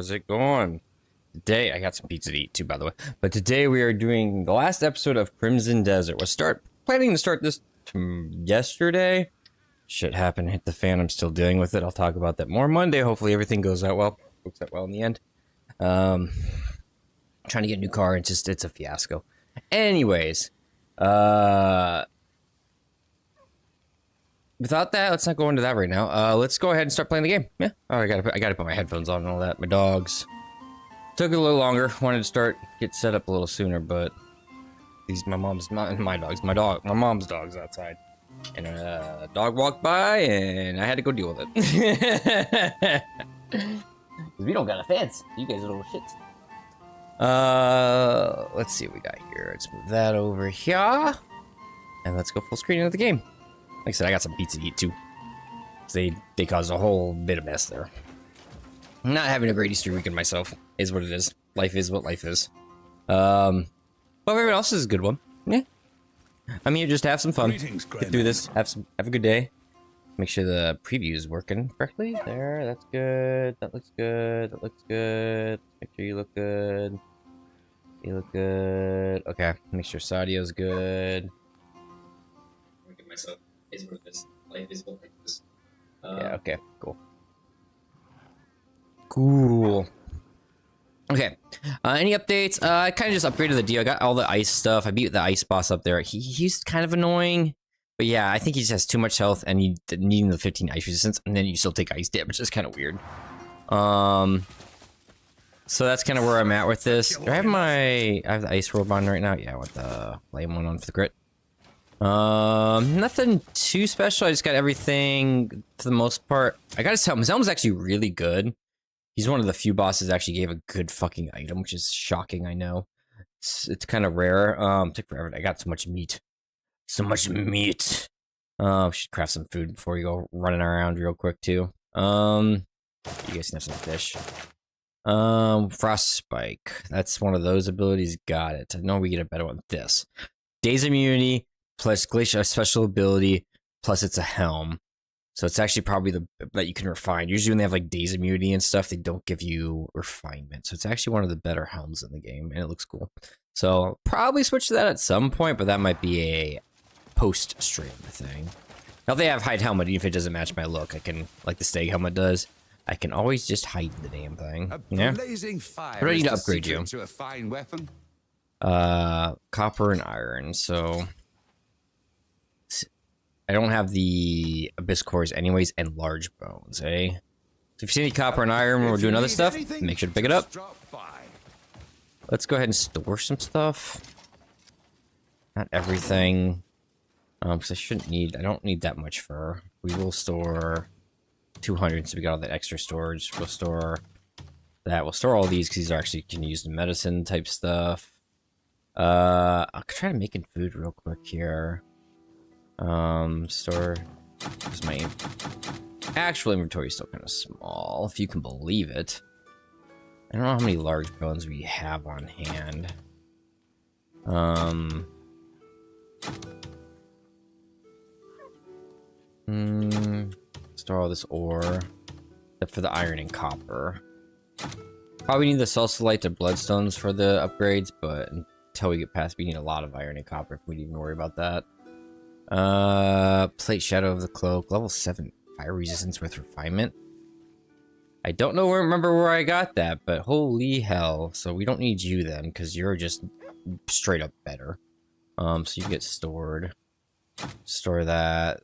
how's it going? Today, I got some pizza to eat too, by the way. But today we are doing the last episode of Crimson Desert. We're planning to start this yesterday. Shit happened, hit the fan. I'm still dealing with it. I'll talk about that more Monday. Hopefully everything goes out well. Works out well in the end. Trying to get a new car. It's a fiasco. Anyways, without that, let's not go into that right now. Let's go ahead and start playing the game. Yeah. Oh, I gotta put my headphones on and all that. My dogs. Took a little longer. Wanted to get set up a little sooner, but my mom's dog's outside. And a dog walked by, and I had to go deal with it. Because we don't got a fence. You guys are little shits. Let's see what we got here. Let's move that over here. And let's go full screen into the game. Like I said, I got some pizza to eat too. They caused a whole bit of mess there. I'm not having a great Easter weekend myself. Is what it is. Life is what life is. But everyone else is a good one. Yeah. I'm here just to have some fun. Get through this. Have a good day. Make sure the preview is working correctly. There, that's good. That looks good. That looks good. Make sure you look good. You look good. Okay. Make sure Sadio's good. Look at myself. Is what it is. Life is what life is. Yeah, okay, cool. Cool. Okay. Any updates? I kind of just upgraded the deal. I got all the ice stuff. I beat the ice boss up there. He's kind of annoying. But yeah, I think he just has too much health and you need the 15 ice resistance, and then you still take ice damage. It's kind of weird. So that's kind of where I'm at with this. Do I have I have the ice robe on right now? Yeah, I want the flame one on for the crit. Nothing too special. I just got everything for the most part. I gotta tell him, his helm's actually really good. He's one of the few bosses that actually gave a good fucking item, which is shocking, I know. It's kind of rare. Took forever. I got so much meat. So much meat. Should craft some food before you go running around real quick too. You guys can have some fish. Frost Spike. That's one of those abilities. Got it. I know we get a better one with this. Days immunity plus Glacier special ability plus it's a helm. So it's actually probably that you can refine. Usually when they have like days immunity and stuff, they don't give you refinement. So it's actually one of the better helms in the game, and it looks cool. So I'll probably switch to that at some point, but that might be a post-stream thing. Now if they have hide helmet, even if it doesn't match my look, I can, like the stag helmet does, I can always just hide the damn thing. Yeah. I don't need to upgrade you. To a fine weapon. Copper and iron. So I don't have the abyss cores anyways, and large bones, eh? So if you see any copper and iron when we're doing other stuff, make sure to pick it up. Let's go ahead and store some stuff. Not everything. Because I don't need that much fur. We will store 200, so we got all that extra storage. We'll store that. We'll store all these because these are actually can use the medicine type stuff. I'll try to making food real quick here. Store. Because my actual inventory is still kind of small, if you can believe it. I don't know how many large bones we have on hand. Store all this ore, except for the iron and copper. Probably need the Salsalite or Bloodstones for the upgrades, but until we get past, we need a lot of iron and copper if we'd even worry about that. Plate Shadow of the Cloak, level 7 fire resistance with refinement. I don't remember where I got that, but holy hell. So we don't need you then, because you're just straight up better. So you get stored. Store that.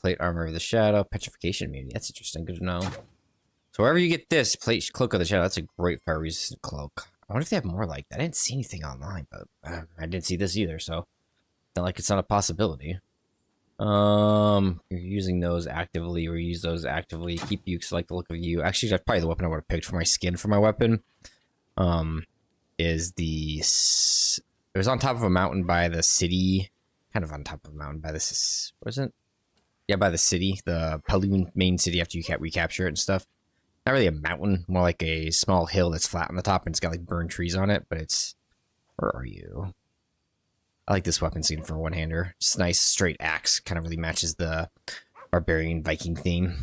Plate Armor of the Shadow, Petrification immunity. That's interesting, good to know. So wherever you get this, Plate Cloak of the Shadow, that's a great fire resistant cloak. I wonder if they have more like that. I didn't see anything online, but I didn't see this either, so not like it's not a possibility. You're using those actively, or use those actively. Keep you, select the look of you. Actually, that's probably the weapon I would have picked for my skin for my weapon. Is the... It was on top of a mountain by the city. Kind of on top of a mountain by this... Wasn't? Yeah, by the city. The Paloon main city after you recapture it and stuff. Not really a mountain. More like a small hill that's flat on the top and it's got like burned trees on it. But it's... Where are you? I like this weapon scene for a one-hander. Just nice straight axe. Kind of really matches the barbarian Viking theme.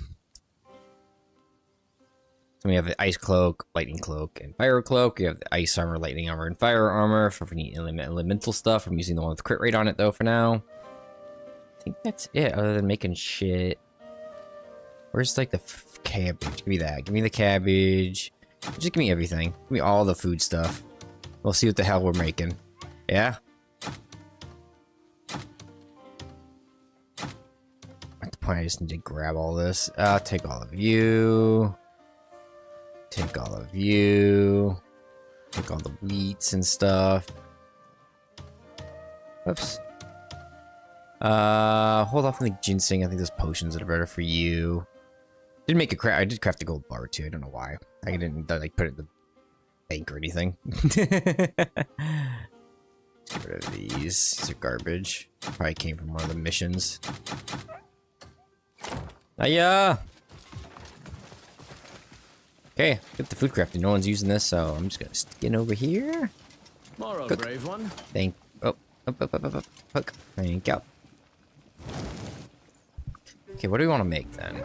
So we have the ice cloak, lightning cloak, and fire cloak. We have the ice armor, lightning armor, and fire armor for any elemental stuff. I'm using the one with crit rate on it though for now. I think that's it, other than making shit. Where's like the cabbage? Give me that. Give me the cabbage. Just give me everything. Give me all the food stuff. We'll see what the hell we're making. Yeah? At the point, I just need to grab all this. I'll take all of you. Take all of you. Take all the wheats and stuff. Whoops. Hold off on the ginseng. I think those potions that are better for you. Didn't make a craft. I did craft a gold bar too. I don't know why. I didn't like put it in the bank or anything. Let's get rid of these. These are garbage. Probably came from one of the missions. Hiya! Okay, get the food crafting. No one's using this, so I'm just gonna stick in over here. Morrow, Cook. brave one. Thank. Oh, up. Hook. Thank you. Okay, what do we want to make then?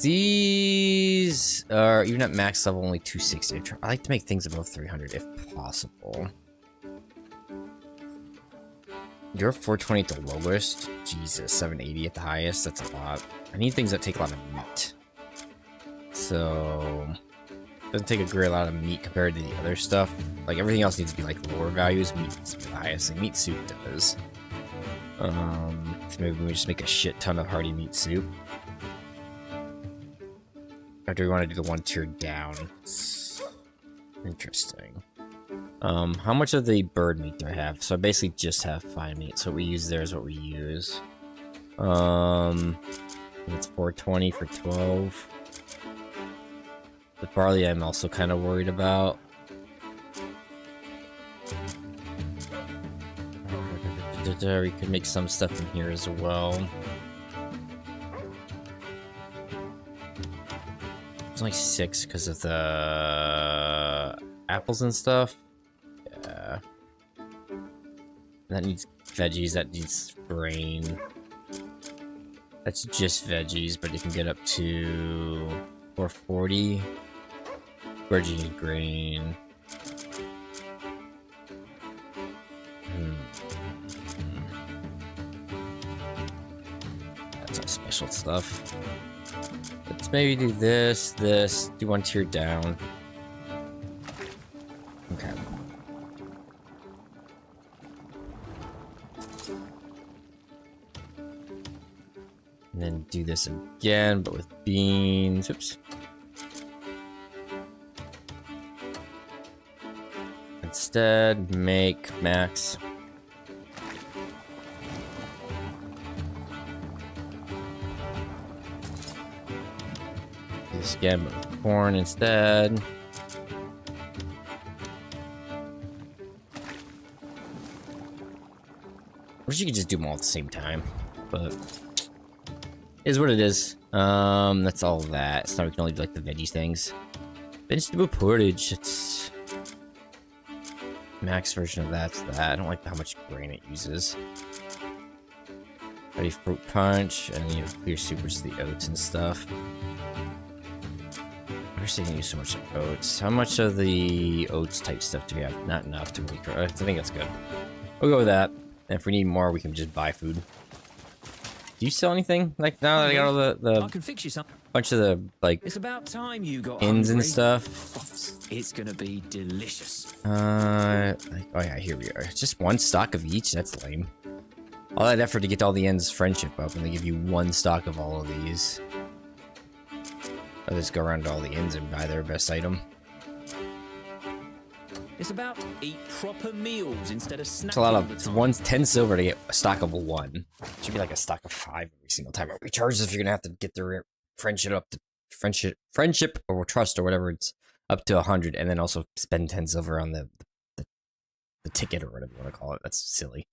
These are even at max level only 260. I like to make things above 300 if possible. You're 420 at the lowest. Jesus, 780 at the highest. That's a lot. I need things that take a lot of meat. So doesn't take a great lot of meat compared to the other stuff. Like everything else needs to be like lower values. Meat needs to be the highest. Like meat soup does. So maybe we just make a shit ton of hearty meat soup. Or do we want to do the one tier down? It's interesting. How much of the bird meat do I have? So I basically just have fine meat. So what we use there is what we use. It's 420 for 12. The barley I'm also kind of worried about. We could make some stuff in here as well. It's only 6 because of the apples and stuff. Yeah. That needs veggies, that needs grain. That's just veggies, but you can get up to 440. Where do you need grain? That's all special stuff. Let's maybe do this, do one tier down. Okay. And then do this again, but with beans. Oops. Instead, make max. Do this again, but with corn instead. Wish you could just do them all at the same time, but is what it is. That's all that. So now we can only do like the veggie things. Vegetable porridge. It's max version of that's that. I don't like how much grain it uses. Ready fruit punch, and then you have clear supers to the oats and stuff. I wish they didn't use so much oats. How much of the oats type stuff do we have? Not enough to really. I think that's good. We'll go with that. And if we need more, we can just buy food. Do you sell anything? Like now that I got all the I can fix you something. bunch of the like It's about time you got ins and hungry. stuff. It's gonna be delicious. Like, oh yeah, here we are. Just one stock of each. That's lame. All that effort to get all the ends friendship up, and they give you one stock of all of these. I'll just go around to all the ends and buy their best item. It's about eat proper meals instead of snacking. It's a lot all of the it's time. 10 silver to get a stock of 1. It should be like a stock of 5 every single time it recharges if you're gonna have to get their friendship up to friendship or trust or whatever it's up to 100, and then also spend 10 silver on the ticket or whatever you want to call it. That's silly.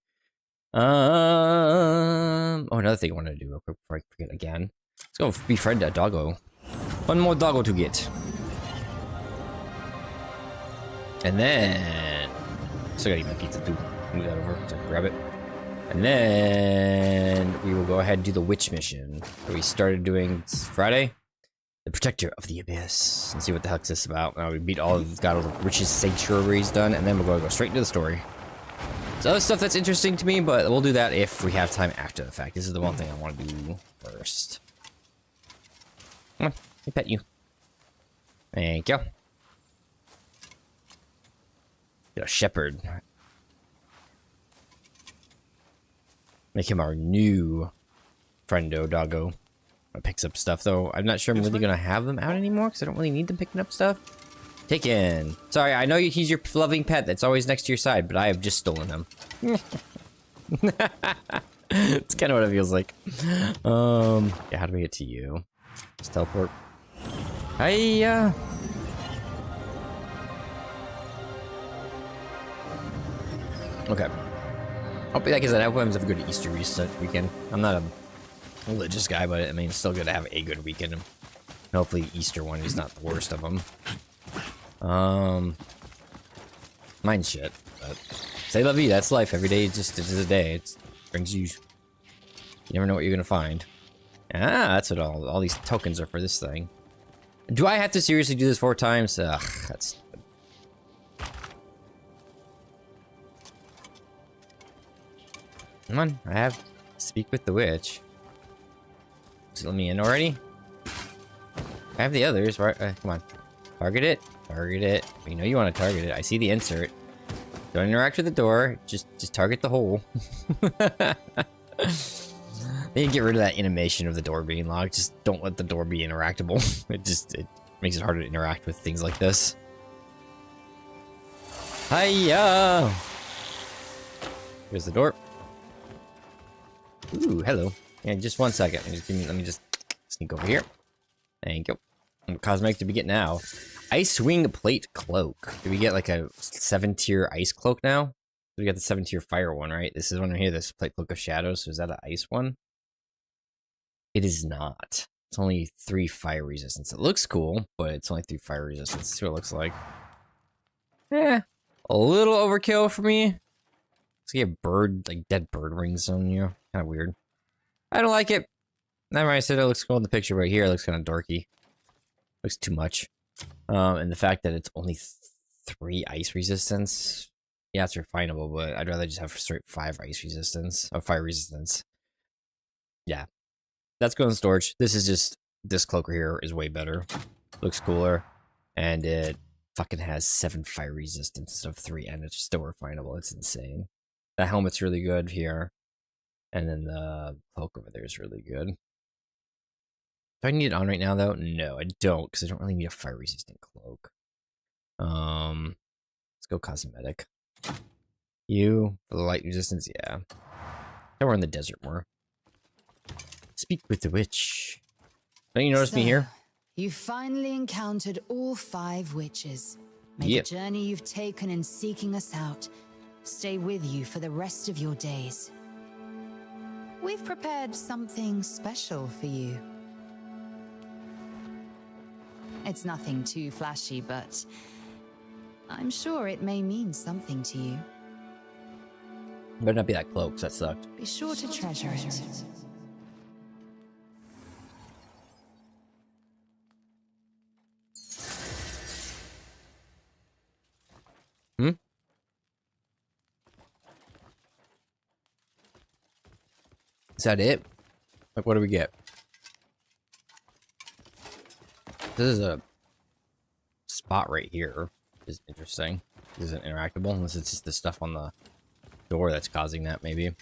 Oh, another thing I wanted to do real quick before I forget again. Let's go befriend a doggo. One more doggo to get. And then still gotta eat my pizza too. Move that over to grab it. And then we will go ahead and do the witch mission that we started doing Friday. The Protector of the Abyss. Let's see what the heck's this about. Now we beat got all the richest sanctuaries done, and then we're going to go straight into the story. There's other stuff that's interesting to me, but we'll do that if we have time after the fact. This is the one thing I want to do first. Come on, let me pet you. Thank you. Get a shepherd. Make him our new friendo doggo. Picks up stuff though. I'm not sure I'm really gonna have them out anymore because I don't really need them picking up stuff. Taken. Sorry, I know he's your loving pet that's always next to your side, but I have just stolen him. It's kind of what it feels like. Yeah, how do we get to you? Just teleport. Hiya. Okay. Hopefully that gives that everyone's have a good Easter weekend. I'm not a religious guy, but I mean, it's still good to have a good weekend. And hopefully Easter one is not the worst of them. Mine's shit, but say la vie, that's life. Every day just is a day. It brings you. You never know what you're gonna find. Ah, that's what all these tokens are for this thing. Do I have to seriously do this 4 times? Ugh, that's. Come on, I have to speak with the witch. Just let me in already. I have the others, right? Come on, target it. Target it. You know you want to target it. I see the insert. Don't interact with the door. Just target the hole. They need to get rid of that animation of the door being locked. Just don't let the door be interactable. It makes it harder to interact with things like this. Hiya! Here's the door. Ooh, hello. Yeah, just 1 second. Let me just sneak over here. Thank you. What cosmetic did we get now? Ice Wing Plate Cloak. Do we get like a 7-tier ice cloak now? We got the 7-tier fire one, right? This is one right here. This Plate Cloak of Shadows. So is that an ice one? It is not. It's only 3 fire resistance. It looks cool, but it's only 3 fire resistance. Let's see what it looks like. Eh, a little overkill for me. Let's get a bird, like dead bird rings on you. Kind of weird. I don't like it. Never mind, I said it looks cool in the picture, but here it looks kind of dorky. Looks too much. And the fact that it's only 3 ice resistance. Yeah, it's refinable, but I'd rather just have straight 5 ice resistance or fire resistance. Yeah, that's going in storage. This is just this cloak right here is way better. Looks cooler, and it fucking has 7 fire resistance instead of 3, and it's still refinable. It's insane. The helmet's really good here, and then the cloak over there is really good. Do I need it on right now though? No, I don't, because I don't really need a fire resistant cloak. Let's go cosmetic. You for the light resistance, yeah. Now we're in the desert more. Speak with the witch. Don't you notice me here? You finally encountered all 5 witches. May the journey you've taken in seeking us out stay with you for the rest of your days. We've prepared something special for you. It's nothing too flashy, but I'm sure it may mean something to you. Better not be that cloak, 'cause that sucked. Be sure to treasure it. Hmm? Is that it? Like, what do we get? This is a spot right here. Is interesting. This isn't interactable unless it's just the stuff on the door that's causing that, maybe.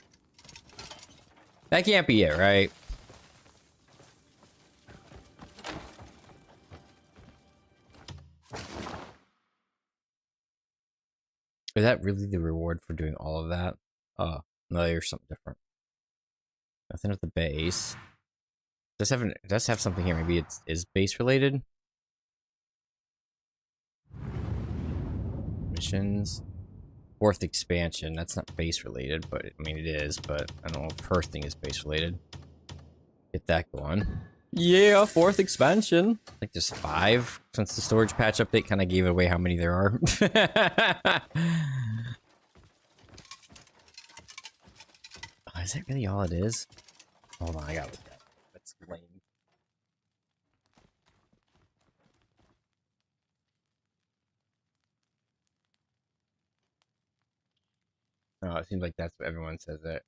That can't be it, right? Is that really the reward for doing all of that? Oh, no, there's something different. Nothing at the base. It does have something here. Maybe it is base related. Missions. 4th expansion. That's not base related, but I mean it is. But I don't know if her thing is base related. Get that going. Yeah, 4th expansion. Like there's 5 since the storage patch update kind of gave away how many there are. Oh, is that really all it is? Hold on, I gotta look at it. That's lame. Oh, it seems like that's what everyone says that.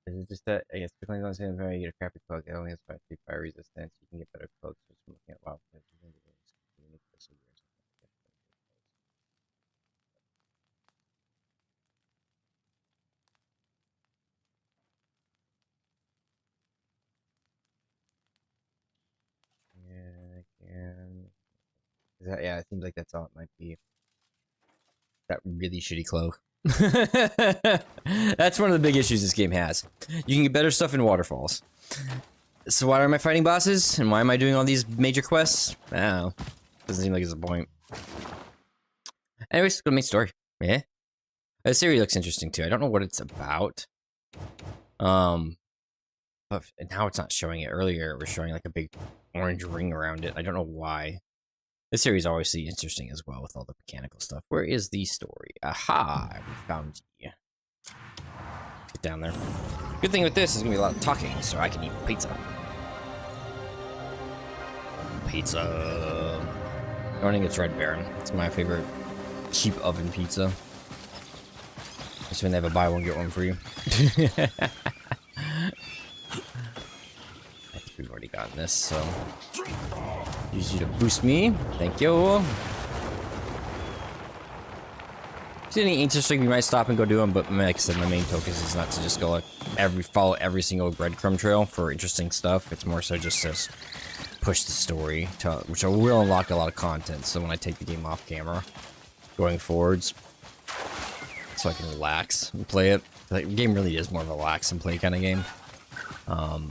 Is it just that, I guess, because on saying very you get a crappy cloak, it only has 5 fire resistance. You can get better cloaks just from looking at wild places. Yeah, I can. Is that, yeah, it seems like that's all it might be. That really shitty cloak. That's one of the big issues this game has. You can get better stuff in waterfalls. So why am I fighting bosses? And why am I doing all these major quests? I don't know. Doesn't seem like it's a point. Anyways, go to main story. Yeah. The series looks interesting too. I don't know what it's about. But now it's not showing it. Earlier it was showing like a big orange ring around it. I don't know why. This series is obviously interesting as well with all the mechanical stuff. Where is the story? Aha! We found you. Get down there. Good thing with this is gonna be a lot of talking, so I can eat pizza. Pizza. I think it's Red Baron. It's my favorite cheap oven pizza. That's when they have a buy one get one for you. I think we've already gotten this, so use you to boost me. Thank you. See any interesting, we might stop and go do them, but like I said, my main focus is not to just go like follow every single breadcrumb trail for interesting stuff. It's more so just to push the story, which will unlock a lot of content. So when I take the game off camera, going forwards, so I can relax and play it. Like, the game really is more of a relax and play kind of game. I'll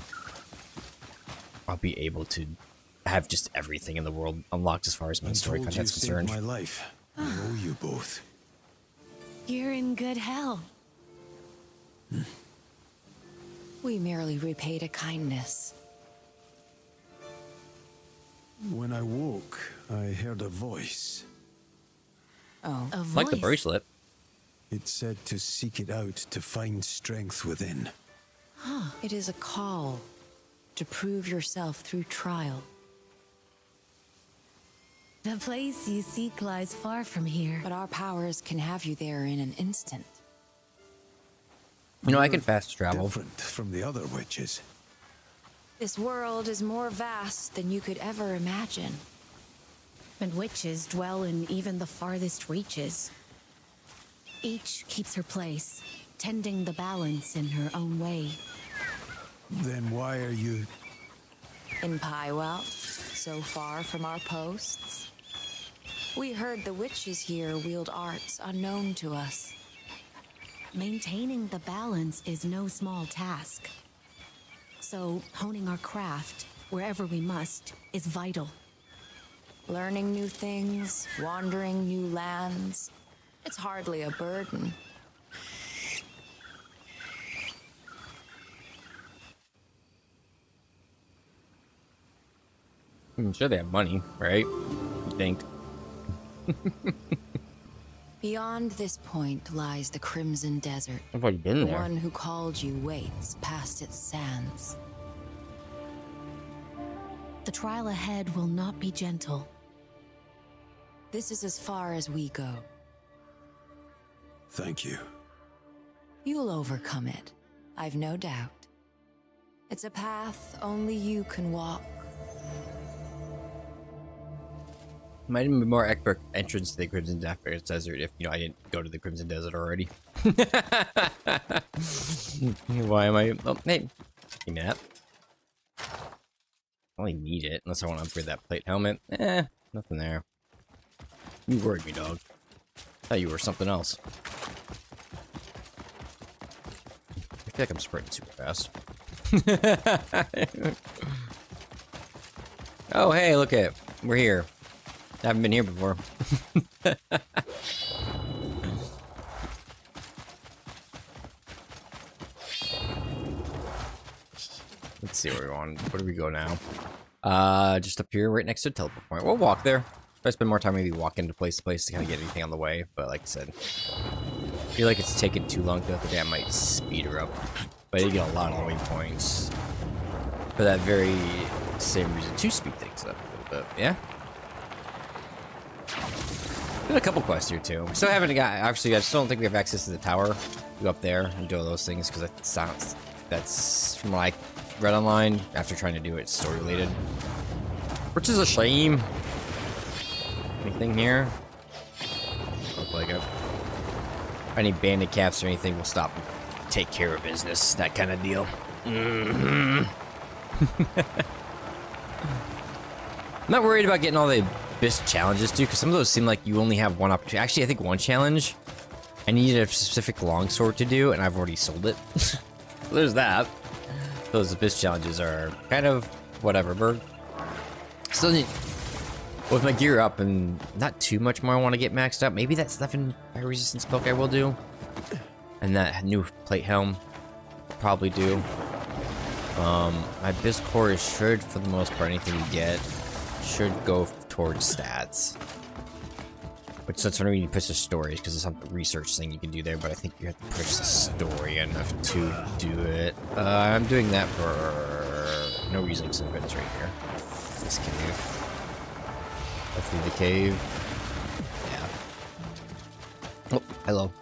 be able to have just everything in the world unlocked as far as main story content's concerned. My life. I owe you both. You're in good health. We merely repaid a kindness. When I woke, I heard a voice. Oh, a voice? Like the bracelet. It said to seek it out to find strength within. Huh. It is a call to prove yourself through trial. The place you seek lies far from here, but our powers can have you there in an instant. You know, I can fast travel. Different from the other witches. This world is more vast than you could ever imagine. And witches dwell in even the farthest reaches. Each keeps her place, tending the balance in her own way. Then why are you... In Pywell, so far from our posts? We heard the witches here wield arts unknown to us. Maintaining the balance is no small task. So, honing our craft, wherever we must, is vital. Learning new things, wandering new lands, it's hardly a burden. I'm sure they have money, right? You think? Beyond this point lies the Crimson Desert. I've already been The there. one who called you waits past its sands. The trial ahead will not be gentle. This is as far as we go. Thank you. You'll overcome it, I've no doubt. It's a path only you can walk. Might even be more expert entrance to the Crimson Desert if, you know, I didn't go to the Crimson Desert already. Why am I... Oh, hey. Give me that. I only need it, unless I want to upgrade that plate helmet. Nothing there. You worried me, dog. I thought you were something else. I feel like I'm sprinting super fast. Oh, hey, look at it. We're here. I haven't been here before. Let's see where we want. Where do we go now? Just up here, right next to the teleport point. We'll walk there. If I spend more time, maybe walk into place to place to kind of get anything on the way. But like I said, I feel like it's taking too long to go today. I might speed her up. But you get a lot of waypoints for that very same reason to speed things up a little bit. Yeah. Did a couple quests here too. Still haven't got. Actually, I still don't think we have access to the tower. Go up there and do all those things because it sounds. That's from what I read online after trying to do it story related, which is a shame. Anything here? Look like it. Any bandit caps or anything will stop and take care of business. That kind of deal. I'm not worried about getting all the abyss challenges too, because some of those seem like you only have one opportunity. Actually, I think one challenge I need a specific longsword to do, and I've already sold it. There's that. Those abyss challenges are kind of whatever, bird. Still need, with my gear up and not too much more I want to get maxed up. Maybe that stuff in fire resistance cloak I will do, and that new plate helm probably do. My abyss core should, for the most part, anything you get should go towards stats. Which that's when you push the stories, because it's some research thing you can do there, but I think you have to push the story enough to do it. I'm doing that for no reason except it's right here. This cave. Let's leave the cave. Yeah. Oh, hello.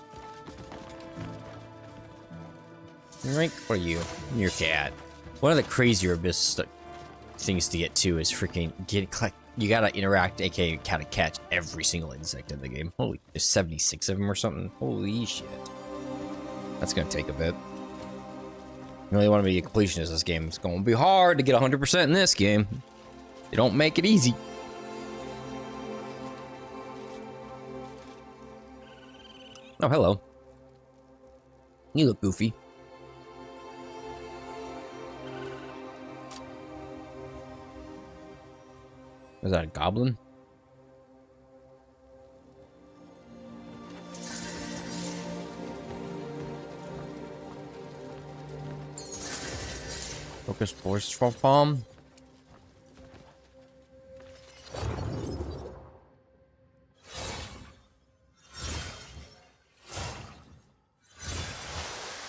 Rank, what are you? You're cat. One of the crazier abyss things to get to is freaking you gotta interact, aka gotta catch every single insect in the game. Holy, there's 76 of them or something. Holy shit. That's gonna take a bit. You really want to be a completionist this game. It's gonna be hard to get 100% in this game. They don't make it easy. Oh, hello. You look goofy. Is that a goblin? Focus force farm.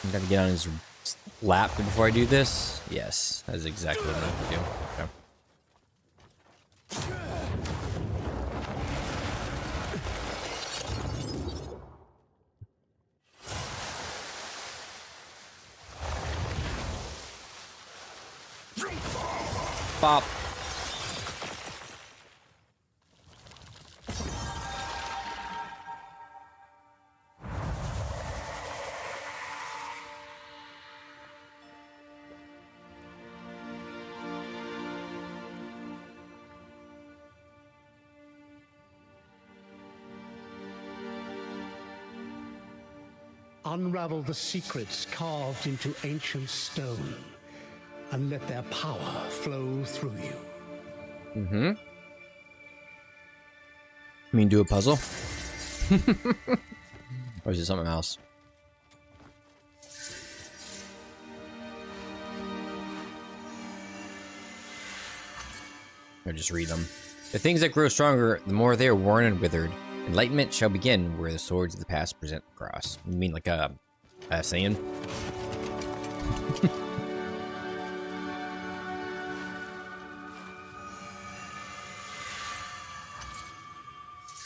I gotta get on his lap before I do this. Yes, that's exactly what I need to do. Okay. Bop. Unravel the secrets carved into ancient stone, and let their power flow through you. Mm-hmm. You mean do a puzzle? Or is it something else? Or just read them. The things that grow stronger, the more they are worn and withered. Enlightenment shall begin where the swords of the past present the cross. You mean like a saying?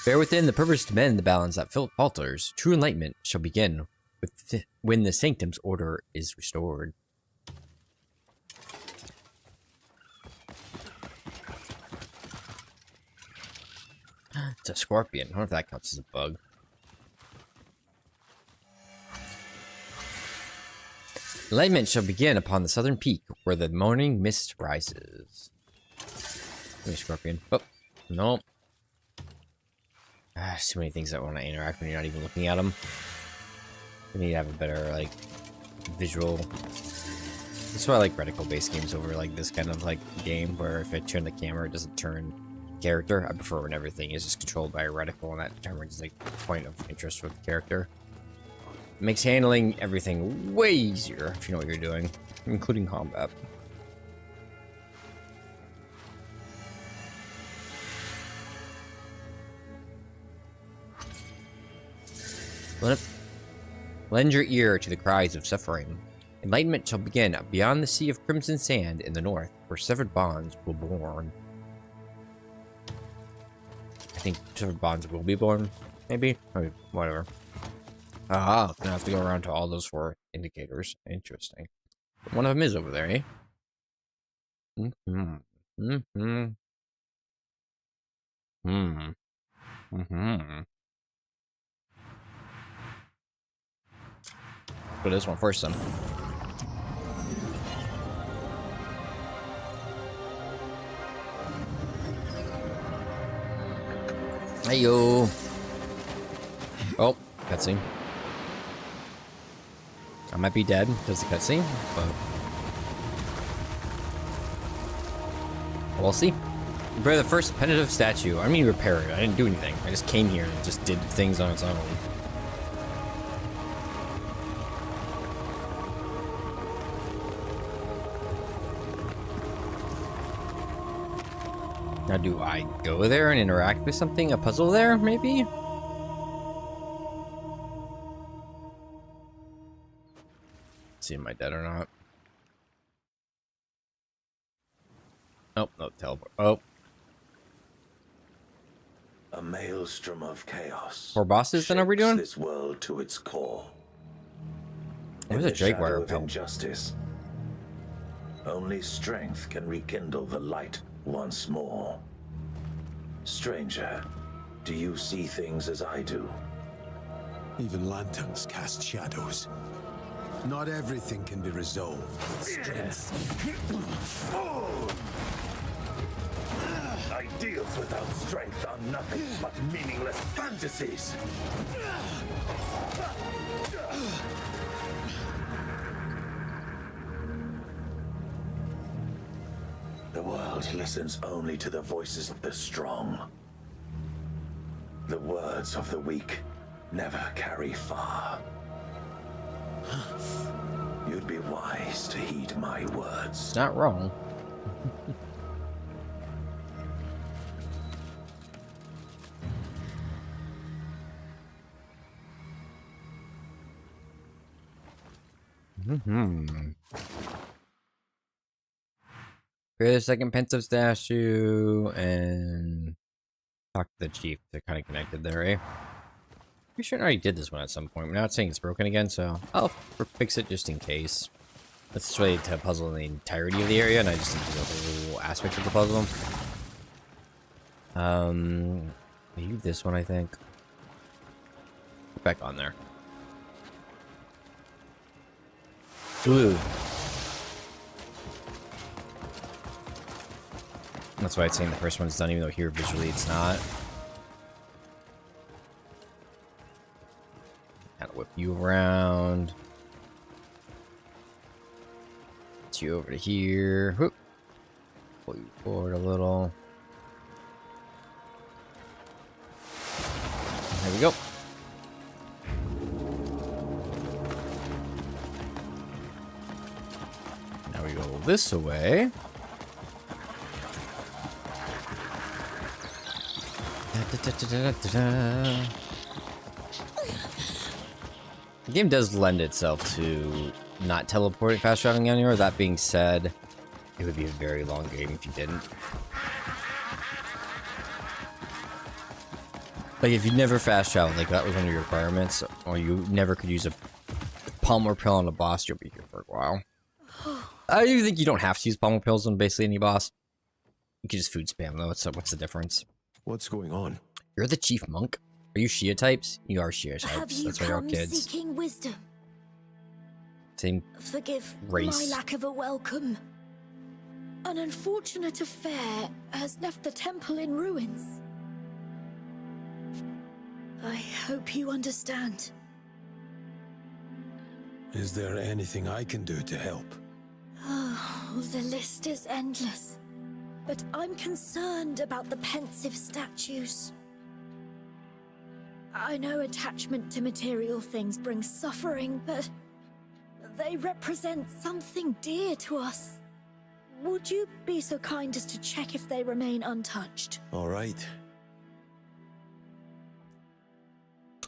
Bear within the purpose to mend the balance that falters. True enlightenment shall begin with when the sanctum's order is restored. It's a scorpion. I wonder if that counts as a bug. Enlightenment shall begin upon the southern peak where the morning mist rises. Hey, scorpion. Oh, no. So many things that want to interact when you're not even looking at them. We need to have a better, like, visual. That's why I like reticle-based games over, like, this kind of, like, game where if I turn the camera, it doesn't turn character. I prefer when everything is just controlled by a reticle and that determines, like, the point of interest with the character. It makes handling everything way easier if you know what you're doing, including combat. Lend your ear to the cries of suffering. Enlightenment shall begin beyond the sea of crimson sand in the north, where severed bonds will born. I think different bonds will be born. Maybe? Or whatever. Ah, gonna have to go around to all those 4 indicators. Interesting. One of them is over there, eh? Mm-hmm. Mm-hmm. Hmm. Mm-hmm. But this one first, then. Hey yo. Oh, cutscene. I might be dead because of the cutscene, but we'll see. Repair the first penitent statue. I mean, repair it. I didn't do anything. I just came here and just did things on its own. Now, do I go there and interact with something? A puzzle there, maybe? See, am I dead or not? Nope, no teleport. Oh. A maelstrom of chaos. 4 bosses, then are we shakes doing? this world to its core. Where's In a the Drake shadow wire of repel? injustice, only strength can rekindle the light once more. Stranger, do you see things as I do? Even lanterns cast shadows. Not everything can be resolved with strength. Ideals without strength are nothing but meaningless fantasies. The world listens only to the voices of the strong. The words of the weak never carry far. You'd be wise to heed my words. Not wrong. Create a second pensive statue and talk to the chief. They're kind of connected there, eh? Pretty sure I already did this one at some point. We're not saying it's broken again, so I'll fix it just in case. That's just related to a puzzle in the entirety of the area, and I just need to do the whole aspect of the puzzle. Maybe this one, I think. Put back on there. Ooh. That's why it's saying the first one's done, even though here visually it's not. Kind of whip you around. Get you over to here. Whoop. Pull you forward a little. There we go. Now we go this way. The game does lend itself to not teleporting fast traveling anywhere. That being said, it would be a very long game if you didn't. Like, if you never fast traveled, like that was one of your requirements, or you never could use a palm repel on a boss, you'll be here for a while. I do think you don't have to use palm repels on basically any boss. You can just food spam though. What's the difference? What's going on? You're the chief monk. Are you Shia types? You are Shia types. Have you That's why you're all come kids. seeking wisdom? Same Forgive race. my lack of a welcome. An unfortunate affair has left the temple in ruins. I hope you understand. Is there anything I can do to help? Oh, the list is endless. But I'm concerned about the pensive statues. I know attachment to material things brings suffering, but they represent something dear to us. Would you be so kind as to check if they remain untouched? All right.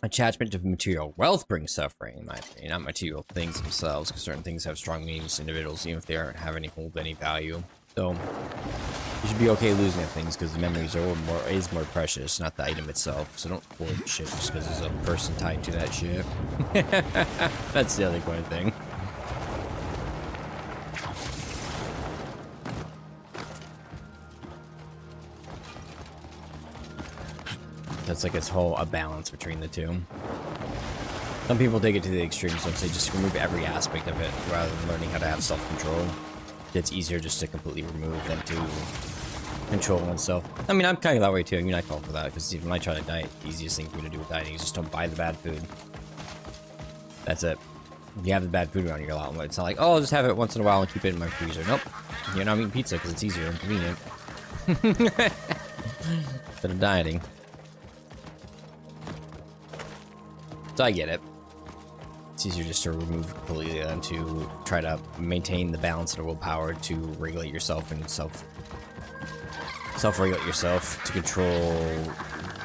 Attachment to material wealth brings suffering, in my opinion, not material things themselves, because certain things have strong meanings to individuals, even if they aren't have hold any value. So, You should be okay losing at things because the memories is more precious, not the item itself. So don't hoard shit just because there's a person tied to that shit. That's the other coin thing. That's like a balance between the two. Some people take it to the extremes and say just remove every aspect of it rather than learning how to have self-control. It's easier just to completely remove than to control oneself. I mean, I'm kind of that way too. I mean, I call for that because when I try to diet, the easiest thing for me to do with dieting is just don't buy the bad food. That's it. You have the bad food around you a lot. It's not like, oh, I'll just have it once in a while and keep it in my freezer. Nope. You know, I'm eating pizza because it's easier and convenient. Instead of dieting. So I get it. It's easier just to remove completely than to try to maintain the balance of the willpower to regulate yourself and self-regulate yourself to control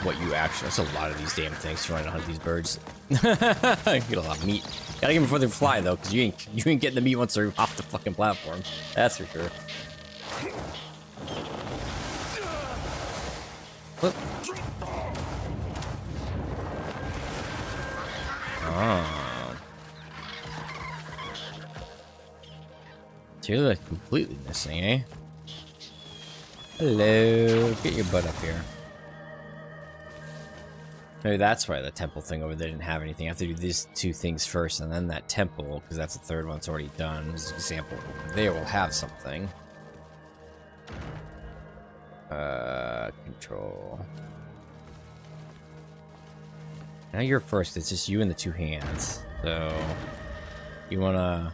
what you actually. That's a lot of these damn things trying to hunt these birds. Get a lot of meat. Gotta get them before they fly though, because you ain't getting the meat once they're off the fucking platform. That's for sure. Whoop. Oh. So you're like completely missing, eh? Hello, get your butt up here. Maybe that's why the temple thing over there didn't have anything. I have to do these two things first and then that temple, because that's the third one that's already done. As an example, there will have something. Control. Now you're first, it's just you and the two hands. So, you wanna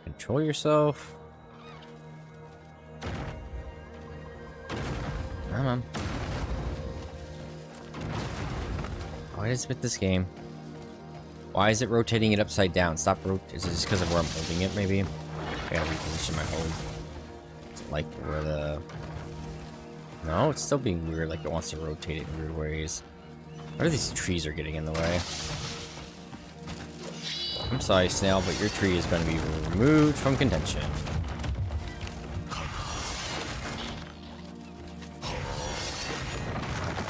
control yourself? Come on. Why is it with this game? Why is it rotating it upside down? Stop rotating. Is it just because of where I'm holding it, maybe? I gotta reposition my hold. It's like where the... No, it's still being weird, like it wants to rotate it in weird ways. What are these trees are getting in the way? I'm sorry, Snail, but your tree is going to be removed from contention.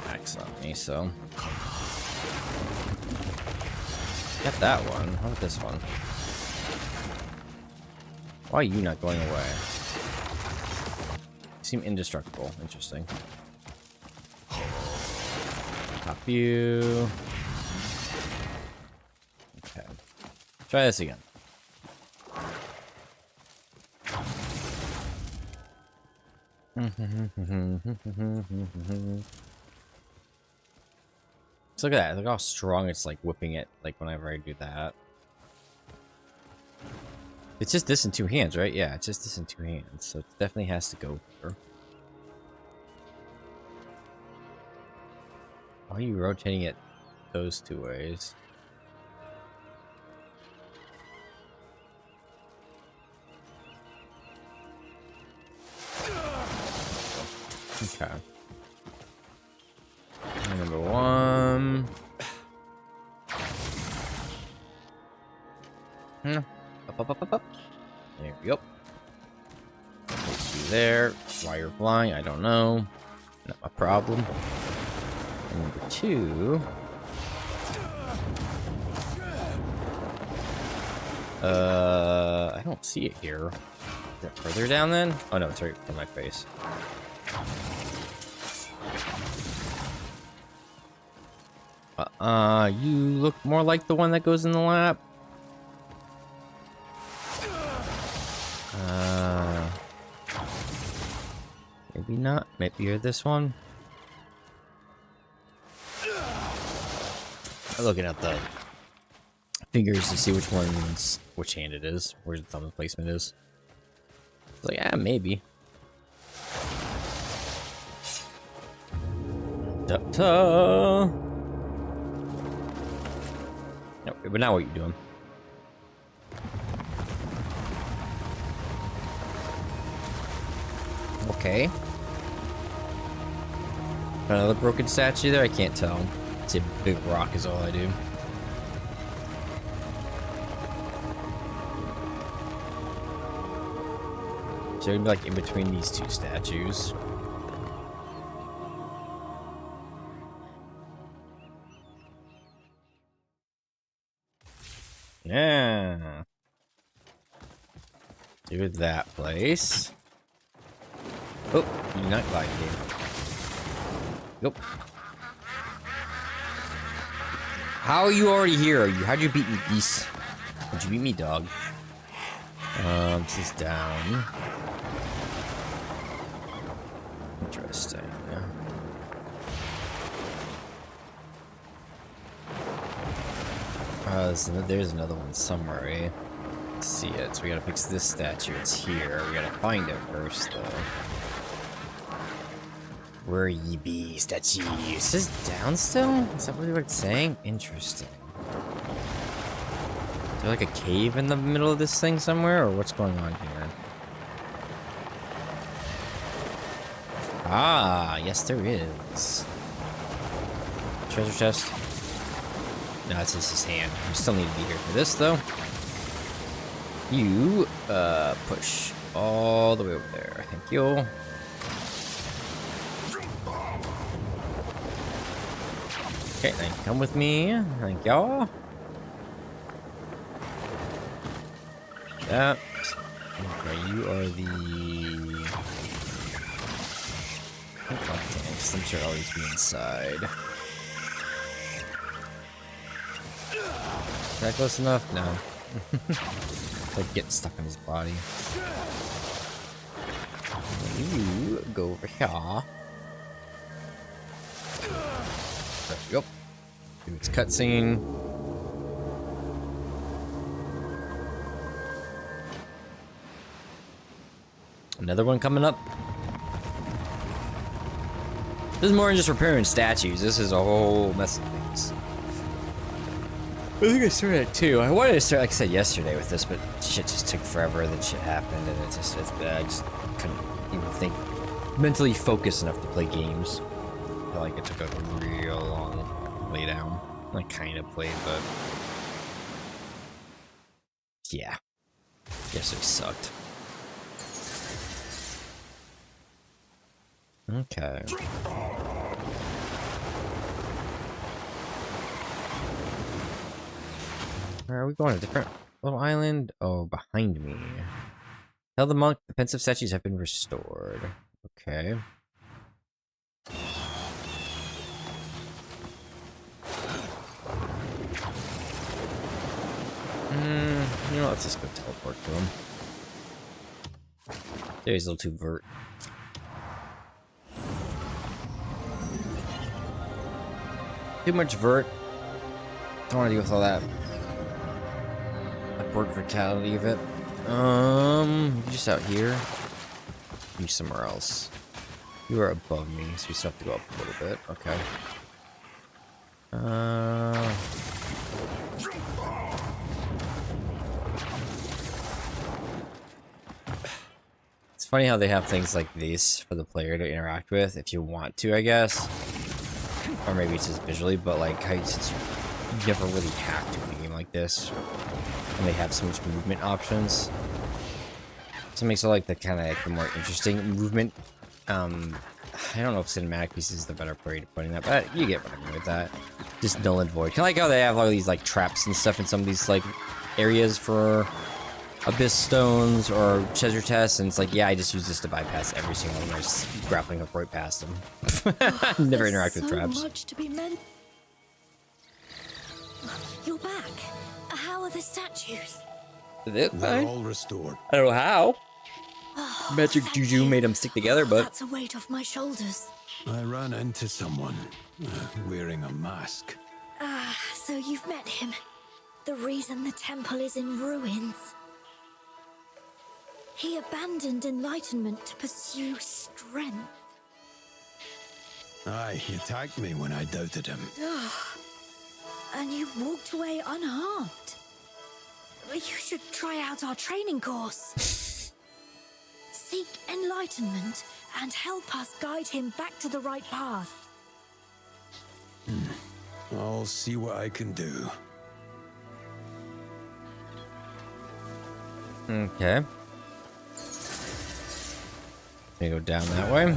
Axe on me, so... Got that one. How about this one? Why are you not going away? You seem indestructible. Interesting. Pop you. Okay. Try this again. So look at that. Look how strong it's like whipping it like whenever I do that. It's just this in two hands, right? Yeah, it's just this in two hands. So it definitely has to go here. Why are you rotating it those two ways? Okay. Number one. Up. There we go. Place you there. Why you're flying, I don't know. Not my problem. And number two. I don't see it here. Is it further down then? Oh no, it's right from my face. You look more like the one that goes in the lap. Maybe not. Maybe you're this one. I'm looking at the fingers to see which hand it is, where the thumb placement is. It's like, yeah, maybe. Da-da. No, but now what are you doing? Okay. Another broken statue there? I can't tell. It's a big rock is all I do. So it'd be like in between these two statues. Yeah. Do that place. Oh, you're not gliding. Nope. How are you already here? How'd you beat me, geese? How'd you beat me, dog? This is down. Interesting. There's another one somewhere, eh? Let's see it. So we gotta fix this statue. It's here. We gotta find it first, though. Where ye be, statue? Is this down still? Is that really what it's saying? Interesting. Is there like a cave in the middle of this thing somewhere, or what's going on here? Ah, yes there is. Treasure chest. No, it's just his hand. We still need to be here for this, though. You, push all the way over there. Thank you. Okay, then come with me. Thank y'all. That. Okay, you are the... Oh, tanks. I'm sure I'll always be inside. Is that close enough? No. Like getting stuck on his body. You go over here. There we go. Do its cutscene. Another one coming up. This is more than just repairing statues. This is a whole mess of things. I think I started at 2. I wanted to start, like I said, yesterday with this, but shit just took forever. Then shit happened, and I just couldn't even think, mentally focus enough to play games. I feel like it took a real long lay down. I kind of played, but yeah, yesterday sucked. Okay. Where are we going? A different little island? Oh, behind me. Tell the monk the pensive statues have been restored. Okay. You know, let's just go teleport to him. There's a little too vert. Too much vert. I don't want to deal with all that. Upward vitality of it. Just out here. You somewhere else. You are above me, so we still have to go up a little bit. Okay. It's funny how they have things like these for the player to interact with, if you want to, I guess. Or maybe it's just visually, but like, since you never really have to in a game like this. And they have so much movement options. So it makes it like the kind of like the more interesting movement. I don't know if cinematic pieces is the better way to putting that, but you get what I mean with that. Just null and void. Kind of like how they have all these like traps and stuff in some of these like areas for abyss stones or treasure chests, and it's like, yeah, I just use this to bypass every single one. I just grappling up right past them. Never interact with traps. So much to be meant. You're back. How are the statues? They're all restored. I don't know how. Oh, Magic juju made them stick together, but that's a weight off my shoulders. I ran into someone wearing a mask. Ah, so you've met him. The reason the temple is in ruins. He abandoned enlightenment to pursue strength. Aye, he attacked me when I doubted him. And you walked away unharmed. You should try out our training course. Seek enlightenment and help us guide him back to the right path. I'll see what I can do. okay. Gonna go down that way.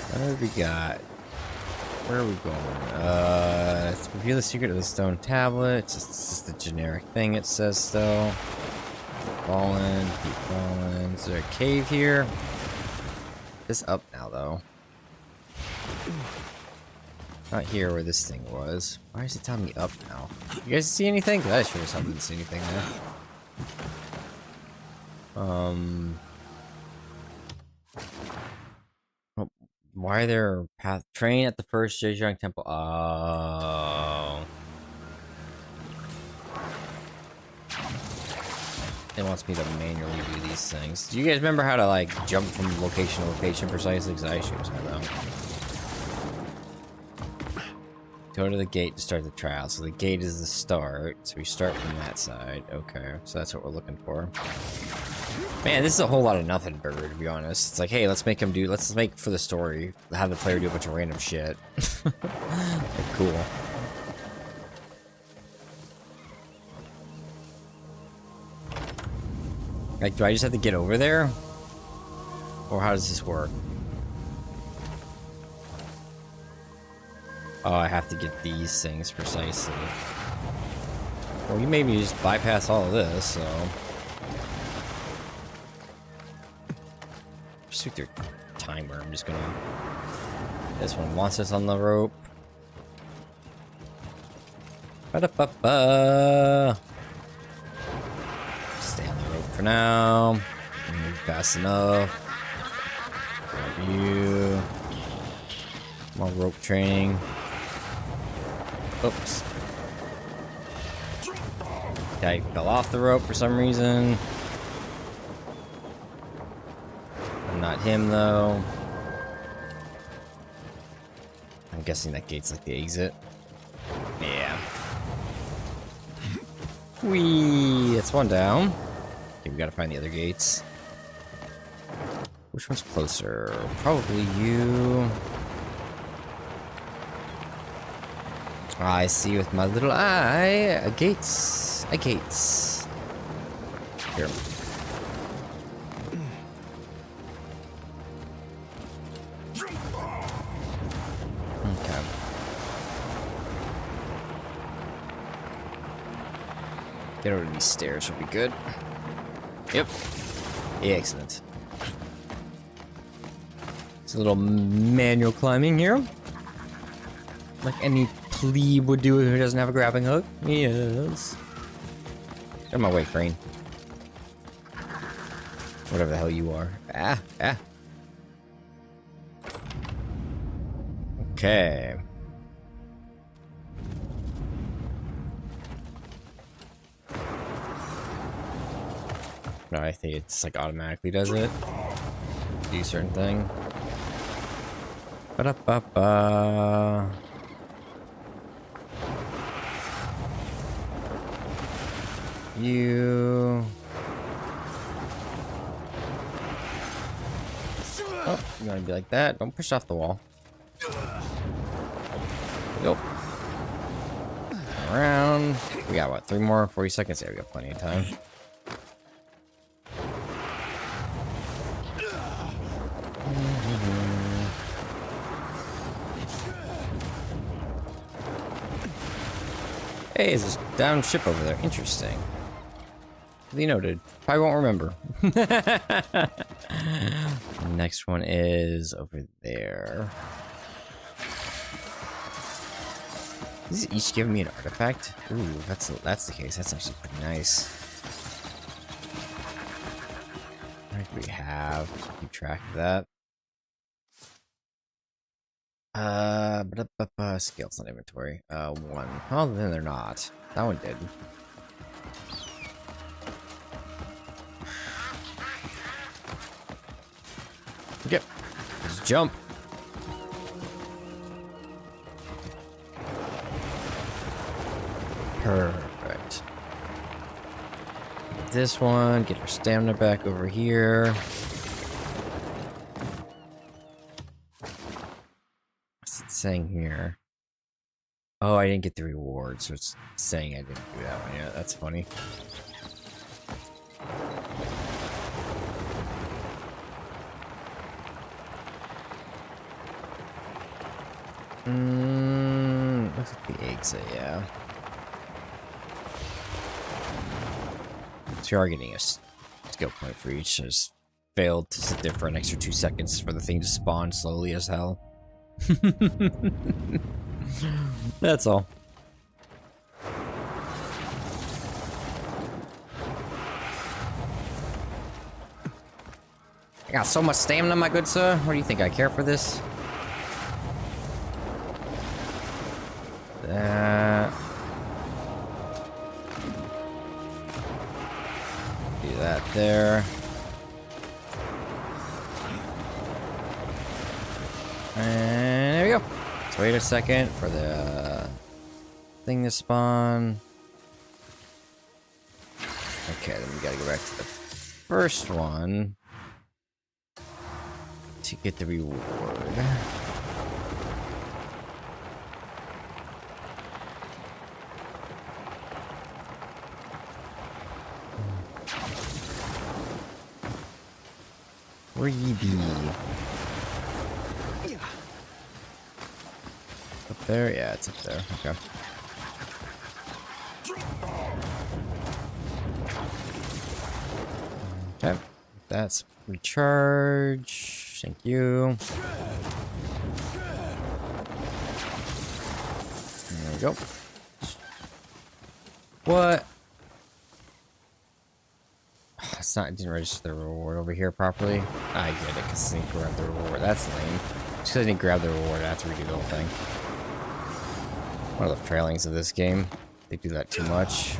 What have we got? Where are we going? Let's reveal the secret of the stone tablet. It's just a generic thing it says still. Fallen, keep falling. Is there a cave here? This up now though. Not here where this thing was. Why is it telling me up now? You guys see anything? I sure as hell didn't see anything there. Why are there path train at the first Zhejiang temple? Oh. It wants me to manually do these things. Do you guys remember how to like jump from location to location precisely? Because I sure as hell don't. Go to the gate to start the trial. So the gate is the start. So we start from that side. Okay, so that's what we're looking for. Man, this is a whole lot of nothing burger, to be honest. It's like, hey, let's make for the story, have the player do a bunch of random shit. Like, cool. Like, do I just have to get over there? Or how does this work? Oh, I have to get these things precisely. Well, you made me just bypass all of this, so... Just with your timer, I'm just gonna... This one wants us on the rope. Ba-da-ba-ba! Stay on the rope for now. Move fast enough. Grab you. More rope training. Oops. Guy fell off the rope for some reason. Not him though. I'm guessing that gate's like the exit. Yeah. Whee! That's one down. Okay, we gotta find the other gates. Which one's closer? Probably you. I see with my little eye. A gates. A gates. Here. Okay. Get over these stairs will be good. Yep. Yeah, excellent. It's a little manual climbing here. Like any plebe would do who doesn't have a grappling hook. Yes. Get out of my way, Crane. Whatever the hell you are. Ah, ah. Okay. No, I think it's like automatically does it. Do a certain thing. Ba-da-ba-ba. You. Oh, you want to be like that? Don't push off the wall. Nope. Around. We got what? 3 more? 40 seconds? Yeah, we got plenty of time. Hey, there's this down ship over there. Interesting. Duly noted. Probably won't remember. Next one is over there. Is it each giving me an artifact? Ooh, that's the case. That's actually pretty nice. What do we have? Keep track of that. Scales, not inventory. 1. Oh, then they're not. That one did. Yep. Just jump. Perfect. This one, get our stamina back over here. What's it saying here? Oh, I didn't get the reward, so it's saying I didn't do that one. Yeah, that's funny. Looks like the exit, yeah. So you are getting a skill point for each. Just failed to sit there for an extra 2 seconds for the thing to spawn slowly as hell. That's all. I got so much stamina, my good sir. What do you think? I care for this? That. Do that there. And there we go. Let's wait a second for the thing to spawn. Okay, then we gotta go back to the first one to get the reward. Where ye be? Up there? Yeah, it's up there. Okay. Okay. That's recharge. Thank you. There we go. What? It's not, it didn't register the reward over here properly. I get it, because I didn't grab the reward. That's lame. Just because I didn't grab the reward, I have to redo the whole thing. One of the failings of this game. They do that too much.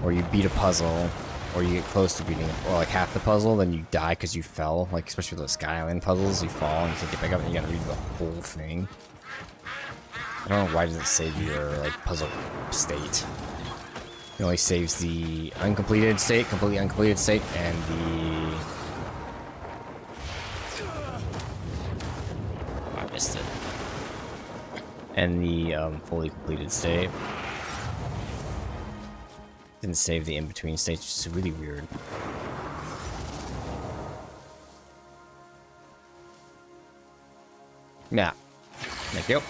Or you beat a puzzle, or you get close to beating it, or like half the puzzle, then you die because you fell. Like, especially with those Sky Island puzzles, you fall and you can't get back up and you gotta redo the whole thing. I don't know why does it save your, like, puzzle state. It only saves the uncompleted state, completely uncompleted state, and the... I missed it. And the fully completed state. Didn't save the in-between states, which is really weird. Yeah. Thank you.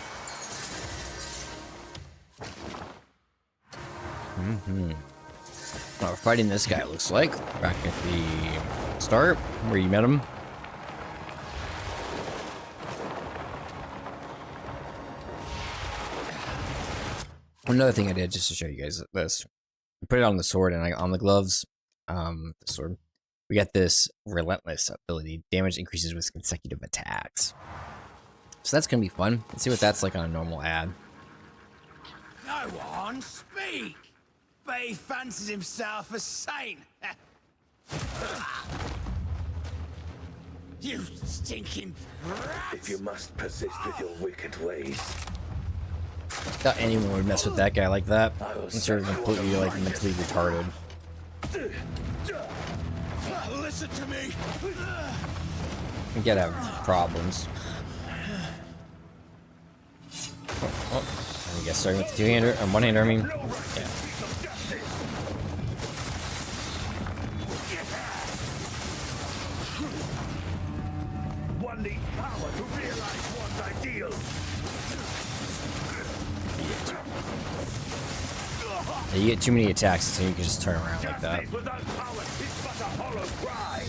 Well, we're fighting this guy, it looks like. Back at the start, where you met him. Another thing I did, just to show you guys this. I put it on the sword and on the gloves. The sword. We got this relentless ability. Damage increases with consecutive attacks. So that's gonna be fun. Let's see what that's like on a normal ad. No one speak! But he fancies himself a saint. You stinking rat! If you must persist with your wicked ways, Thought anyone would mess with that guy like that. Unless you're completely, like, mentally retarded. Listen to me! You gotta have problems. Oh. I guess starting with the two-hander, one-hander, I mean. Yeah. one needs power to realize one's ideals. Yeah, you get too many attacks, so you can just turn around like that. Without power, it's but a hollow cry.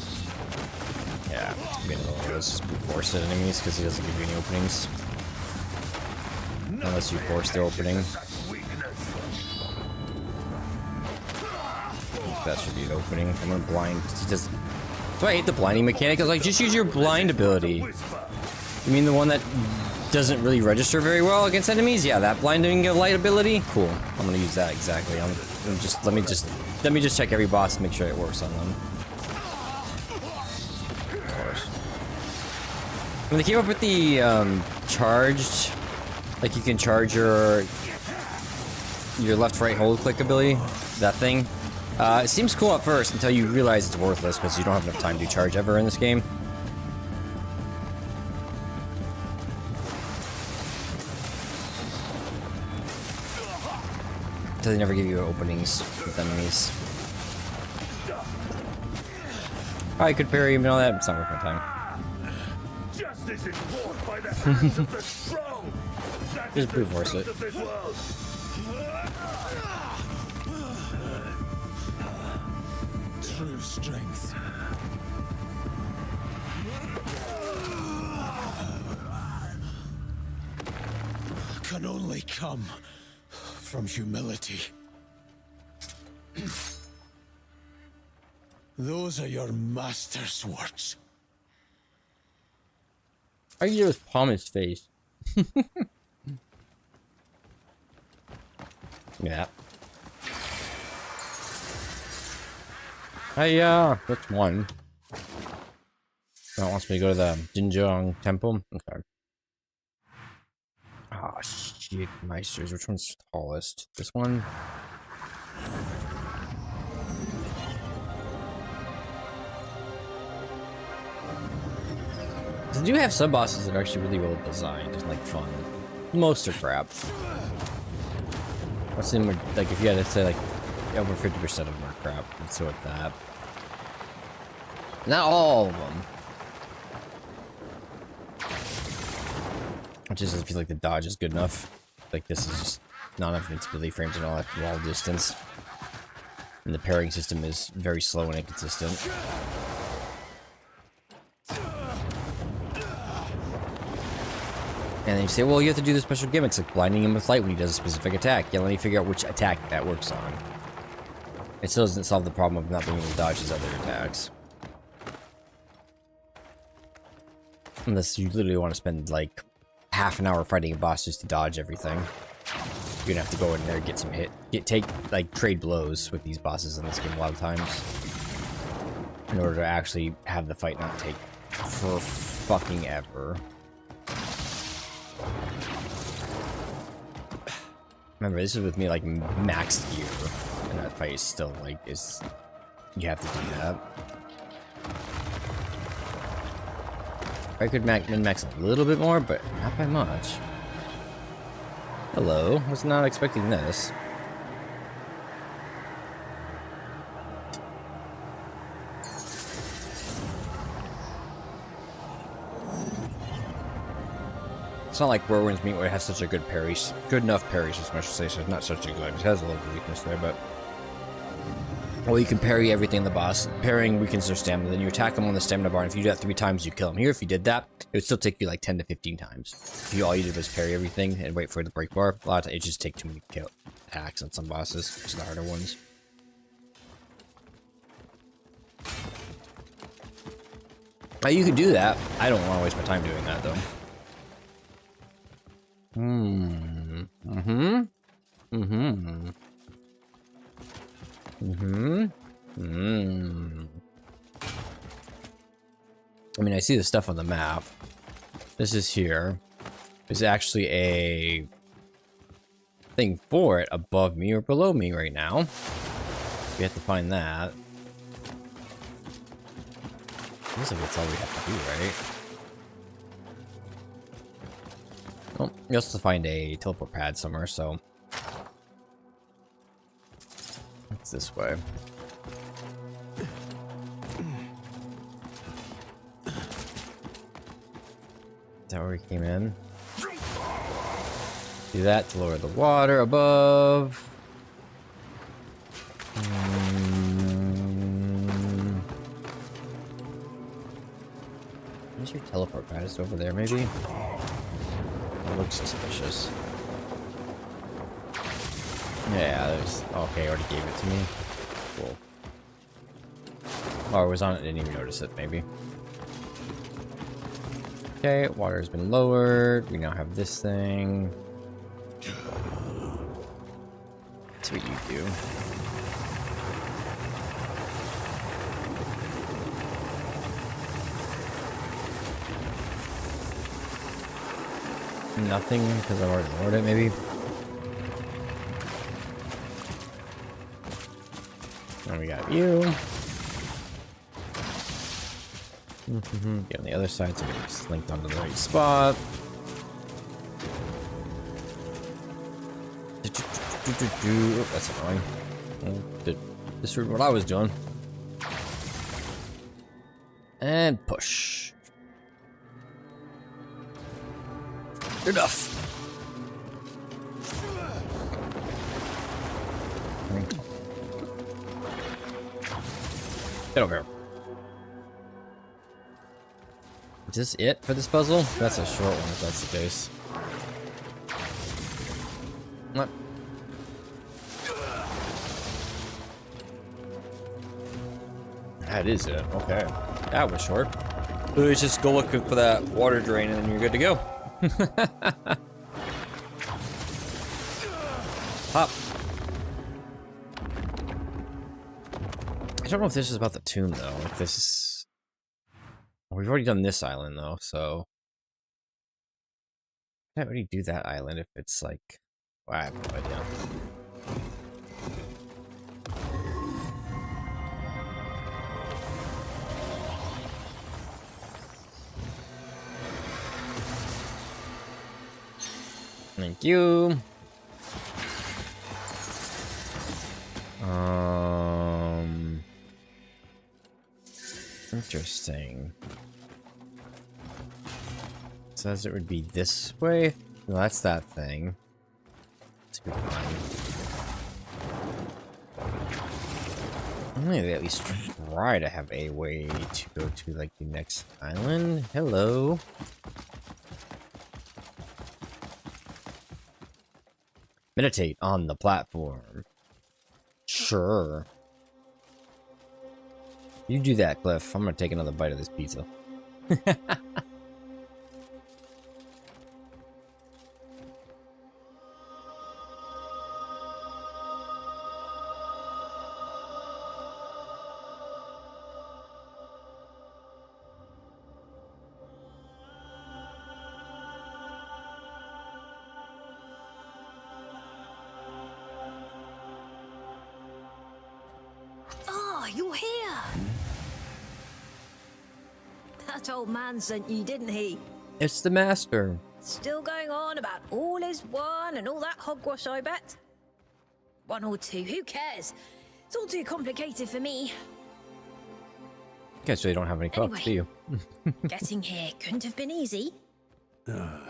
Yeah, it's gonna be another one of those just brute force enemies because he doesn't give you any openings. Unless you force the opening. That should be an opening. I'm gonna blind. He does. So I hate the blinding mechanic. I was like, just use your blind ability. You mean the one that doesn't really register very well against enemies? Yeah, that blinding light ability. Cool. I'm gonna use that exactly. Let me just check every boss and make sure it works on them. Of course. When they came up with the charged, like you can charge your left right hold click ability, that thing. It seems cool at first until you realize it's worthless because you don't have enough time to charge ever in this game. So they never give you openings with enemies. I could parry him and all that, it's not worth my time. Justice is fought by the hands of the strong. That Just is brute the force truth it. of this world. True strength. Can only come from humility. Those are your master's words. I can just palm his face. Yeah. Hey, that's one. That wants me to go to the Jinjiang temple. Okay. Ah, shit, Meisters. Which one's tallest? This one? They do have sub bosses that are actually really well designed and like fun. Most are crap. What's in like if you had to say like over 50% of them are crap. Let's go with that. Not all of them. Which is if you like the dodge is good enough. Like this is just not enough invincibility frames and all that wall distance. And the parrying system is very slow and inconsistent. And then you say, well, you have to do the special gimmicks like blinding him with light when he does a specific attack. Yeah, let me figure out which attack that works on. It still doesn't solve the problem of not being able to dodge his other attacks. Unless you literally want to spend like half an hour fighting a boss just to dodge everything. You're gonna have to go in there and get some trade blows with these bosses in this game a lot of times. In order to actually have the fight not take for fucking ever. Remember, this is with me like maxed gear, and that fight is still like you have to do that. I could min-max a little bit more, but not by much. Hello, was not expecting this. It's not like Whirlwind's Meat where it has such a good parry, good enough parry system, I should say, so it's not such a good. It has a little weakness there, but well, you can parry everything in the boss. Parrying weakens their stamina, then you attack them on the stamina bar, and if you do that 3 times, you kill them. Here, if you did that, it would still take you like 10 to 15 times. If all you did was parry everything and wait for the break bar, a lot of times it just take too many attacks on some bosses, which are the harder ones. Now, you could do that. I don't want to waste my time doing that, though. I mean, I see the stuff on the map. This is here. There's actually a thing for it above me or below me right now. We have to find that. Looks like that's all we have to do, right? Well, you also have to find a teleport pad somewhere, so it's this way. Is that where we came in? Do that to lower the water above. Where's your teleport pad? Is it over there, maybe? It looks suspicious. Yeah, there's... Okay, already gave it to me. Cool. Oh, I was on it, didn't even notice it, maybe. Okay, water has been lowered. We now have this thing. That's what you do. Nothing, because I've already lowered it, maybe. And we got you. Get on the other side so it's linked onto the right spot. Oh, that's annoying. Disregard what I was doing. And push. Enough. Get over here. Is this it for this puzzle? That's a short one if that's the case. What? That is it. Okay. That was short. Let's just go looking for that water drain and then you're good to go. Hop. I don't know if this is about the tomb though. If this is... We've already done this island though, so... I can't really do that island if it's like... Well, I have no idea. Thank you. Interesting. It says it would be this way. No, that's that thing. That's a good one. Maybe they at least try to have a way to go to like the next island. Hello. Meditate on the platform. Sure. You do that, Cliff. I'm gonna take another bite of this pizza. You're here! That old man sent you, didn't he? It's the master. Still going on about all is one and all that hogwash, I bet. One or two, who cares? It's all too complicated for me. Okay, so you don't have any cups, do you? Getting here couldn't have been easy. Then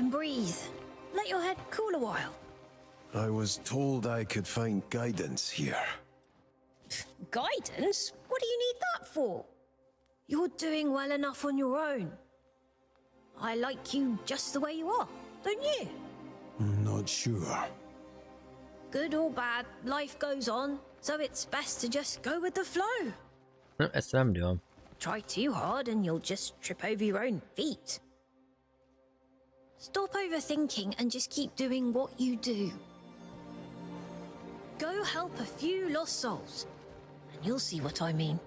breathe. Let your head cool a while. I was told I could find guidance here. Guidance? What do you need that for? You're doing well enough on your own. I like you just the way you are, don't you? Not sure. Good or bad, life goes on, so it's best to just go with the flow. That's what I'm doing. Try too hard and you'll just trip over your own feet. Stop overthinking and just keep doing what you do. Go help a few lost souls, and you'll see what I mean.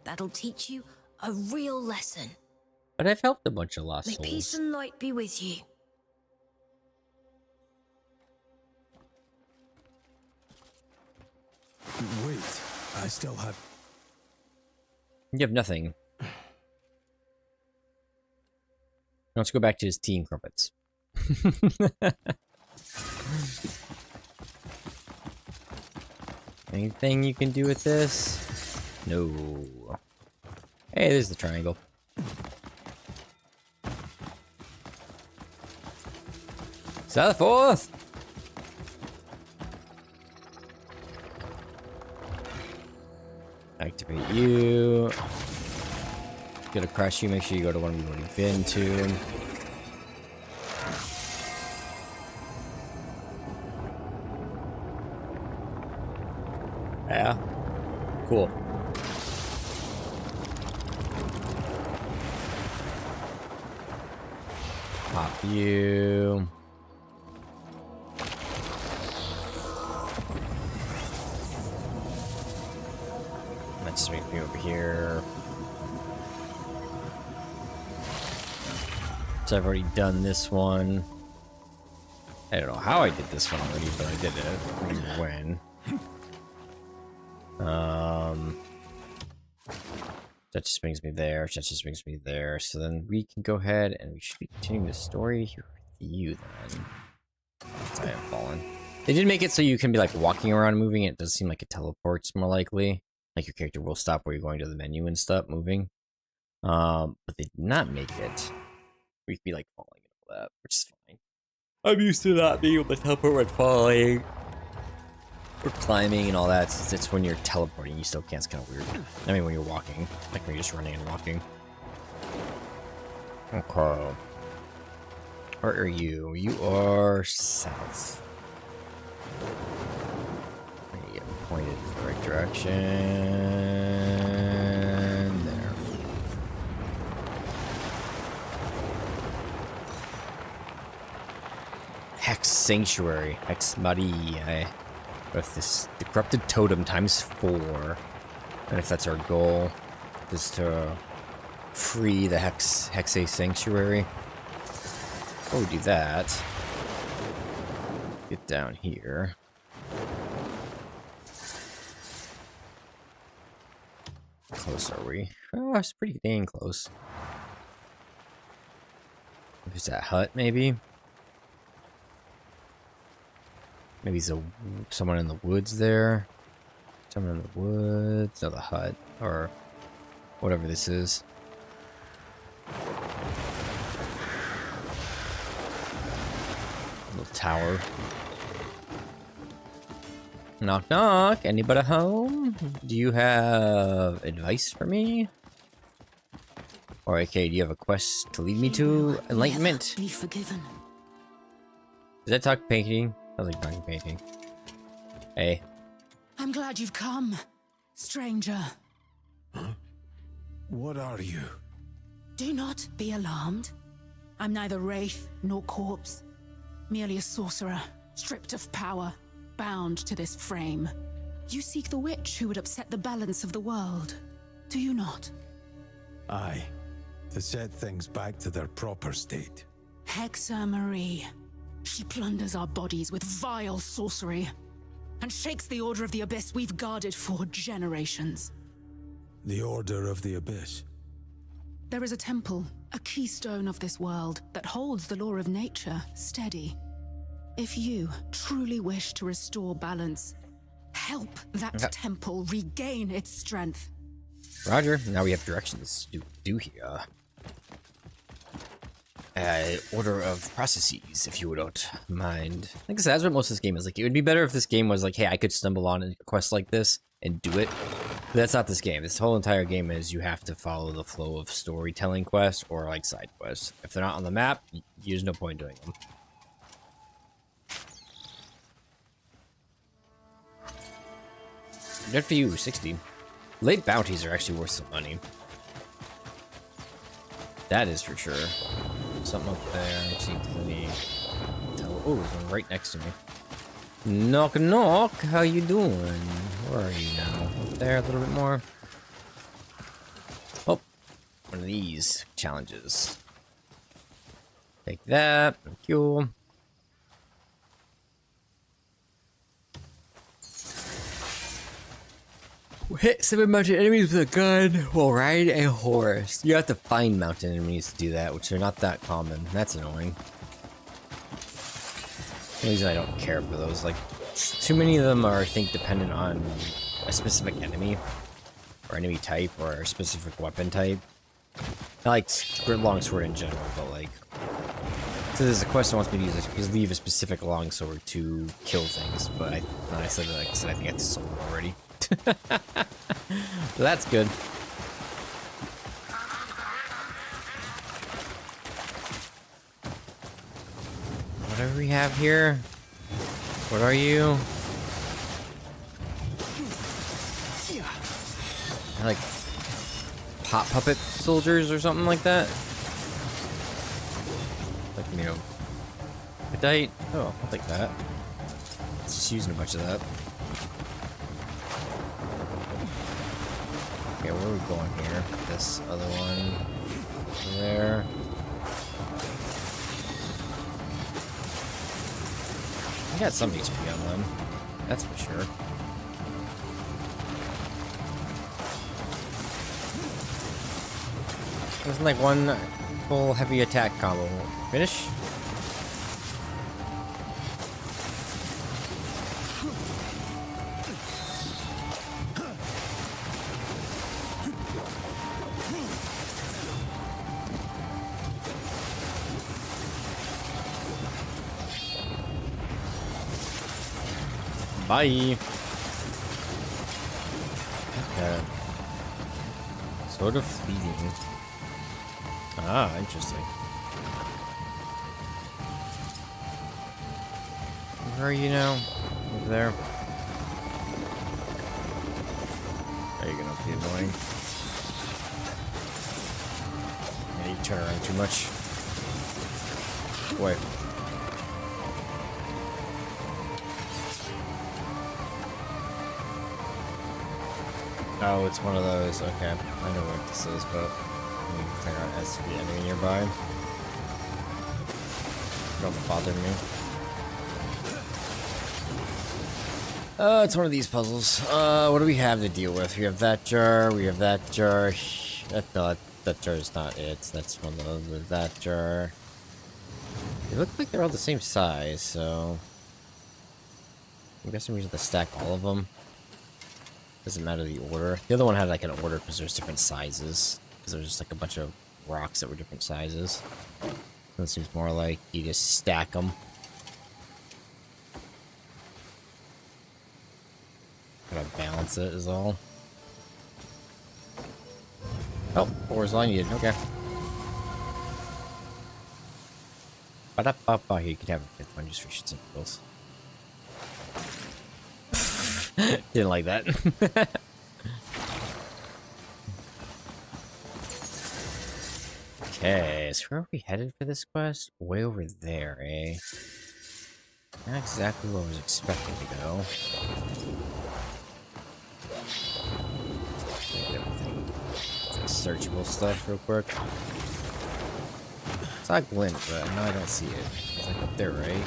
That'll teach you a real lesson. But I've helped a bunch of lost May souls. peace and light be with you. Wait, I still have... You have nothing. Let's go back to his teen crumpets. Anything you can do with this? No. Hey, there's the triangle. Set forth! Activate you. Gotta crush you, make sure you go to one we've already been to. Yeah. Cool. Pop you. Let's make me over here. So I've already done this one. I don't know how I did this one already, but I did it. When? That just brings me there. That just brings me there. So then we can go ahead and we should be continuing the story here with you then. I am fallen. They did make it so you can be like walking around and moving. It does seem like it teleports more likely. Like your character will stop where you're going to the menu and stuff, moving. But they did not make it. We could be like falling and all that, which is fine. I'm used to not being able to teleport when falling. Or climbing and all that. It's when you're teleporting, you still can't. It's kind of weird. I mean, when you're walking. Like when you're just running and walking. Okay. Where are you? You are south. You get pointed in the right direction. There. Hex Sanctuary. Hex Marie. With this, the corrupted totem times 4. And if that's our goal, is to free the Hexe Sanctuary. Before we do that, get down here. How close are we? Oh, it's pretty dang close. Is that hut, maybe? Maybe someone in the woods there. Someone in the woods. No, the hut. Or whatever this is. Little tower. Knock knock. Anybody home? Do you have advice for me? Or okay, do you have a quest to lead me to enlightenment? Be forgiven. Does that talk painting? I like talking painting. Hey. I'm glad you've come, stranger. Huh? What are you? Do not be alarmed. I'm neither wraith nor corpse. Merely a sorcerer, stripped of power, bound to this frame. You seek the witch who would upset the balance of the world, do you not? Aye. To set things back to their proper state. Hexa Marie. She plunders our bodies with vile sorcery, and shakes the Order of the Abyss we've guarded for generations. The Order of the Abyss? There is a temple, a keystone of this world, that holds the law of nature steady. If you truly wish to restore balance, help that temple regain its strength. Roger. Now we have directions to do here. Order of processes, if you don't mind. Like I said, that's what most of this game is. Like, it would be better if this game was like, hey, I could stumble on a quest like this and do it. But that's not this game. This whole entire game is you have to follow the flow of storytelling quests or like side quests. If they're not on the map, there's no point doing them. Good for you, 60. Late bounties are actually worth some money. That is for sure. Something up there. Let's see if there's any. Oh, there's one right next to me. Knock knock. How you doing? Where are you now? Up there a little bit more. Oh, one of these challenges. Take that. Thank you. Hit 7 mountain enemies with a gun while riding a horse. You have to find mountain enemies to do that, which are not that common. That's annoying. The reason I don't care for those, like, too many of them are, I think, dependent on a specific enemy, or enemy type, or a specific weapon type. I like longsword in general, but like, so there's a quest that wants me to leave a specific longsword to kill things, but I said that, like I said, I think I sold it already. So that's good. Whatever we have here. What are you? Like pop puppet soldiers or something like that. Like, you know, Pedite. Oh, I'll take that. It's just using a bunch of that. Okay, where are we going here? This other one over there. I got some HP on them, that's for sure. There's like one full heavy attack combo. Finish? Bye. Okay. Sort of fleeting. Ah, interesting. Where are you now? Over there. Are you gonna be annoying? Yeah, you turn around too much. Boy. Oh, it's one of those. Okay, I know what this is, but I need to figure out as to the enemy nearby. Don't bother me. It's one of these puzzles. What do we have to deal with? We have that jar. We have that jar. That jar is not it. That's one of those. That jar. They look like they're all the same size, so I'm guessing we have to stack all of them. Doesn't matter the order. The other one had like an order because there's different sizes. Because there's just like a bunch of rocks that were different sizes. So it seems more like you just stack them. Gotta balance it is all. Oh, 4 is all I needed. Okay. Ba-da-ba-ba. Here, you can have a 5th one just for shits and giggles. Didn't like that. Okay, so where are we headed for this quest? Way over there, eh? Not exactly where I was expecting to go. Searchable stuff real quick. It's not glint, but no, I don't see it. It's like up there, right?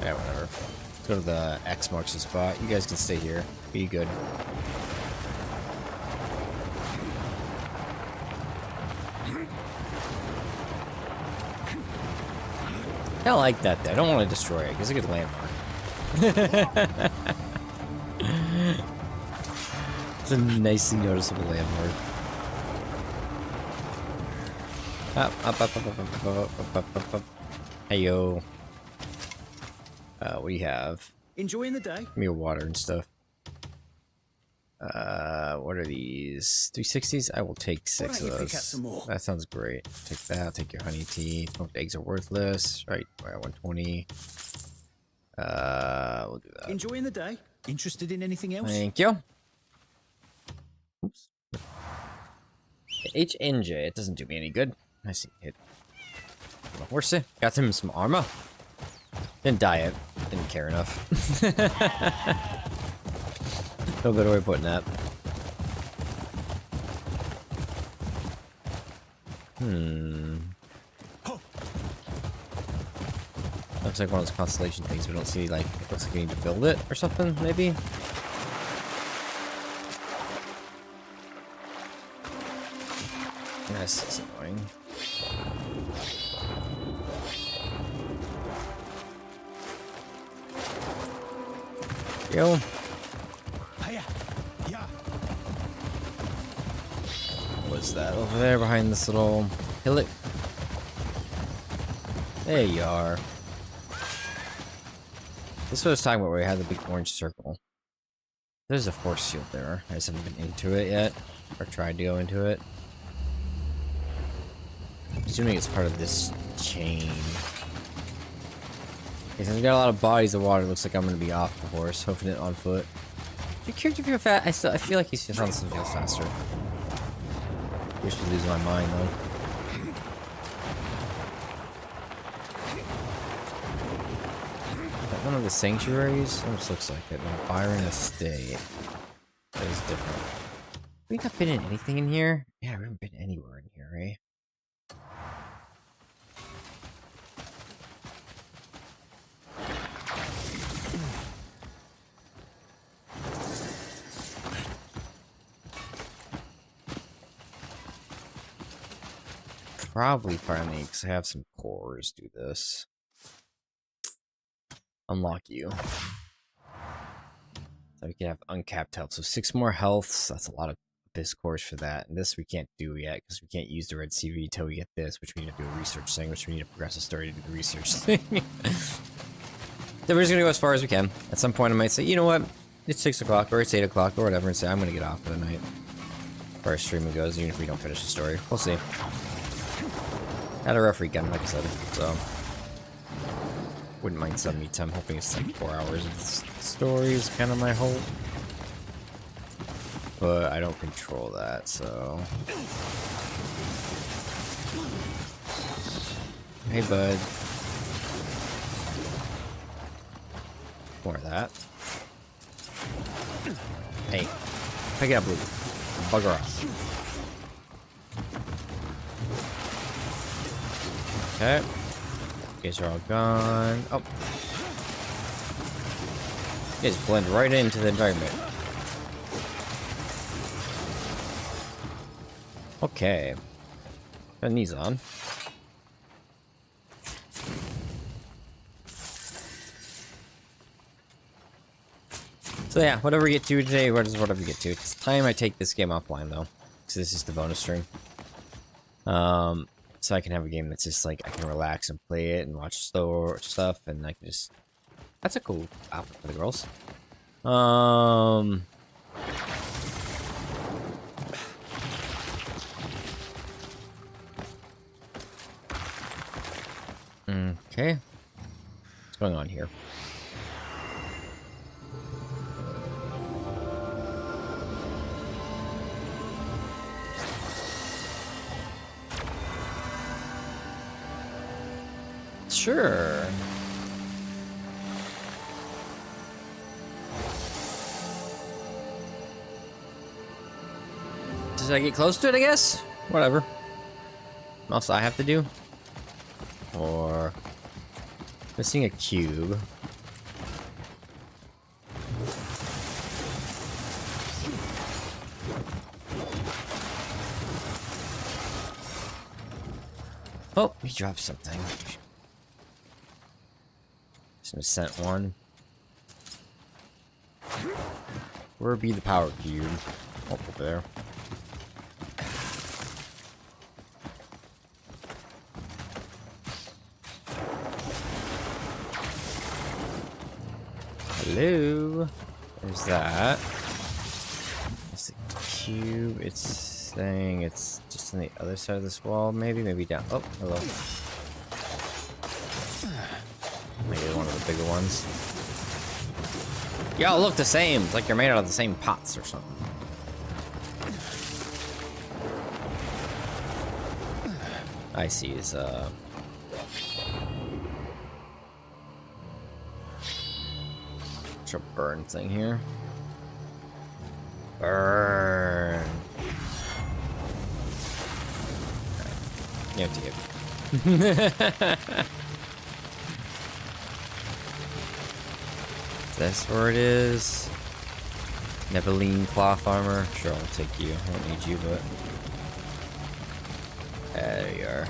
Yeah, whatever. Let's go to the X marks the spot. You guys can stay here. Be good. I don't like that though. I don't want to destroy it. It's a good landmark. It's a nicely noticeable landmark. Up. Hey yo. What do you have? Enjoying the day? Give me your water and stuff. What are these? 360s? I will take 6 of those. That sounds great. Take that. I'll take your honey tea. Smoked eggs are worthless. Right, 120. We'll do that. Enjoying the day? Interested in anything else? Thank you. Oops. HNJ. It doesn't do me any good. I see it. I'm a horsey. Got him some armor. Didn't dye it. Didn't care enough. No better way of putting that. Looks like one of those constellation things. We don't see, like, looks like we need to build it or something, maybe? Yes, it's annoying. Yo. What's that over there behind this little hillock? There you are. This is what I was talking about, where we had the big orange circle. There's a force field there. I just haven't been into it yet, or tried to go into it. I'm assuming it's part of this chain. Okay, since we got a lot of bodies of water, it looks like I'm gonna be off the horse, hoofing it on foot. Your character feel fast? I feel like he's feels faster. I used to lose my mind though. One of the sanctuaries? Almost looks like it. Byron Estate. That is different. We not been in anything in here? Yeah, we haven't been anywhere in here, eh? Probably finally, because I have some cores do this. Unlock you. So we can have uncapped health. So 6 more healths. That's a lot of Abyss cores for that. And this we can't do yet because we can't use the red CV until we get this, which we need to do a research thing, which we need to progress the story to do the research thing. then we're just gonna go as far as we can. At some point, I might say, you know what? It's 6 o'clock or it's 8 o'clock or whatever, and say I'm gonna get off for the night. As far as streaming goes, even if we don't finish the story, we'll see. Had a rough weekend, like I said, so wouldn't mind some me time. Hoping it's like 4 hours of the story is kind of my hope, but I don't control that, so. Hey, bud. More of that. Hey, pick it up, Blue. Bugger off. Okay. You guys are all gone. Oh. You guys blend right into the environment. Okay. Turn these on. So yeah, whatever we get to today, whatever we get to. It's time I take this game offline though, because this is the bonus stream. So I can have a game that's just like I can relax and play it and watch slow stuff, and I can just. That's a cool outfit for the girls. Okay. What's going on here? Sure. Does I get close to it, I guess? Whatever. What else I have to do? Or missing a cube. Oh, he dropped something. Some sent one. Where would be the power cube? Oh, over there. Hello. There's that. It's a cube. It's saying it's just on the other side of this wall. Maybe down. Oh, hello. Maybe one of the bigger ones. Y'all look the same. It's like you're made out of the same pots or something. I see. Is a burn thing here. Burn. Right. That's where it is. Neveline cloth armor. Sure, I'll take you. I don't need you, but there you are.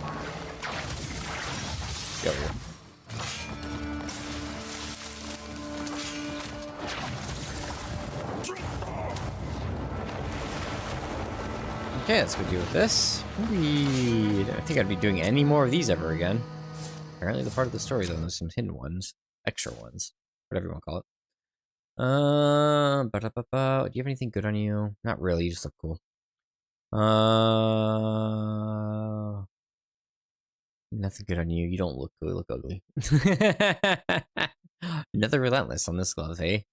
Go here. Okay, let's go deal with this. I don't think I'd be doing any more of these ever again. Apparently the part of the story, though, there's some hidden ones. Extra ones. Whatever you want to call it. Do you have anything good on you? Not really, you just look cool. Nothing good on you. You don't look cool, you look ugly. Another relentless on this glove, hey?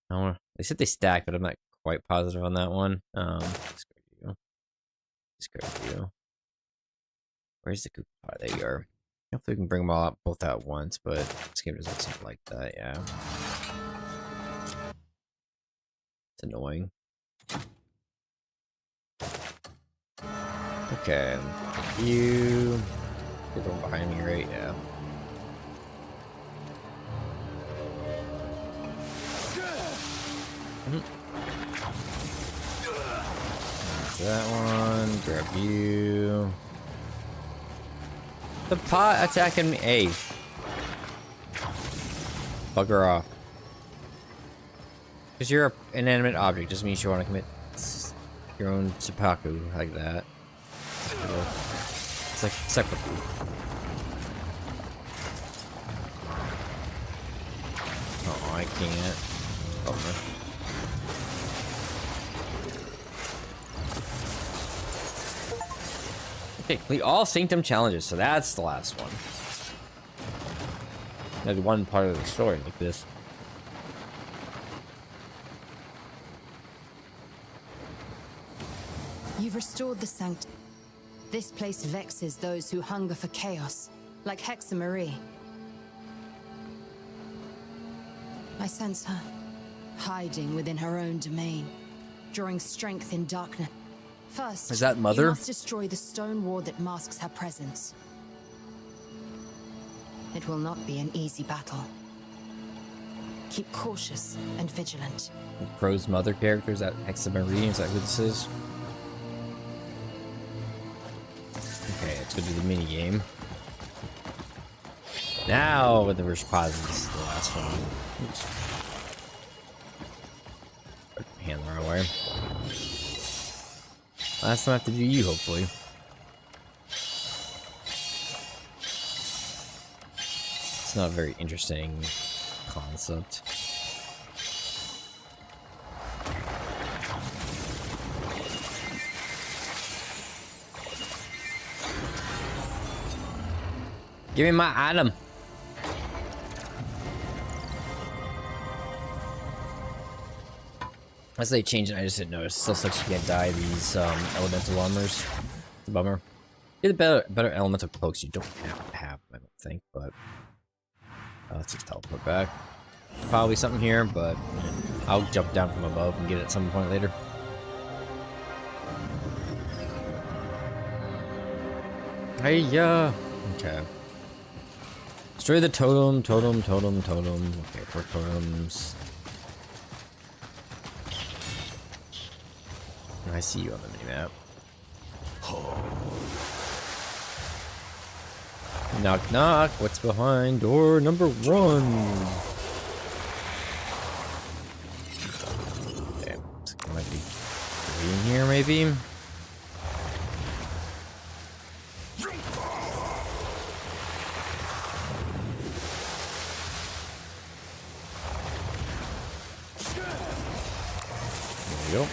They said they stacked, but I'm not quite positive on that one. Let's go to you. Let's go to you. Where's the coupon? Oh, there you are. Hopefully we can bring them all up both at once, but this game doesn't seem like that, yeah. It's annoying. Okay. You... You're the one behind me, right? Yeah. That one. Grab you. The pot attacking me. Hey. Bugger off. Because you're an inanimate object doesn't mean you want to commit your own seppuku like that. It's like seppuku. can't. Oh, no. Okay, complete all Sanctum challenges, so that's the last one. There's one part of the story like this. You've restored the sanctum. This place vexes those who hunger for chaos, like Hexa Marie. I sense her, hiding within her own domain, drawing strength in darkness. First, is that Mother? you must destroy the stone ward that masks her presence. It will not be an easy battle. Keep cautious and vigilant. Crow's mother character, is that Hexa Marie? Is that who this is? Okay, let's go do the mini game. Now with the first pause, this is the last one. Oops. Put my hand the wrong way. Last time I have to do you, hopefully. It's not a very interesting concept. Give me my item. As they change it, I just didn't notice. Still sucks you can't dye these elemental armors. It's a bummer. Get the better elemental cloaks you don't have to have, I don't think, but let's just teleport back. Probably something here, but I'll jump down from above and get it at some point later. Hey, yeah. Okay. Destroy the totem, totem. Okay, 4 totems. I see you on the minimap. Knock, knock. What's behind door number 1? Okay, there might be 3 in here, maybe. There we go.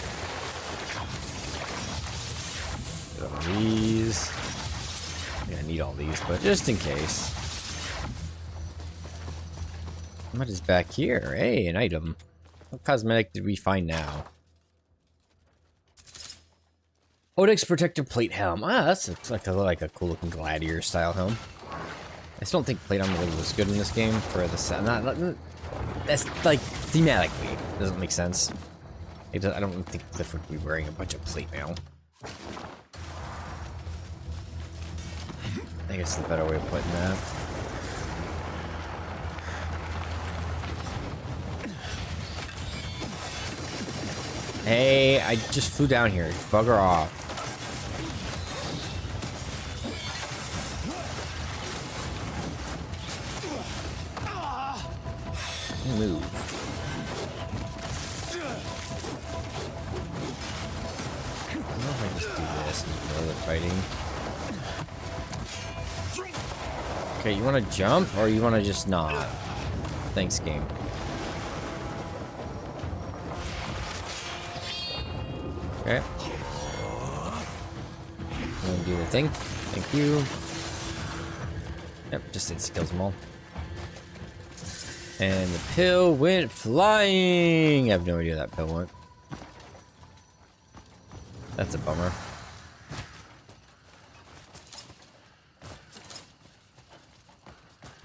These. Yeah, I need all these, but just in case. What is back here? Hey, an item. What cosmetic did we find now? Odex Protector Plate Helm. Ah, that's like a cool looking gladiator style helm. I still don't think plate armor really was good in this game for the set. That's like thematically doesn't make sense. I don't think Cliff would be wearing a bunch of plate now. I guess the better way of putting that. Hey, I just flew down here. Bugger off. Move. I don't know if I just do this and ignore the fighting. Okay, you want to jump or you want to just not? Thanks, game. Okay. I'm gonna do the thing. Thank you. Yep, just instant kills them all. And the pill went flying. I have no idea where that pill went. That's a bummer.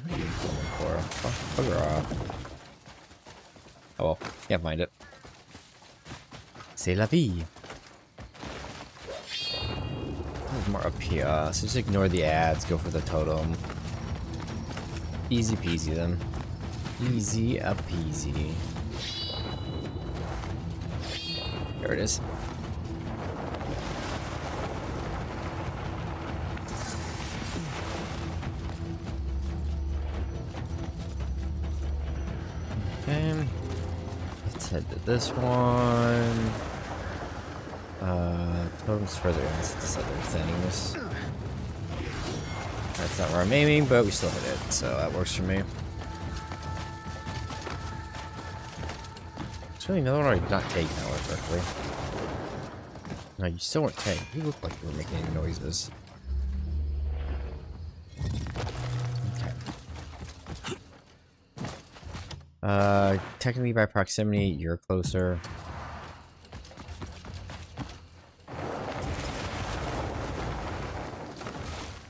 What are you going for? Oh, bugger off. Oh well, can't find it. C'est la vie. There's more up here, so just ignore the ads, go for the totem. Easy peasy then. Easy a peasy. There it is. Okay. Let's head to this one. Totem's further in this other things. That's not where I'm aiming, but we still hit it, so that works for me. really another one I did not take now correctly. No, you still weren't taking. You look like you were making any noises. Okay. Technically by proximity, you're closer.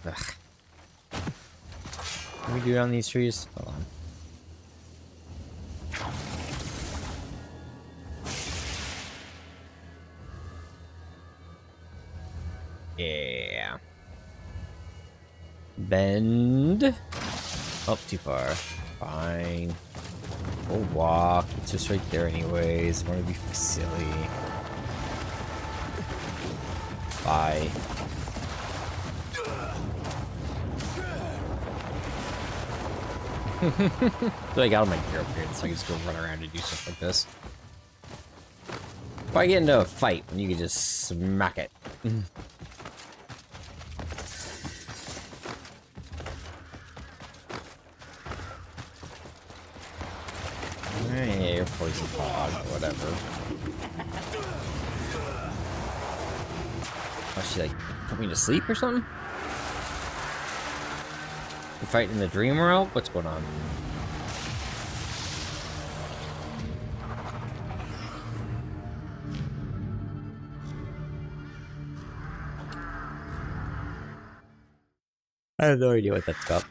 Ugh. Can we do it on these trees? Hold on. Yeah. Bend. Oh, too far. Fine. We'll walk. It's just right there anyways. I want to be silly. Bye. So I got all my gear up here, so I can just go run around and do stuff like this. If I get into a fight, you can just smack it. Hey, you're poison fog, whatever. Oh, she like put me to sleep or something? You fighting in the dream world? What's going on? I have no idea what that's about.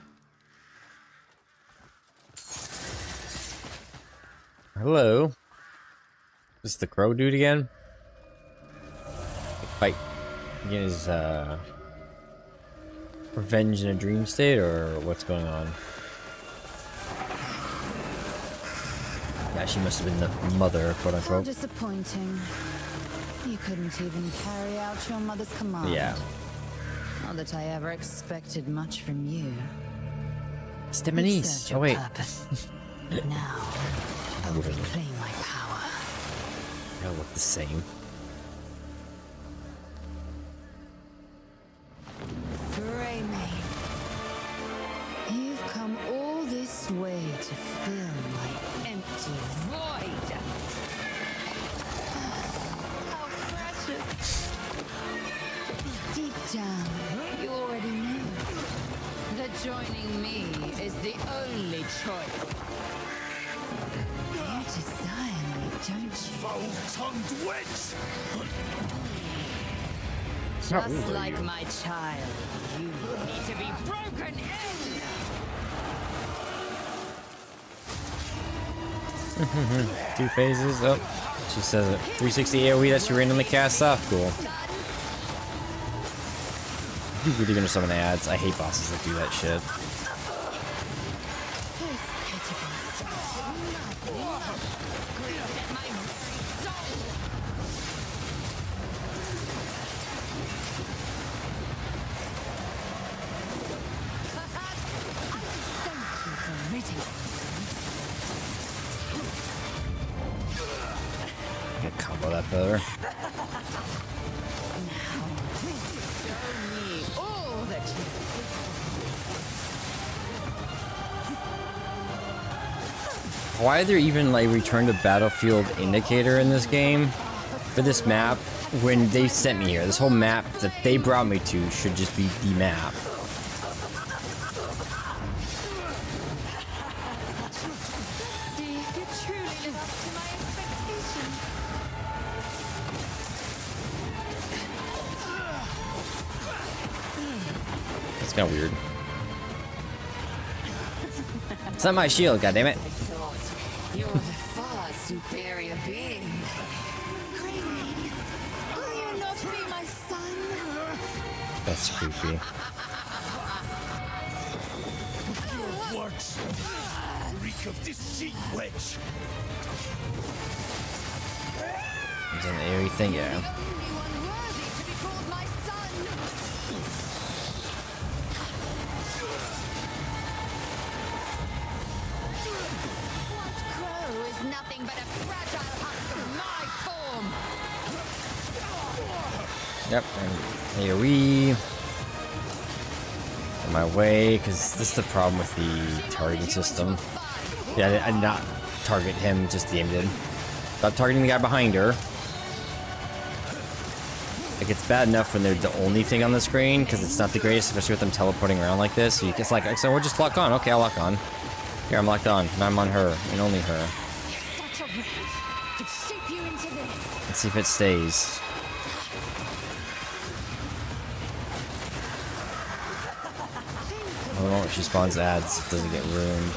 Hello. Is this the crow dude again? Fight against revenge in a dream state, or what's going on? Yeah, she must have been the mother, quote How unquote. disappointing. You couldn't even carry out your mother's command. Yeah. Not that I ever expected much from you. It's Demonese. Oh wait. Now, I will reclaim my power. They all look the same. Greymane, you've come all this way to fill my empty void. How precious. Deep down, you already knew that joining me is the only choice. You desire me, don't you? Foul-tongued witch! Just like my child, you need to be broken in! Two phases. Oh, she says it. 360 AoE that she randomly casts off. Cool. I'm really gonna summon ads. I hate bosses that do that shit. I can combo that better. Why are there even like return to battlefield indicator in this game for this map when they sent me here? This whole map that they brought me to should just be the map. It's kind of weird. It's not my shield, goddammit. You're the far superior being. Greymane, will you not be my son? That's creepy. Your works reek of deceit, witch! It's an eerie thing, yeah. Only one worthy to be called my son. What crow is nothing but a fragile husk of my form? Yep, and AoE. On my way, because this is the problem with the targeting system. Yeah, I did not target him, just the aim did. Stop targeting the guy behind her. Like, it's bad enough when they're the only thing on the screen, because it's not the greatest, especially with them teleporting around like this. So you just like, so we'll just lock on. Okay, I'll lock on. Here, I'm locked on, and I'm on her, and only her. Let's see if it stays. Oh, she spawns ads. It doesn't get ruined.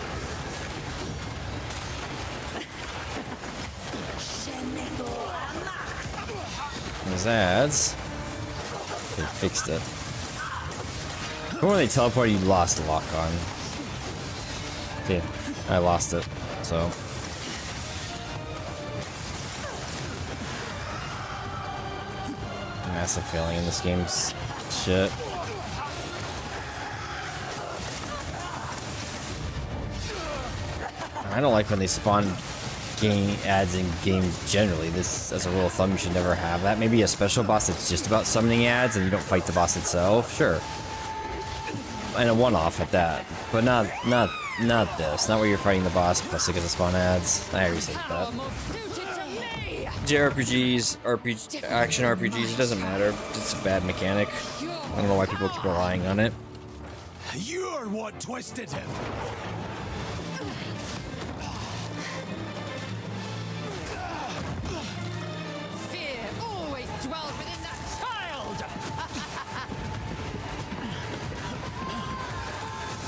There's ads. They fixed it. When they teleport, you lost the lock on. Okay, I lost it. So. Massive failing in this game's shit. I don't like when they spawn game ads in games generally. This, as a rule of thumb, you should never have that. Maybe a special boss that's just about summoning ads and you don't fight the boss itself, sure. And a one-off at that, but not this. Not where you're fighting the boss plus it gets to spawn ads. I already said that. JRPGs, action RPGs, it doesn't matter. It's a bad mechanic. I don't know why people keep relying on it. You're what twisted him. Fear always dwells within that child!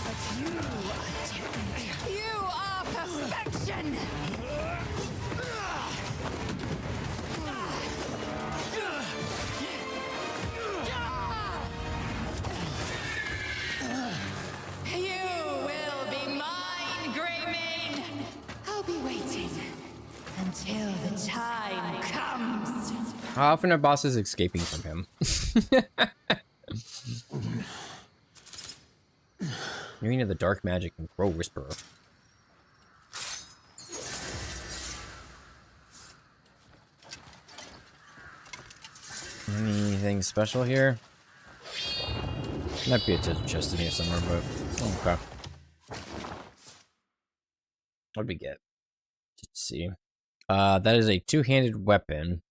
But you are different. You are perfection! You will be mine, Greymane! I'll be waiting until the time comes. How often are bosses escaping from him? You're into the dark magic and Crow Whisperer. Anything special here? Might be a chest in here somewhere, but okay. What did we get? Let's see. That is a two-handed weapon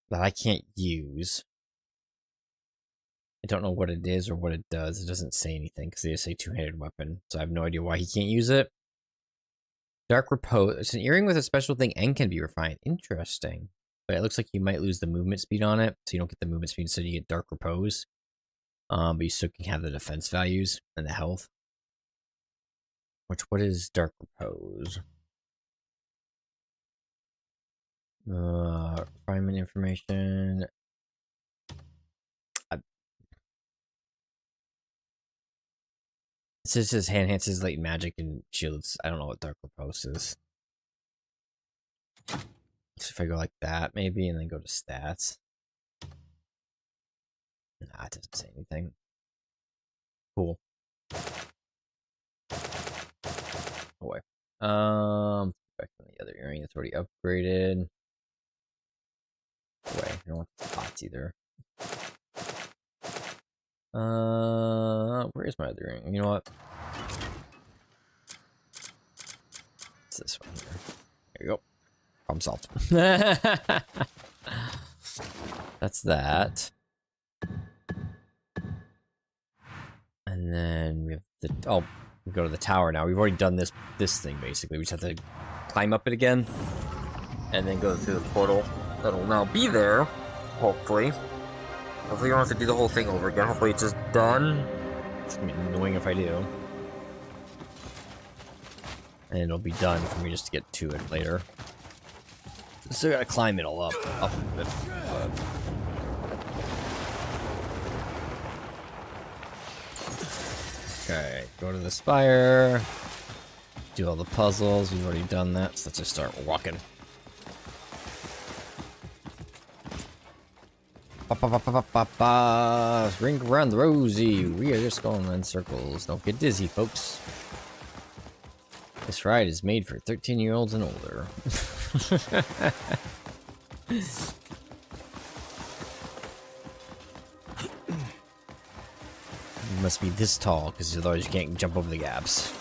that I can't use. I don't know what it is or what it does. It doesn't say anything because they just say two-handed weapon, so I have no idea why he can't use it. Dark Repose. It's an earring with a special thing and can be refined. Interesting. But it looks like you might lose the movement speed on it, so you don't get the movement speed, so you get Dark Repose. But you still can have the defense values and the health. What is Dark Repose? Refinement information. It says enhances latent magic and shields. I don't know what Dark Repose is. So if I go like that, maybe, and then go to stats. Nah, it doesn't say anything. Cool. Boy. Back to the other earring that's already upgraded. Wait, I don't want the pots either. Where is my other earring? You know what? It's this one here. There you go. Problem solved. That's that. And then we have the we go to the tower now. We've already done this thing basically. We just have to climb up it again and then go through the portal that'll now be there. Hopefully. Hopefully you don't have to do the whole thing over again. Hopefully it's just done. It's gonna be annoying if I do. And it'll be done for me just to get to it later. Still gotta climb it all up a bit. Okay, go to the spire. Do all the puzzles. We've already done that, so let's just start walking. Ring around the rosy. We are just going in circles. Don't get dizzy, folks. This ride is made for 13-year-olds and older. You must be this tall, because otherwise you can't jump over the gaps.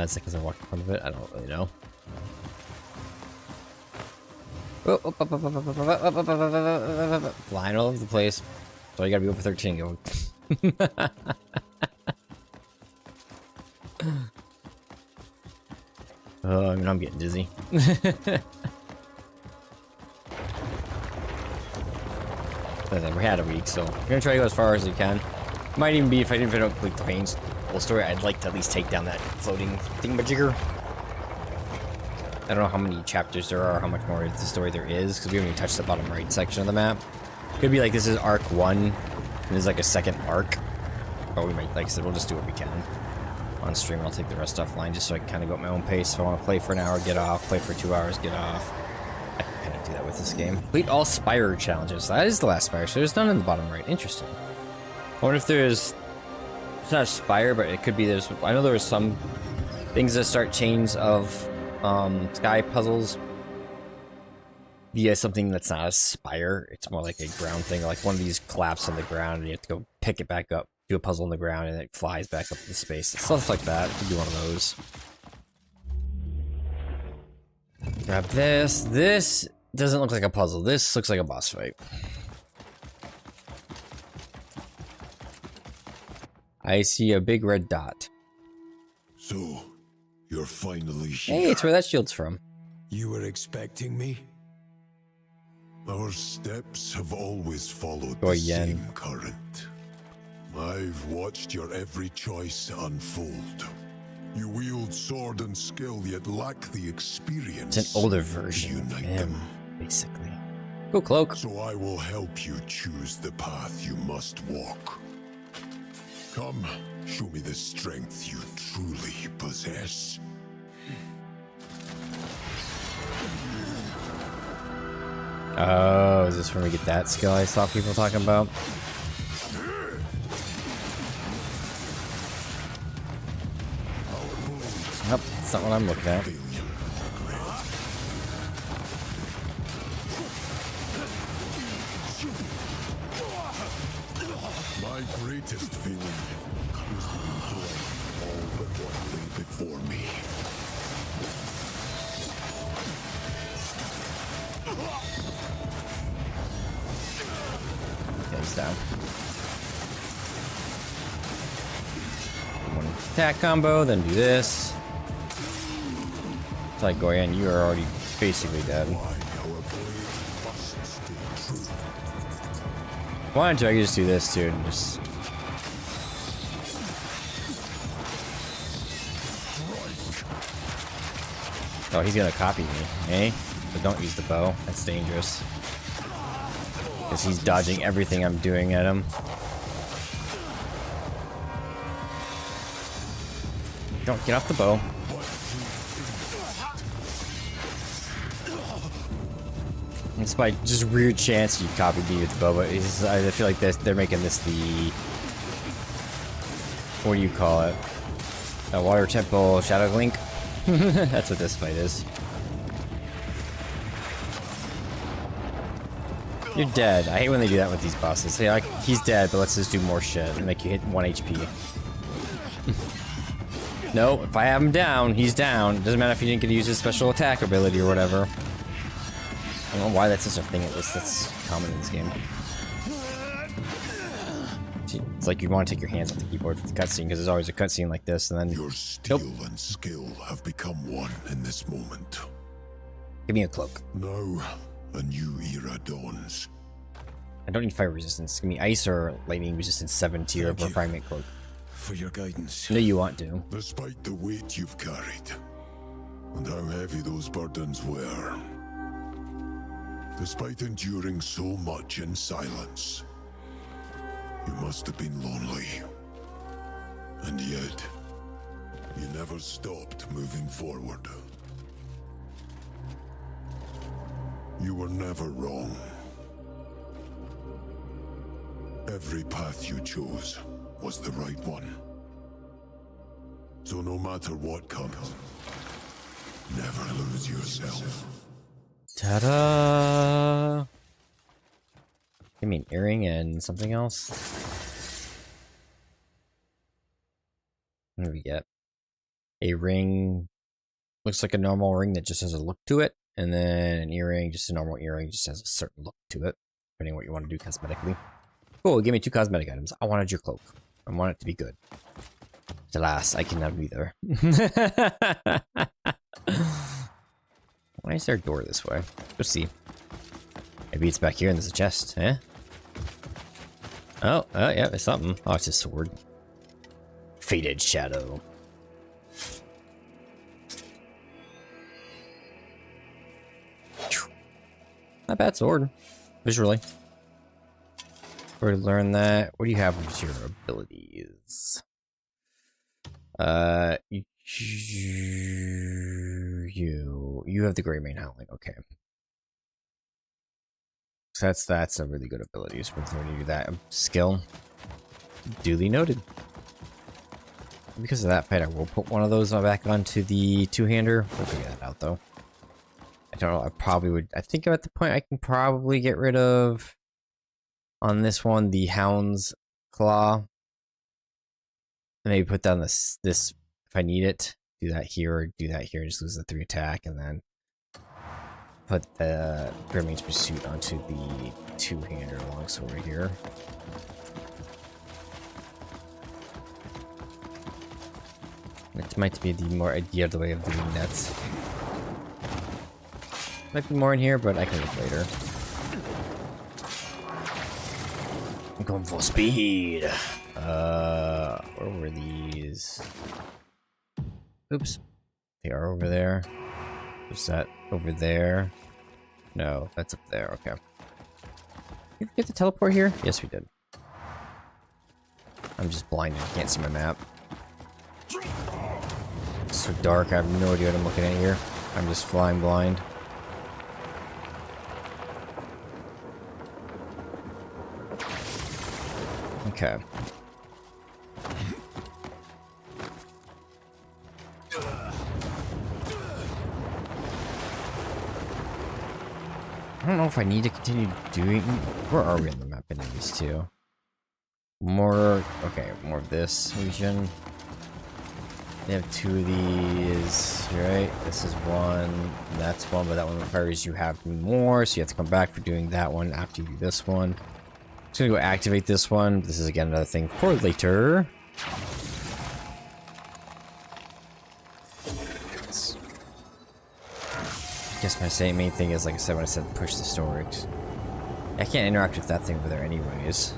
It's because I walked in front of it. I don't really know. Flying all over the place. So you gotta be over 13 going. Oh, I mean, I'm getting dizzy. We had a week, so I'm gonna try to go as far as we can. Might even be, if I didn't finish like the main whole story, I'd like to at least take down that floating thingamajigger. I don't know how many chapters there are, how much more of the story there is, because we haven't even touched the bottom right section of the map. Could be like this is arc 1, and there's like a second arc. But we might, like I said, we'll just do what we can. On stream, I'll take the rest offline just so I can kind of go at my own pace. If I want to play for an hour, get off. Play for 2 hours, get off. I can kind of do that with this game. Complete all Spire challenges. That is the last Spire, so there's none in the bottom right. Interesting. I wonder if there's... It's not a Spire, but it could be there's... I know there was some things that start chains of sky puzzles via something that's not a Spire. It's more like a ground thing. Like one of these collapse on the ground and you have to go pick it back up. Do a puzzle on the ground and it flies back up into space. Stuff like that. Could be one of those. Grab this. This doesn't look like a puzzle. This looks like a boss fight. I see a big red dot. So, you're finally here. Hey, it's where that shield's from. You were expecting me? Our steps have always followed the same current. I've watched your every choice unfold. You wield sword and skill, yet lack the experience. It's an older version of him, basically. Go, Cloak. So I will help you choose the path you must walk. Come, show me the strength you truly possess. Oh, is this when we get that skill I saw people talking about? Nope, that's not what I'm looking at. My greatest feeling was to enjoy all but what lay before me. Okay, he's down. One attack combo, then do this. It's like Goyen, you are already basically dead. If I wanted to, I could just do this too and just... Oh, he's gonna copy me, eh? But don't use the bow, that's dangerous. Because he's dodging everything I'm doing at him. Don't get off the bow. It's by just weird chance you copied me with the bow, but I feel like they're making this the... What do you call it? A Water Temple Shadow Link? That's what this fight is. You're dead. I hate when they do that with these bosses. Say, like, he's dead, but let's just do more shit and make you hit 1 HP. No, if I have him down, he's down. Doesn't matter if he didn't get to use his special attack ability or whatever. I don't know why that's such a thing, at least that's common in this game. It's like you want to take your hands off the keyboard for the cutscene, because there's always a cutscene like this, and then... Your steel and skill have become one in this moment. Give me a cloak. Now, a new era dawns. I don't need fire resistance. Give me ice or lightning resistance 7 tier of refinement cloak. For your guidance. No, you want to. Despite the weight you've carried, and how heavy those burdens were, despite enduring so much in silence, you must have been lonely. And yet, you never stopped moving forward. You were never wrong. Every path you chose was the right one. So no matter what comes, never lose yourself. Ta-da! Give me an earring and something else. What do we get? a ring. Looks like a normal ring that just has a look to it. And then an earring, just a normal earring, just has a certain look to it. Depending on what you want to do cosmetically. Cool, give me 2 cosmetic items. I wanted your cloak. I want it to be good. Alas, I cannot either. Why is there a door this way? Let's see. Maybe it's back here and there's a chest, eh? Oh, yeah, it's something. Oh, it's a sword. Faded Shadow. Not bad sword, visually. Where to learn that? What do you have with your abilities? You have the Gray Mane Howling. Okay. So that's a really good ability. It's worth learning to do that. Skill. Duly noted. Because of that fight, I will put one of those back onto the two-hander. We'll figure that out, though. I don't know. I probably would. I think I'm at the point I can probably get rid of, on this one, the Hound's Claw. And maybe put down this if I need it. Do that here or do that here. Just lose the 3 attack, and then put the Grimmane's Pursuit onto the two-hander longsword right here. It might be the other way of doing that. Might be more in here, but I can look later. I'm going full speed. Where were these? Oops. They are over there. Was that over there? No, that's up there. Okay. Did we get to teleport here? Yes, we did. I'm just blinded. Can't see my map. It's so dark. I have no idea what I'm looking at here. I'm just flying blind. Okay. I don't know if I need to continue doing... Where are we on the map in these two? More... Okay, more of this region. They have 2 of these, right? This is one, that's one, but that one requires you have more, so you have to come back for doing that one after you do this one. Just gonna go activate this one. This is again another thing for later. I guess my main thing is, like I said when I said push the storage. I can't interact with that thing over there anyways.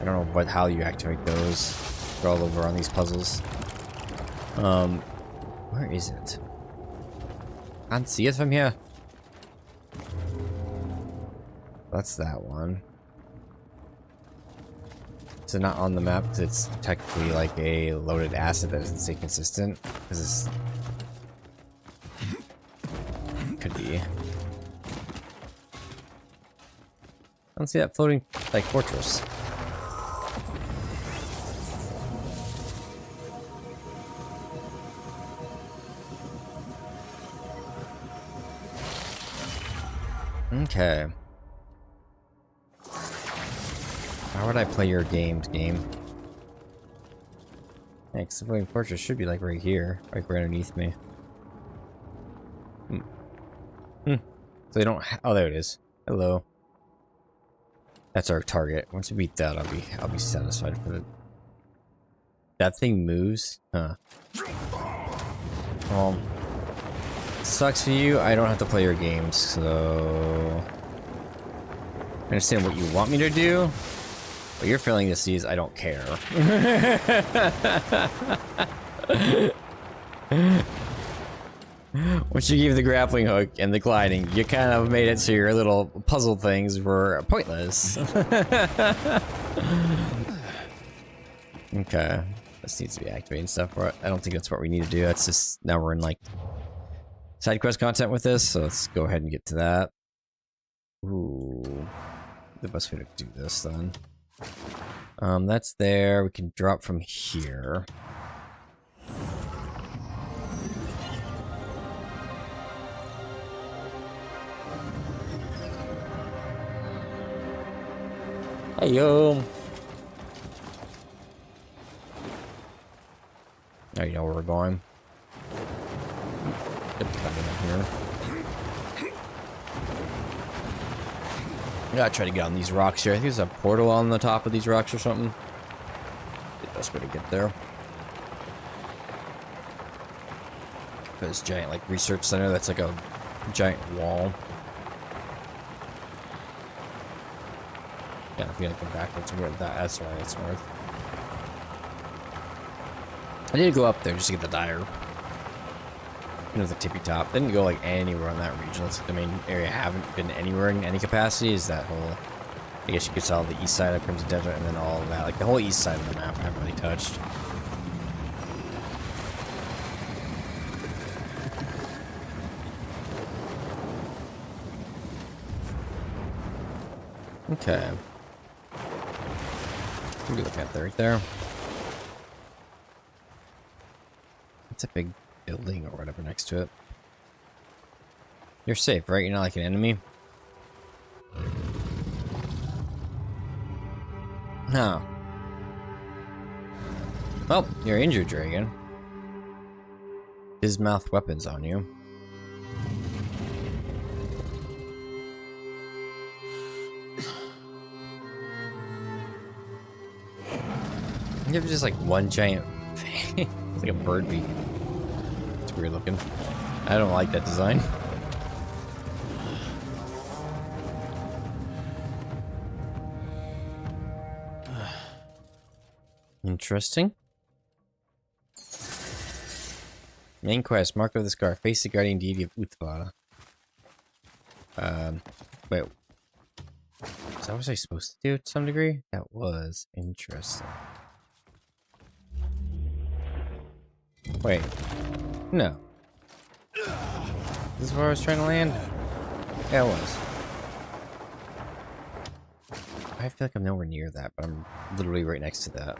I don't know how you activate those. They're all over on these puzzles. Where is it? Can't see it from here. That's that one. So not on the map because it's technically like a loaded asset that doesn't stay consistent. Because it's... Could be. I don't see that floating like fortress. Okay. How would I play your game? Thanks. The floating fortress should be like right here, like right underneath me. So they don't. Oh, there it is. Hello. That's our target. Once we beat that, I'll be satisfied with it. That thing moves, huh? Well, sucks for you. I don't have to play your games, so I understand what you want me to do. But you're failing to see is I don't care. Once you gave the grappling hook and the gliding, you kind of made it so your little puzzle things were pointless. Okay. This needs to be activating stuff. I don't think that's what we need to do. That's just, now we're in like side quest content with this, so let's go ahead and get to that. Ooh. The best way to do this then. That's there. We can drop from here. Hey yo. Oh, you know where we're going? Here. I gotta try to get on these rocks here. I think there's a portal on the top of these rocks or something. The best way to get there. This giant like research center that's like a giant wall. Yeah, if you gotta come back, that's where that's right, it's north. I need to go up there just to get the dire. You know, the tippy top. Didn't go like anywhere on that region. That's like the main area I haven't been anywhere in any capacity is that whole, I guess you could tell the east side of Crimson Desert and then all of that. Like the whole east side of the map I haven't really touched. Okay. What are we looking at there? Right there. It's a big building or whatever next to it. You're safe, right? You're not like an enemy? No. Oh, you're injured, Dragon. His mouth weapons on you. You have just like one giant it's like a bird beak. It's weird looking. I don't like that design. Interesting. Main quest, Mark of the Scar. Face the guardian deity of Uthvala. Wait. Is that what I was supposed to do to some degree? That was interesting. Wait. No. This is where I was trying to land? Yeah, it was. I feel like I'm nowhere near that, but I'm literally right next to that.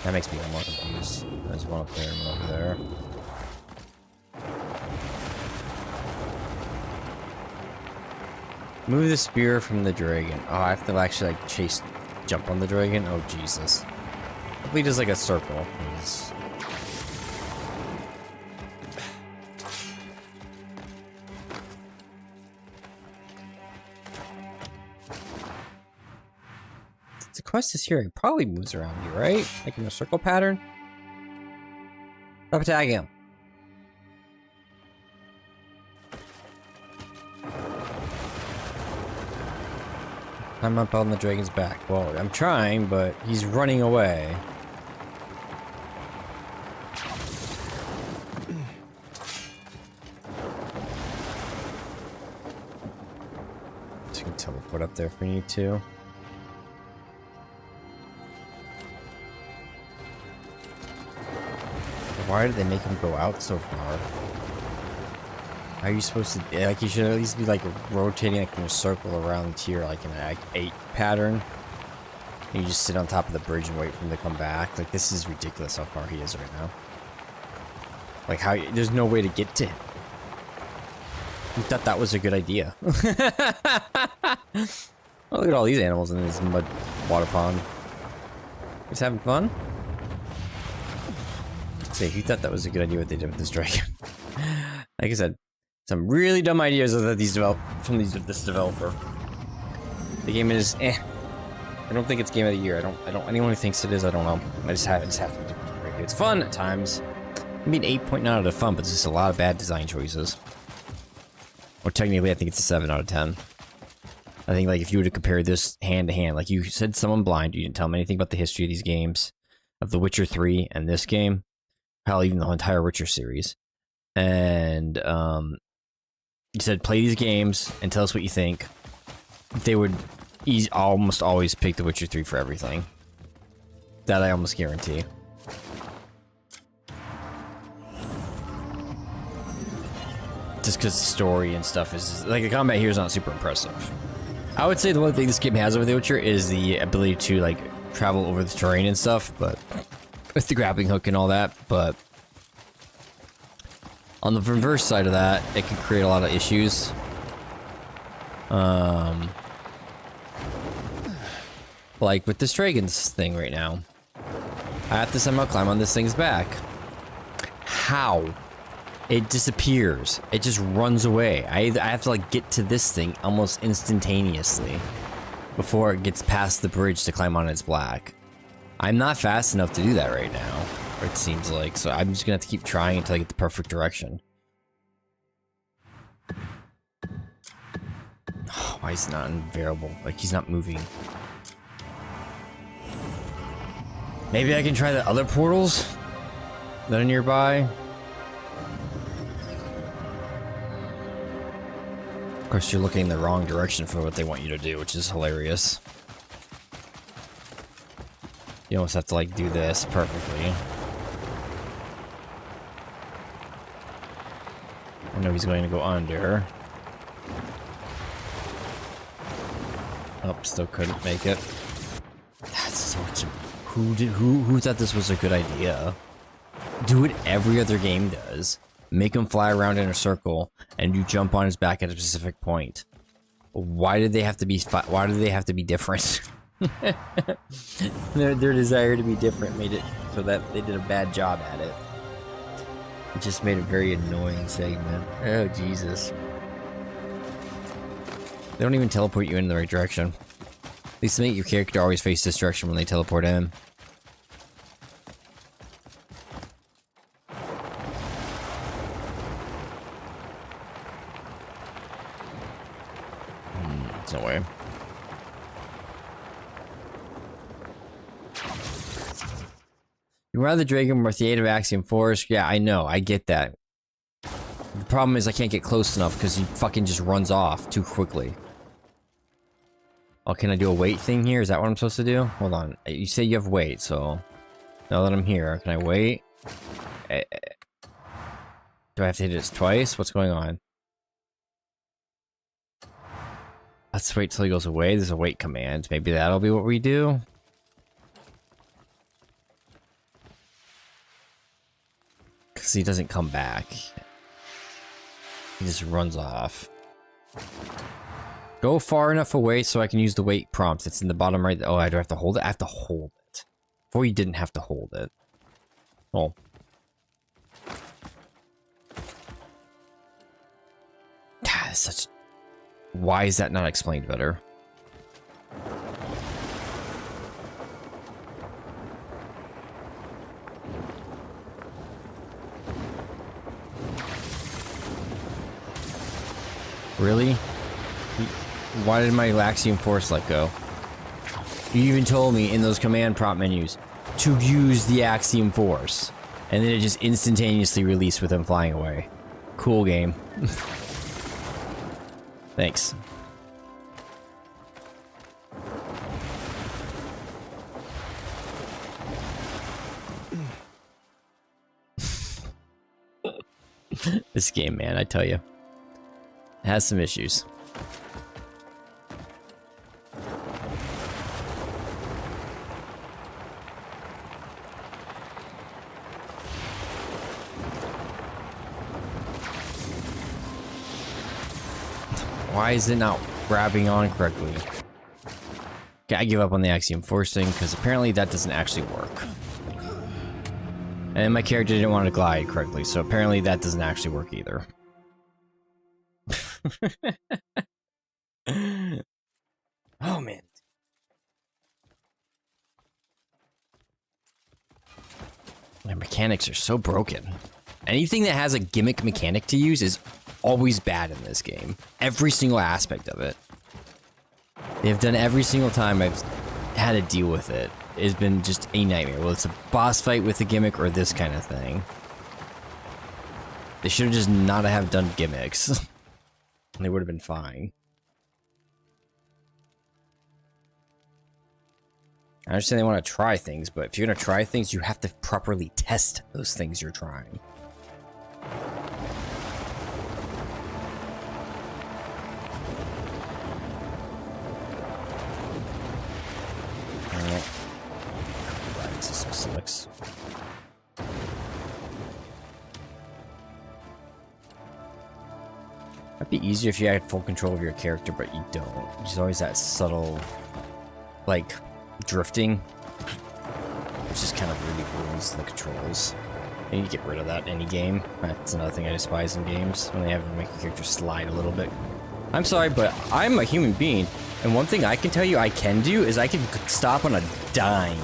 That makes me more confused. There's one up there and one over there. Move the spear from the dragon. Oh, I have to actually like jump on the dragon? Oh, Jesus. Hopefully just like a circle. Please. The quest is here. It probably moves around you, right? Like in a circle pattern. Stop attacking him. I'm up on the dragon's back. Well, I'm trying, but he's running away. So you can teleport up there if we need to. Why did they make him go out so far? How are you supposed to... Like, you should at least be, like, rotating, like, in a circle around here, like, in an 8 pattern. And you just sit on top of the bridge and wait for him to come back. Like, this is ridiculous how far he is right now. Like, how... There's no way to get to him. You thought that was a good idea. Oh, look at all these animals in this mud water pond. Just having fun? See, he thought that was a good idea what they did with this dragon. Like I said, some really dumb ideas that these this developer. The game is I don't think it's game of the year. I don't anyone who thinks it is, I don't know. I just have to do it. It's fun at times. I mean 8.9 out of fun, but it's just a lot of bad design choices. Or technically I think it's a 7 out of 10. I think like if you were to compare this hand to hand, like you said someone blind, you didn't tell them anything about the history of these games, of The Witcher 3 and this game. Hell, even the entire Witcher series. And you said play these games and tell us what you think. They would almost always pick The Witcher 3 for everything. That I almost guarantee. Just because the story and stuff is... Like, the combat here is not super impressive. I would say the one thing this game has over The Witcher is the ability to, like, travel over the terrain and stuff, but... With the grappling hook and all that, but... On the reverse side of that, it can create a lot of issues. Like with this dragon's thing right now. I have to somehow climb on this thing's back. How? it disappears. It just runs away. I have to like get to this thing almost instantaneously before it gets past the bridge to climb on its black. I'm not fast enough to do that right now, or it seems like, so I'm just gonna have to keep trying until I get the perfect direction. Oh, why is it not invariable? Like, he's not moving. Maybe I can try the other portals that are nearby. Of course, you're looking in the wrong direction for what they want you to do, which is hilarious. You almost have to, like, do this perfectly. I know he's going to go under. Oh, still couldn't make it. That's such a... Who thought this was a good idea? Do what every other game does. Make him fly around in a circle, and you jump on his back at a specific point. Why did they have to be? Why do they have to be different? their desire to be different made it so that they did a bad job at it. It just made a very annoying segment. Oh Jesus! They don't even teleport you in the right direction. At least make your character always face this direction when they teleport in. There's no way. You ride the dragon with the aid of Axiom Force. Yeah, I know. I get that. The problem is I can't get close enough because he fucking just runs off too quickly. Oh, can I do a wait thing here? Is that what I'm supposed to do? Hold on. You say you have wait, so... Now that I'm here, can I wait? Do I have to hit it twice? What's going on? Let's wait till he goes away. There's a wait command. Maybe that'll be what we do? Because he doesn't come back. He just runs off. Go far enough away so I can use the wait prompt. It's in the bottom right. Oh, I do have to hold it? I have to hold it. Before you didn't have to hold it. Oh. That's such... Why is that not explained better? Really? Why did my Axiom Force let go? You even told me in those command prompt menus to use the Axiom Force. And then it just instantaneously released with him flying away. Cool game. Thanks. This game, man, I tell you, has some issues. Why is it not grabbing on correctly? Okay, I give up on the Axiom Force thing because apparently that doesn't actually work. And my character didn't want to glide correctly, so apparently that doesn't actually work either. Oh man. My mechanics are so broken. Anything that has a gimmick mechanic to use is always bad in this game. Every single aspect of it. They've done every single time I've had to deal with it. It's been just a nightmare. Well, it's a boss fight with a gimmick or this kind of thing. They should have just not have done gimmicks. They would have been fine. I understand they want to try things, but if you're going to try things, you have to properly test those things you're trying. Alright. Right, some specifics. It'd be easier if you had full control of your character, but you don't. There's always that subtle, like, drifting, which just kind of really ruins the controls. I need to get rid of that any game. That's another thing I despise in games, when they have to make a character slide a little bit. I'm sorry, but I'm a human being, and one thing I can tell you I can do is I can stop on a dime.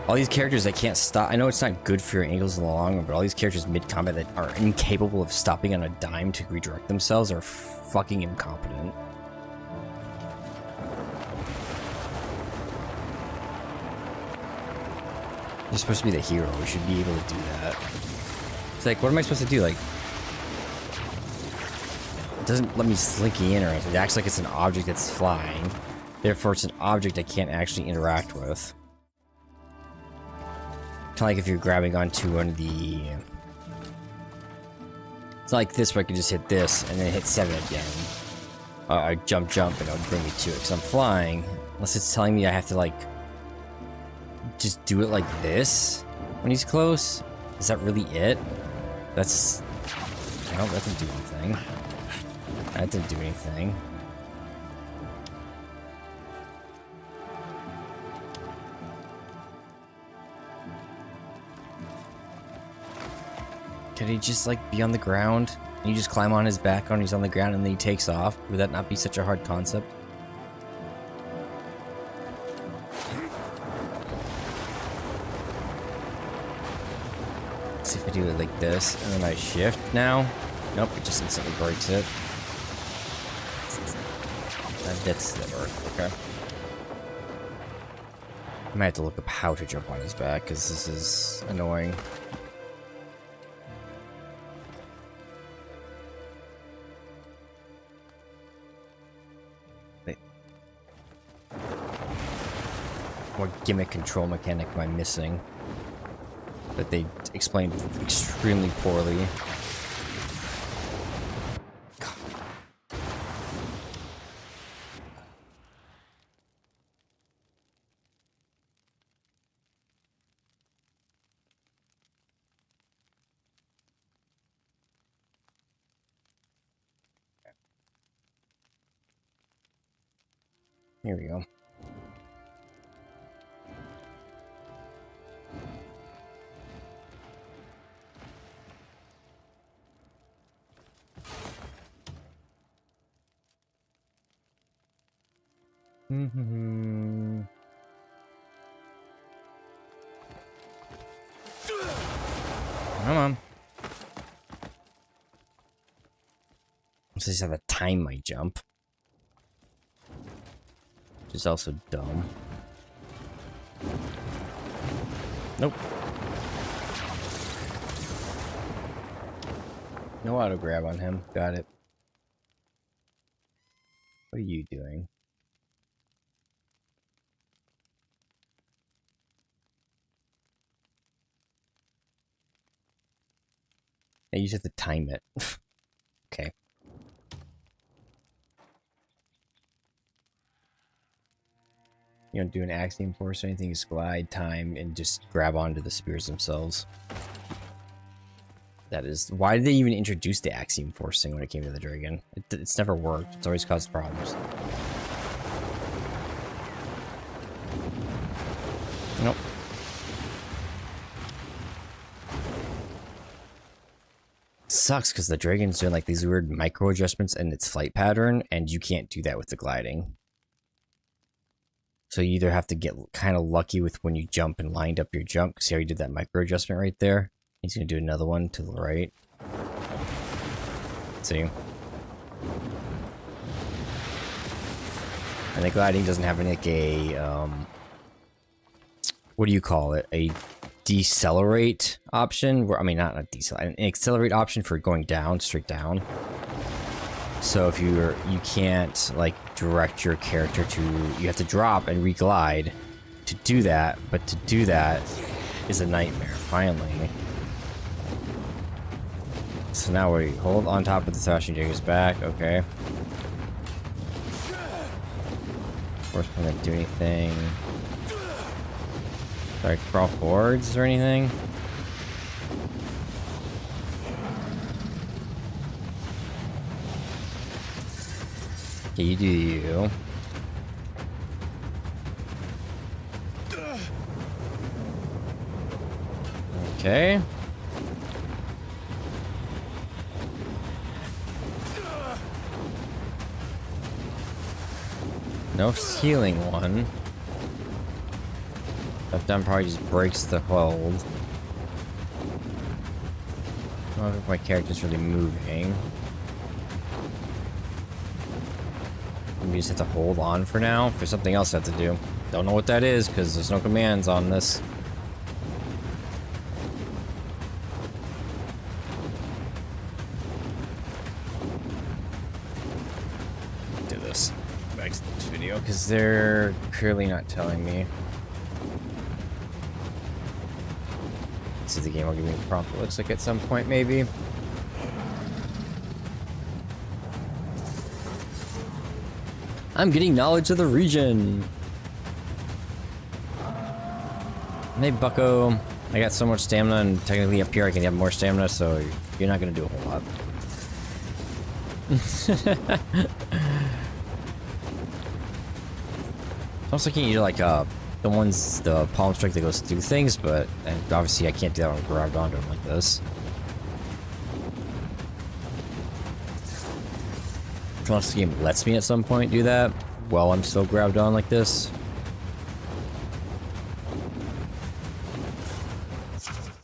All these characters that can't stop, I know it's not good for your ankles in the long run, but all these characters mid-combat that are incapable of stopping on a dime to redirect themselves are fucking incompetent. You're supposed to be the hero, we should be able to do that. It's like, what am I supposed to do? Like, it doesn't let me slinky in or anything. It acts like it's an object that's flying. Therefore, it's an object I can't actually interact with. Kind of like if you're grabbing onto one of the... It's not like this where I can just hit this and then hit 7 again. I jump, and it'll bring me to it. Because I'm flying. Unless it's telling me I have to, like... just do it like this when he's close. Is that really it? That's... Well, that didn't do anything. That didn't do anything. Could he just, like, be on the ground? And you just climb on his back when he's on the ground and then he takes off? Would that not be such a hard concept? See if I do it like this, and then I shift now. Nope, it just instantly breaks it. That's the work, okay. I might have to look up how to jump on his back, because this is annoying. Wait. What gimmick control mechanic am I missing? That they explained extremely poorly. God. Here we go. Come on. I just have to time my jump. Which is also dumb. Nope. No auto grab on him. Got it. What are you doing? Yeah, you just have to time it. Okay. You don't do an axiom force or anything, you just glide, time, and just grab onto the spears themselves. That is... Why did they even introduce the axiom forcing when it came to the dragon? It's never worked. It's always caused problems. Nope. Sucks because the dragon's doing like these weird micro adjustments in its flight pattern, and you can't do that with the gliding. So you either have to get kind of lucky with when you jump and lined up your jump. See how he did that micro adjustment right there? He's gonna do another one to the right. See? And the gliding doesn't have any, like a what do you call it? A decelerate option, where, I mean, not a decelerate, an accelerate option for going down, straight down. So if you can't like direct your character to, you have to drop and re-glide to do that, but to do that is a nightmare, finally. So now we hold on top of the thrashing jigger's back, okay. Of course, I'm gonna do anything. Sorry, crawl forwards or anything? Okay, you do you. Okay. No healing one. That done probably just breaks the hold. I don't know if my character's really moving. We just have to hold on for now. There's something else I have to do. Don't know what that is because there's no commands on this. Do this. Back to this video because they're clearly not telling me. Let's see if the game will give me a prompt. It looks like at some point maybe. I'm getting knowledge of the region. Hey, bucko. I got so much stamina, and technically up here I can have more stamina, so you're not gonna do a whole lot. I was looking at like the palm strike that goes through things, but and obviously I can't do that when I'm grabbed onto them like this. Unless the game lets me at some point do that while I'm still grabbed on like this.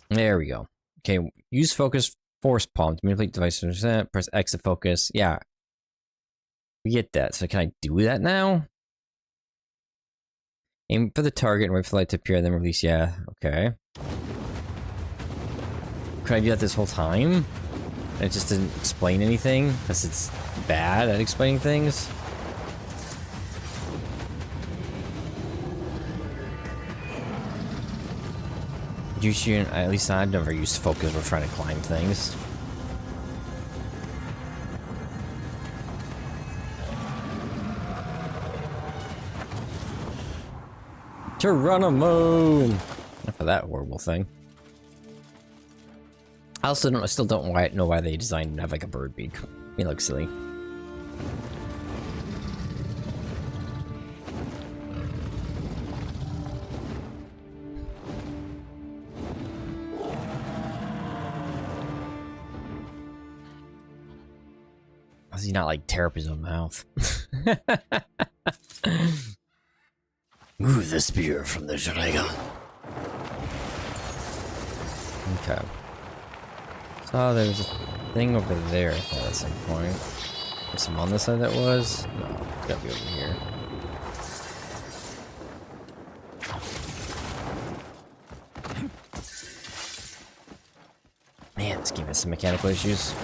There we go. Okay, use focus force palm to manipulate device. Press X to focus. Yeah, we get that. So can I do that now? Aim for the target and wait for the light to appear, and then release. Yeah, okay. Could I do that this whole time? It just didn't explain anything because it's bad at explaining things. You should, at least I've never used focus when trying to climb things. Geronimo! Enough of that horrible thing. I still don't know why they designed it to have like a bird beak. It looks silly. Does he not like tear up his own mouth? Move the spear from the Regon. Okay. Saw there was a thing over there, I thought, at some point. Was some on this side that was? No, it's gotta be over here. Man, this game has some mechanical issues.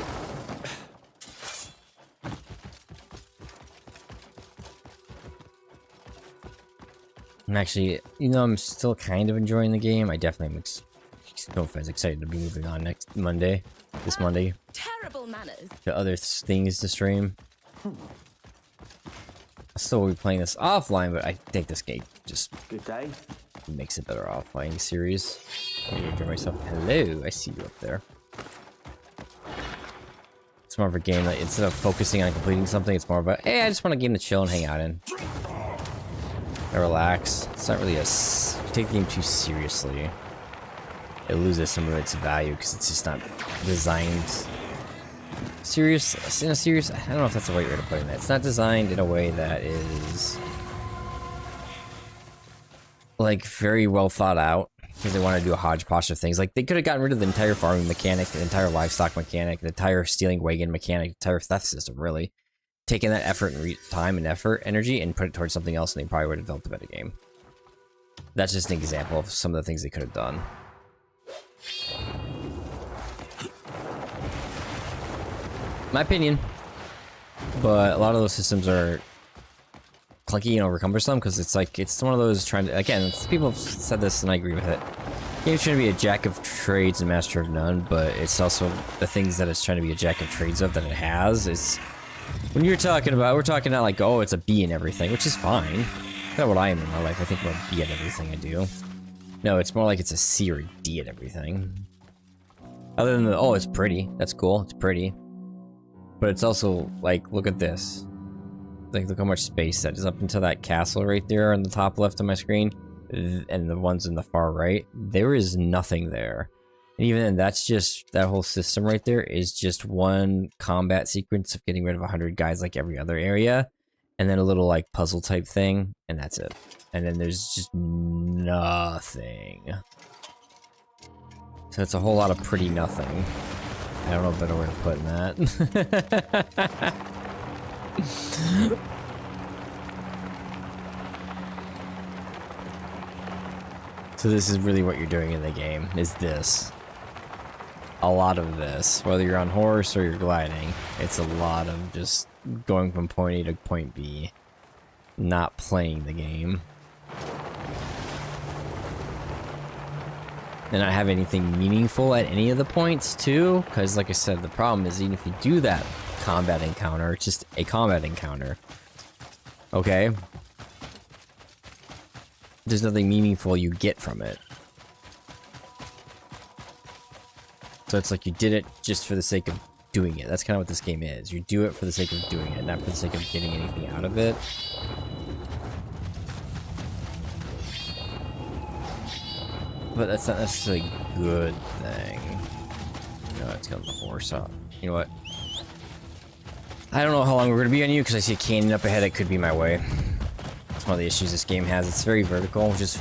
I'm actually, I'm still kind of enjoying the game. I definitely am excited to be moving on next Monday. This Monday. Terrible manners. The other things to stream. I still will be playing this offline, but I think this game just Good day. makes it better offline series. I'm gonna enjoy myself. Hello, I see you up there. It's more of a game that instead of focusing on completing something, it's more about, hey, I just want a game to chill and hang out in. And relax. It's not really take the game too seriously. It loses some of its value because it's just not designed in a serious. I don't know if that's the right way to put it. It's not designed in a way that is like very well thought out because they want to do a hodgepodge of things. Like they could have gotten rid of the entire farming mechanic, the entire livestock mechanic, the entire stealing wagon mechanic, the entire theft system. Really, taking that effort and time and energy, and put it towards something else, and they probably would have developed a better game. That's just an example of some of the things they could have done. My opinion, but a lot of those systems are clunky and over cumbersome because it's one of those trying to, again, people have said this and I agree with it. Game's trying to be a jack of trades and master of none, but it's also the things that it's trying to be a jack of trades of that it has. Is when you're talking about, we're talking not like, oh, it's a B in everything, which is fine. That's not what I am in my life. I think I'm a B at everything I do. No, it's more like it's a C or a D at everything. Other than the, oh, it's pretty. That's cool. It's pretty. But it's also, like, look at this. Like, look how much space that is up into that castle right there on the top left of my screen. And the ones in the far right. There is nothing there. And even then, that's just, that whole system right there is just one combat sequence of getting rid of 100 guys like every other area, and then a little like puzzle type thing, and that's it. And then there's just nothing. So it's a whole lot of pretty nothing. I don't know a better way of putting that. So this is really what you're doing in the game, is this. A lot of this. Whether you're on horse or you're gliding, it's a lot of just going from point A to point B. Not playing the game. And not have anything meaningful at any of the points, too. Because, like I said, the problem is even if you do that combat encounter, it's just a combat encounter. Okay? There's nothing meaningful you get from it. So it's like you did it just for the sake of doing it. That's kind of what this game is. You do it for the sake of doing it, not for the sake of getting anything out of it. But that's not necessarily a good thing. No, it's got the horse up. You know what? I don't know how long we're going to be on you, because I see a canyon up ahead that could be my way. That's one of the issues this game has. It's very vertical, which is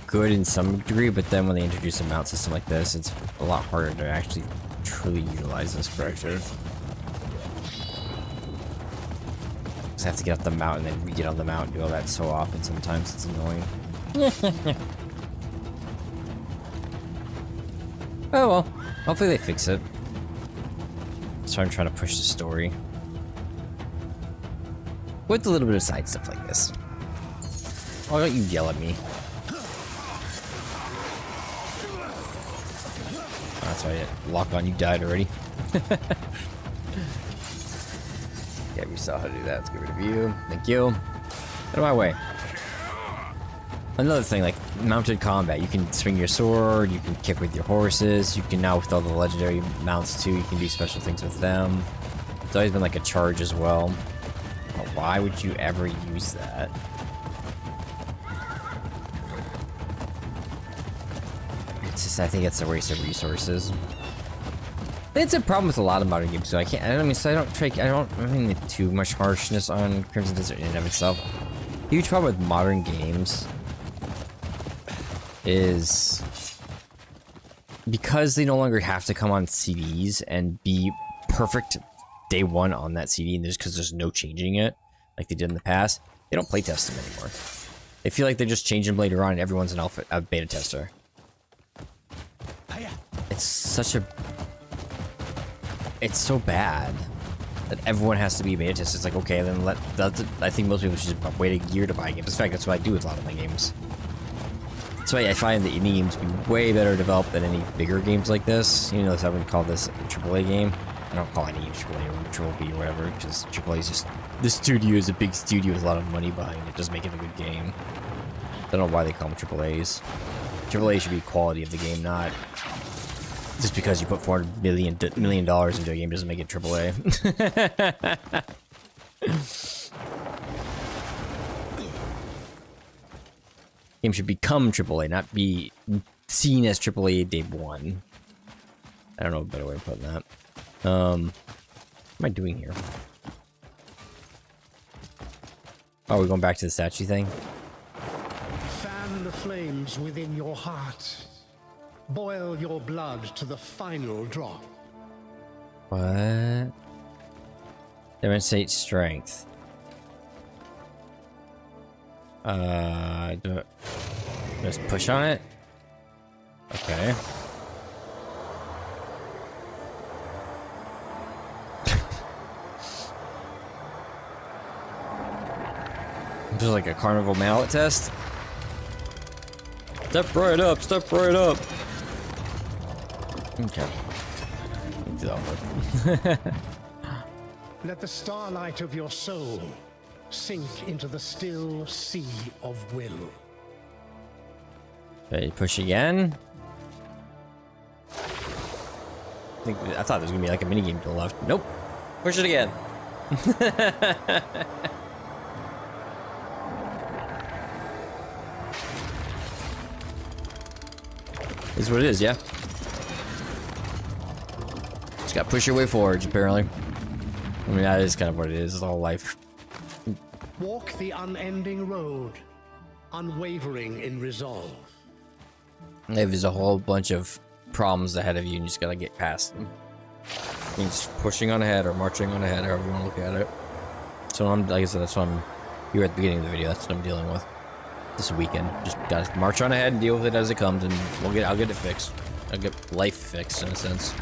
good in some degree, but then when they introduce a mount system like this, it's a lot harder to actually truly utilize this correctly. Just have to get off the mount and then re-get on the mount and do all that so often. Sometimes it's annoying. Oh well, hopefully they fix it. So I'm trying to push the story with a little bit of side stuff like this. Why don't you yell at me? Oh, that's right, lock on, you died already. Yeah, we saw how to do that. Let's get rid of you. Thank you. Out of my way. Another thing, like mounted combat, you can swing your sword, you can kick with your horses, you can now with all the legendary mounts too, you can do special things with them. It's always been like a charge as well. But why would you ever use that? It's just, I think it's a waste of resources. It's a problem with a lot of modern games, so I don't mean too much harshness on Crimson Desert in and of itself. Huge problem with modern games is because they no longer have to come on CDs and be perfect day one on that CD, and just because there's no changing it like they did in the past, they don't play test them anymore. They feel like they just change them later on and everyone's an a beta tester. It's so bad that everyone has to be a beta tester. It's like, okay, then I think most people should just wait a year to buy games. In fact, that's what I do with a lot of my games. That's why I find the indie games to be way better developed than any bigger games like this. Even though I wouldn't call this a AAA game. I don't call any AAA or Triple B or whatever, because AAA is just... This studio is a big studio with a lot of money behind it. Doesn't make it a good game. I don't know why they call them AAAs. AAA should be quality of the game, not... Just because you put $400 million into a game doesn't make it AAA. Game should become AAA, not be seen as AAA day one. I don't know a better way of putting that. What am I doing here? Oh, we're going back to the statue thing? Fan the flames within your heart. Boil your blood to the final drop. What? Demonstrate strength. Just push on it? Okay. Just like a carnival mallet test? Step right up, step right up. Okay. Do that one. Let the starlight of your soul sink into the still sea of will. Okay, push again. I thought there was gonna be like a minigame to the left. Nope. Push it again. Is what it is, yeah. Just gotta push your way forward, apparently. I mean, that is kind of what it is. It's all life. Walk the unending road, unwavering in resolve. There's a whole bunch of problems ahead of you, and you just gotta get past them. You're just pushing on ahead or marching on ahead, however you want to look at it. So like I said, that's what I'm here at the beginning of the video. That's what I'm dealing with this weekend. Just gotta march on ahead and deal with it as it comes, and I'll get it fixed. I'll get life fixed in a sense.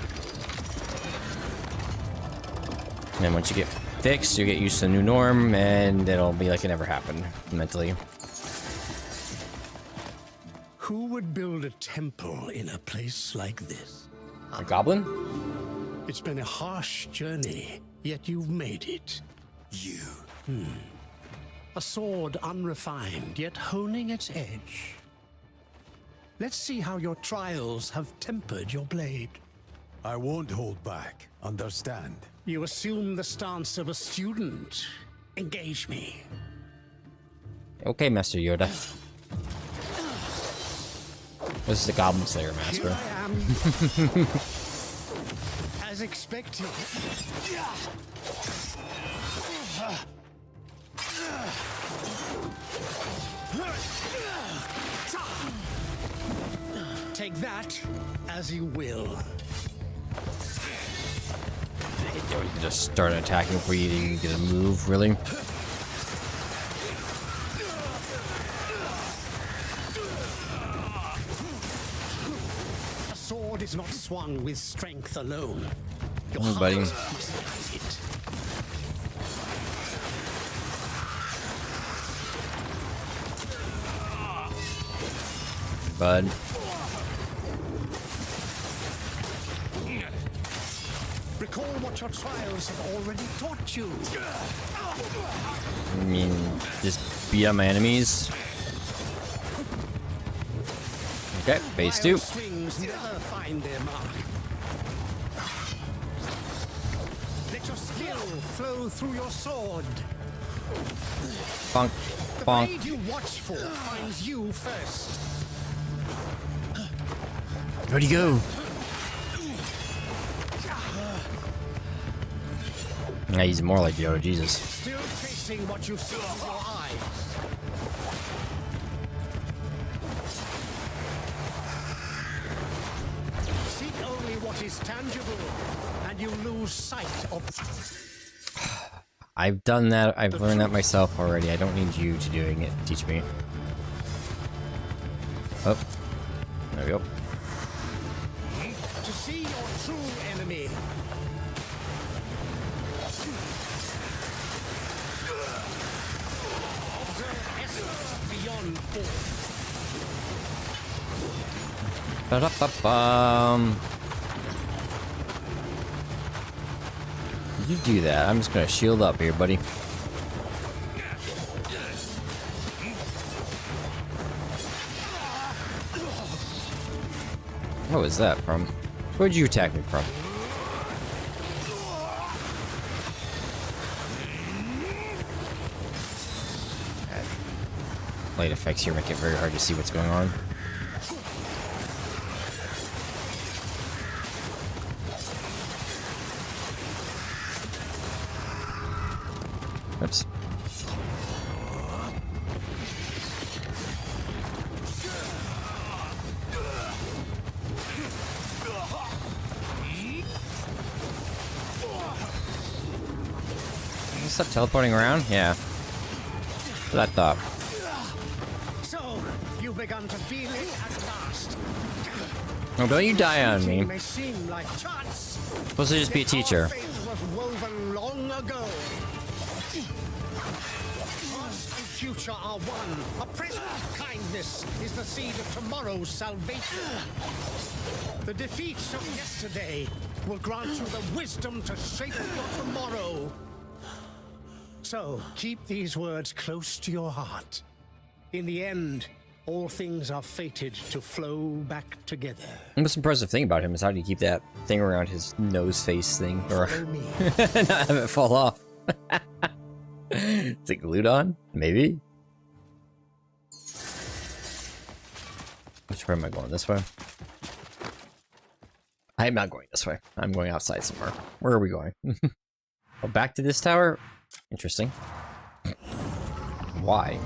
And then once you get fixed, you get used to the new norm, and it'll be like it never happened mentally. Who would build a temple in a place like this? A goblin? It's been a harsh journey, yet you've made it. You. A sword unrefined, yet honing its edge. Let's see how your trials have tempered your blade. I won't hold back. Understand? You assume the stance of a student. Engage me. Okay, Master Yoda. This is the Goblin Slayer, Master. Here I am. As expected. Take that as you will. You can just start attacking before you even get a move, really. A sword is not swung with strength alone. Your Oh, buddy. heart must guide it. Bud. Recall what your trials have already taught you. I mean, just beat up my enemies. Okay, phase 2. Wild swings never find their mark. Let your skill flow through your sword. Bonk. The Bonk. blade you watch for finds you first. Where'd he go? Yeah, he's more like Yoda, Jesus. Still chasing what you see with your eyes. Seek only what is tangible, and you lose sight of. I've done that. I've learned that myself already. I don't need you to doing it. Teach me. Oh. There we go. To see your true enemy. Observe essence beyond form. Ba-da-ba-bum. You do that. I'm just gonna shield up here, buddy. What was that from? Where'd you attack me from? Light effects here make it very hard to see what's going on. Oops. Stop teleporting around? Yeah. That's what I thought. So, you've begun to feel it at last. Oh, don't you die on me. May seem like chance. Supposed to just be a teacher. Our fate was woven long ago. Past and future are one. A present kindness is the seed of tomorrow's salvation. The defeats of yesterday will grant you the wisdom to shape your tomorrow. So, keep these words close to your heart. In the end, all things are fated to flow back together. The most impressive thing about him is how do you keep that thing around his nose face thing, or Follow me. not have it fall off? Is it glued on? Maybe. Which way am I going? This way? I'm not going this way. I'm going outside somewhere. Where are we going? Oh, back to this tower? Interesting. Why?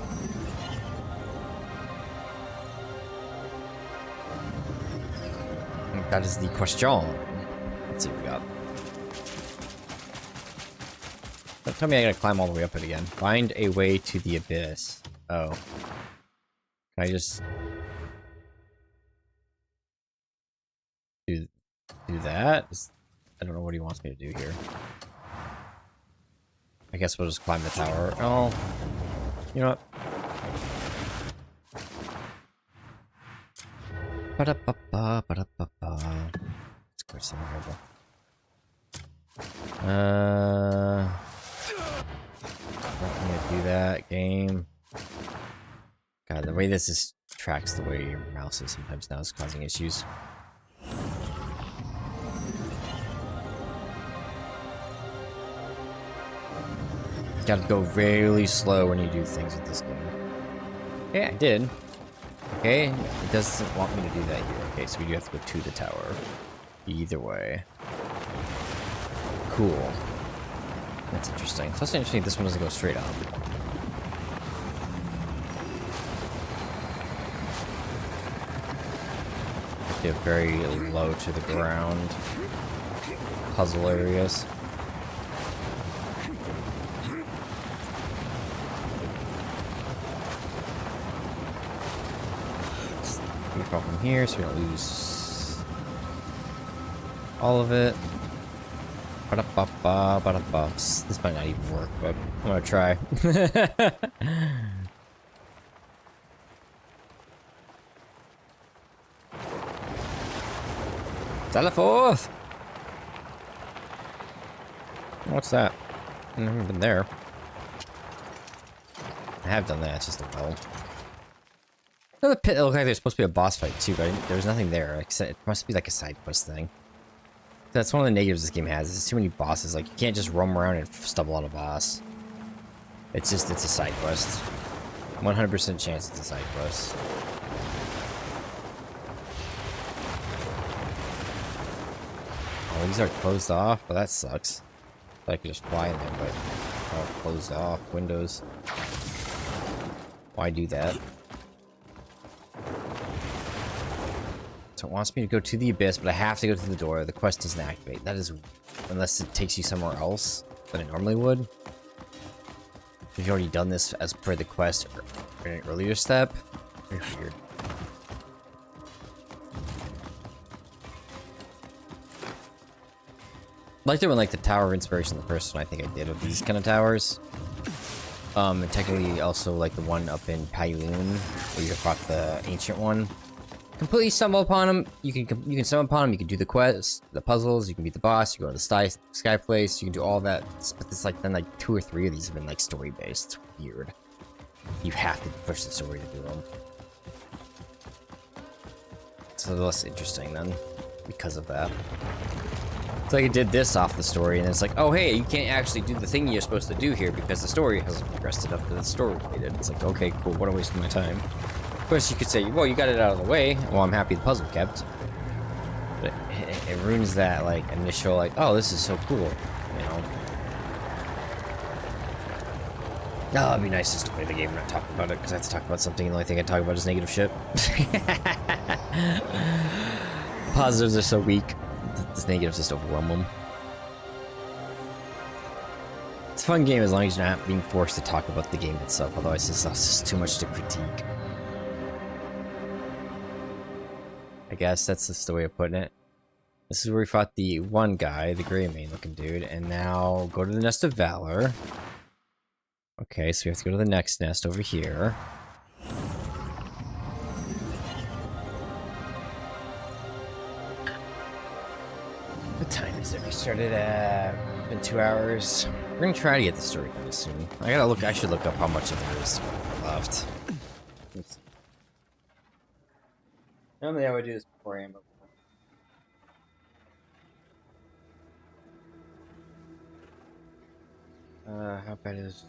That is the question. Let's see what we got. Don't tell me I gotta climb all the way up it again. Find a way to the abyss. Oh. Can I just... do that? I don't know what he wants me to do here. I guess we'll just climb the tower. Oh. You know what? Ba-da-ba-ba, ba-da-ba-ba. Let's go somewhere over. Not gonna do that, game. God, the way this is tracks the way your mouse is sometimes now is causing issues. Gotta go really slow when you do things with this game. Yeah, I did. Okay, it doesn't want me to do that here. Okay, so we do have to go to the tower. Either way. Cool. That's interesting. It's also interesting this one doesn't go straight up. Get very low to the ground. Puzzle areas. We fall from here so we don't lose all of it. Ba-da-ba-ba, ba-da-ba. This might not even work, but I'm gonna try. Teleforth! What's that? I've never been there. I have done that, it's just a well. Another pit that looked like there's supposed to be a boss fight too, but there was nothing there. Like, it must be like a side quest thing. That's one of the negatives this game has, is too many bosses. Like, you can't just roam around and stumble on a boss. It's a side quest. 100% chance it's a side quest. Oh, these are closed off? Well, that sucks. I could just fly in there, but all closed off. Windows. Why do that? So it wants me to go to the abyss, but I have to go to the door. The quest doesn't activate. That is... unless it takes you somewhere else than it normally would. If you've already done this as per the quest in an earlier step. Very weird. I liked it when, like, the Tower of Inspiration, the first one I think I did of these kind of towers. And technically also, like, the one up in Pyloon, where you fought the ancient one. Completely stumble upon him. You can stumble upon him. You can do the quests, the puzzles. You can beat the boss. You go to the sky place. You can do all that. But it's like then like 2 or 3 of these have been like story based. It's weird. You have to push the story to do them. So they're less interesting then, because of that. It's like it did this off the story, and it's like, oh hey, you can't actually do the thing you're supposed to do here because the story hasn't progressed enough to the story related. It's like, okay, cool. What a waste of my time. Of course, you could say, well, you got it out of the way. Well, I'm happy the puzzle kept. But it ruins that, like, initial, like, oh, this is so cool, you know? No, it'd be nice just to play the game and not talk about it, because I have to talk about something, and the only thing I talk about is negative shit. Positives are so weak. This negatives just overwhelm them. It's a fun game as long as you're not being forced to talk about the game itself, otherwise it's just too much to critique. I guess that's just the way of putting it. This is where we fought the one guy, the gray mane looking dude, and now go to the Nest of Valor. Okay, so we have to go to the next nest over here. What time is it? We started at... it's been 2 hours. We're gonna try to get the story done soon. I should look up how much of there is left. Normally I would do this beforehand, but... how bad is...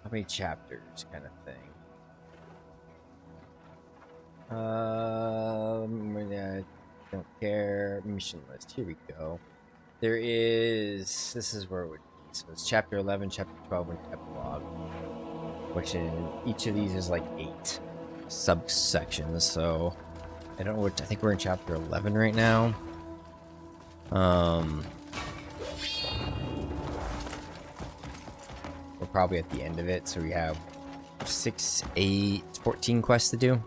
How many chapters, kind of thing. I don't care. Mission list. Here we go. There is. This is where it would be. So it's chapter 11, chapter 12, and epilogue. Which in each of these is like 8 subsections. So I don't know what. I think we're in chapter 11 right now. We're probably at the end of it, so we have 6, 8, 14 quests to do.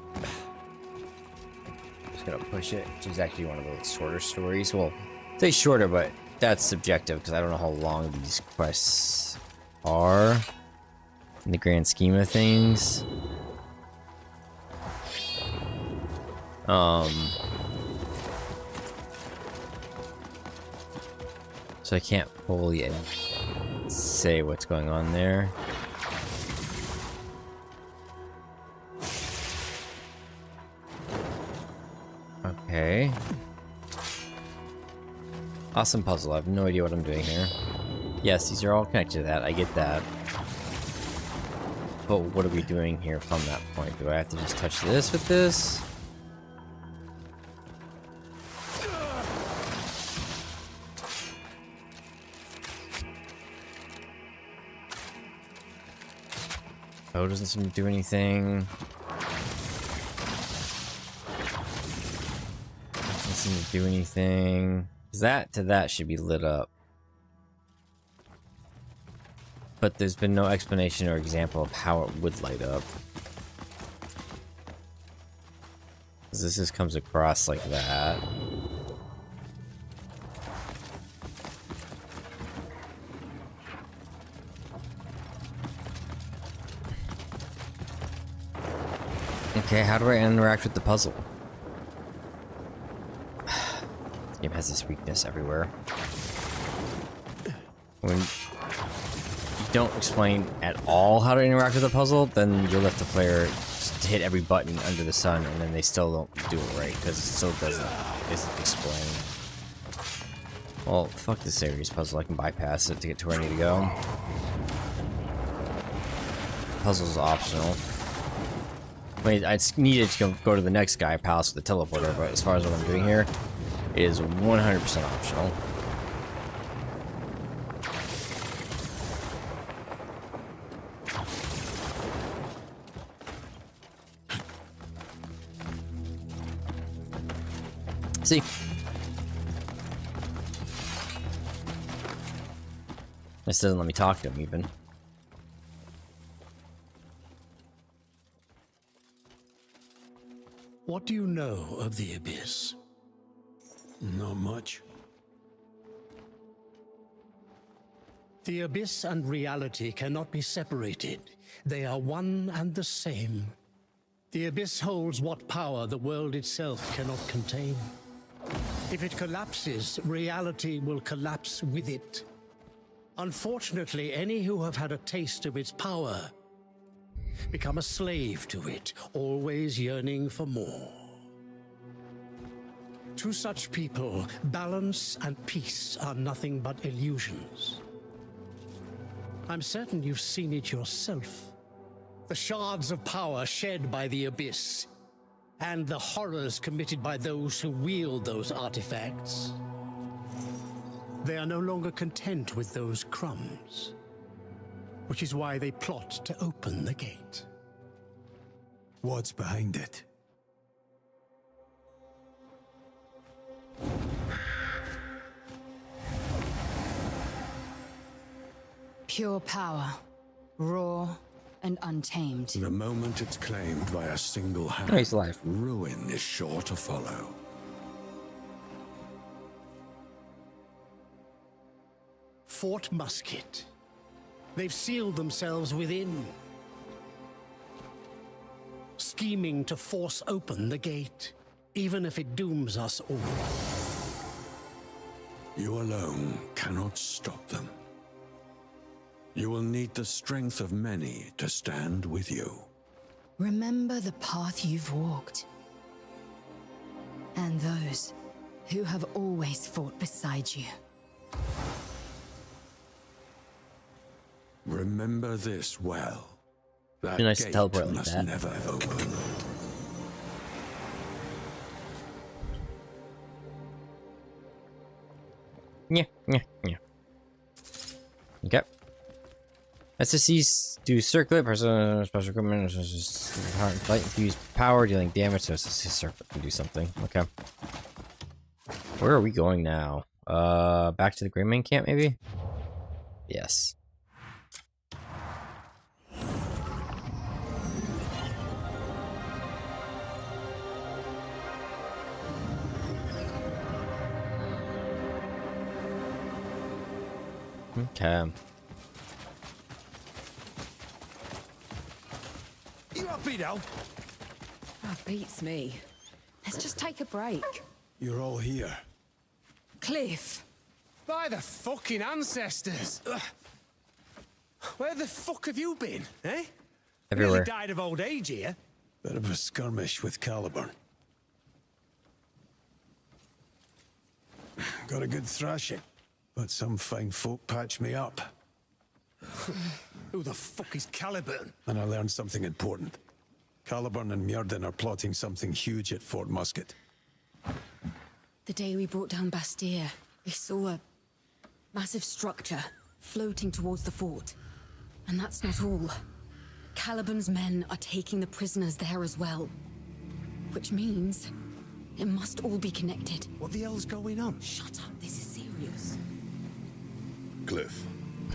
Just gonna push it, which is actually one of those shorter stories. Well, say shorter, but that's subjective because I don't know how long these quests are in the grand scheme of things. So I can't fully say what's going on there. Okay. Awesome puzzle. I have no idea what I'm doing here. Yes, these are all connected to that. I get that. But what are we doing here from that point? Do I have to just touch this with this? Oh, doesn't seem to do anything. Doesn't seem to do anything. That to that should be lit up. But there's been no explanation or example of how it would light up. This just comes across like that. Okay, how do I interact with the puzzle? This game has this weakness everywhere. When you don't explain at all how to interact with the puzzle, then you'll let the player just hit every button under the sun, and then they still don't do it right because it still isn't explained. Well, fuck the series puzzle. I can bypass it to get to where I need to go. Puzzle's optional. I mean, I needed to go to the next guy palace with the teleporter, but as far as what I'm doing here, it is 100% optional. See? This doesn't let me talk to him even. What do you know of the Abyss? Not much. The Abyss and reality cannot be separated. They are one and the same. The Abyss holds what power the world itself cannot contain. If it collapses, reality will collapse with it. Unfortunately, any who have had a taste of its power become a slave to it, always yearning for more. To such people, balance and peace are nothing but illusions. I'm certain you've seen it yourself. The shards of power shed by the Abyss, and the horrors committed by those who wield those artifacts. They are no longer content with those crumbs, which is why they plot to open the gate. What's behind it? Pure power, raw and untamed. The moment it's claimed by a single hand, Oh, he's alive. ruin is sure to follow. Fort Musket. They've sealed themselves within, scheming to force open the gate, even if it dooms us all. You alone cannot stop them. You will need the strength of many to stand with you. Remember the path you've walked, and those who have always fought beside you. Remember this well. That Be nice to gate teleport like must that. never open. Yeah. Okay. SSCs do circlet, personal special equipment, fight infuse power, dealing damage, so SSC circlet can do something. Okay. Where are we going now? Back to the Greyman camp, maybe? Yes. Okay. You happy now? Oh, beats me. Let's just take a break. You're all here. Cliff. By the fucking ancestors. Ugh. Where the fuck have you been, eh? Everywhere. Nearly died of old age here. Bit of a skirmish with Caliburn. Got a good thrashing, but some fine folk patched me up. Who the fuck is Caliburn? And I learned something important. Caliburn and Myrddin are plotting something huge at Fort Musket. The day we brought down Bastir, we saw a massive structure floating towards the fort. And that's not all. Caliburn's men are taking the prisoners there as well. Which means it must all be connected. What the hell's going on? Shut up, this is serious. Cliff,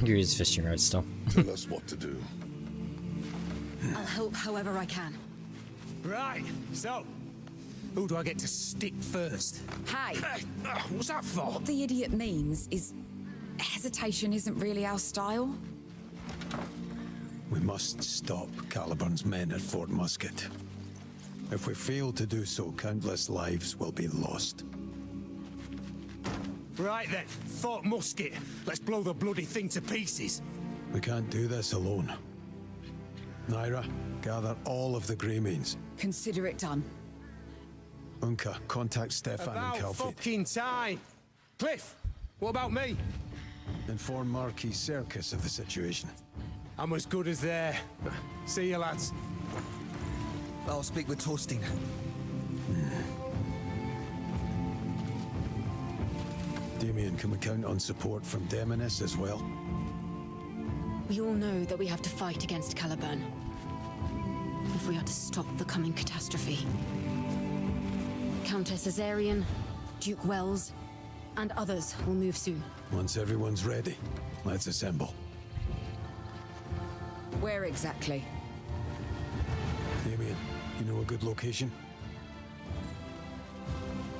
You're just fishing rods still. tell us what to do. I'll help however I can. Right, so, who do I get to stick first? Hey, What's that for? what the idiot means is hesitation isn't really our style. We must stop Caliburn's men at Fort Musket. If we fail to do so, countless lives will be lost. Right then, Fort Musket. Let's blow the bloody thing to pieces. We can't do this alone. Naira, gather all of the Greymanes. Consider it done. Unka, contact Stefan About and Calfeed. fucking time. Cliff, what about me? Inform Marquis Circus of the situation. I'm as good as there. See you, lads. I'll speak with Torstein. Damien, can we count on support from Demonis as well? We all know that we have to fight against Caliburn. If we are to stop the coming catastrophe. Countess Azarian, Duke Wells, and others will move soon. Once everyone's ready, let's assemble. Where exactly? Damien, you know a good location?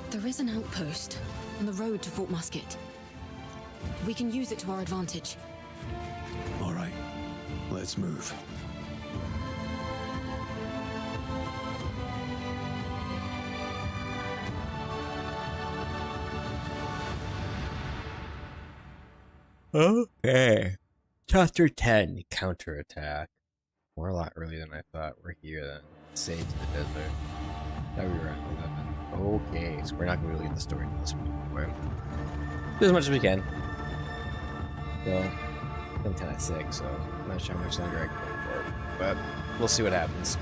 There is an outpost on the road to Fort Musket. We can use it to our advantage. All right, let's move. Okay. Chapter 10, Counterattack. We're a lot earlier than I thought. We're here then. Say to the desert. Now we were at 11. Okay, so we're not going to really get the story in this one. Anyway. Do as much as we can. So, I'm 10 at 6, so I'm not sure how much longer I can go for. But we'll see what happens.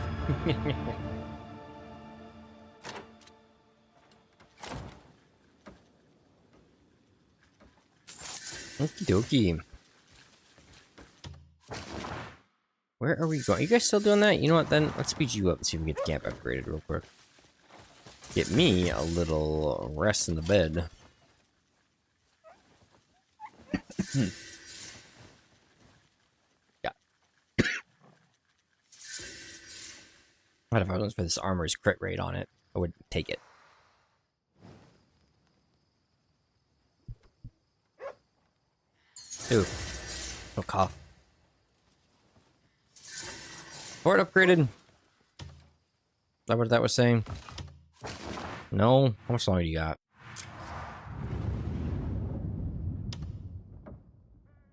Okie dokie. Where are we going? Are you guys still doing that? You know what, then? Let's speed you up and see if we can get the camp upgraded real quick. Get me a little rest in the bed. Yeah. What if I was for this armor's crit rate on it? I would take it. Ooh. No cough. Fort upgraded. Is that what that was saying? No? How much longer do you got?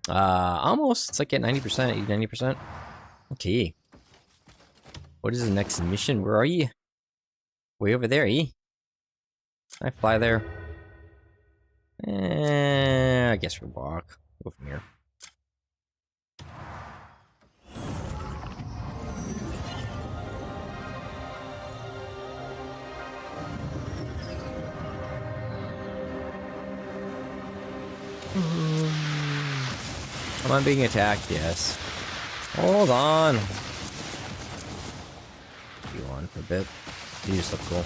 Almost. It's like at 90%, 90%. Okay. What is the next mission? Where are you? Way over there, eh? Can I fly there? I guess we'll walk. Go from here. Am I being attacked? Yes. Hold on. You on for a bit. You just look cool.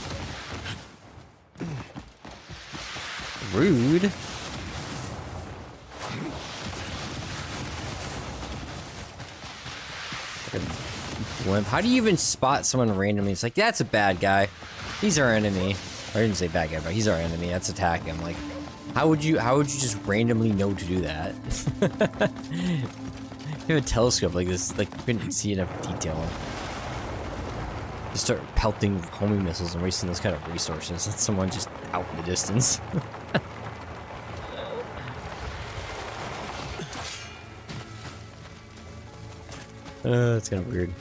Rude. Wimp. How do you even spot someone randomly? It's like, that's a bad guy. He's our enemy. I didn't say bad guy, but he's our enemy. Let's attack him. Like, how would you just randomly know to do that? You have a telescope like this, like you couldn't see enough detail. You start pelting homing missiles and wasting those kind of resources. Let someone just out in the distance. It's kind of weird.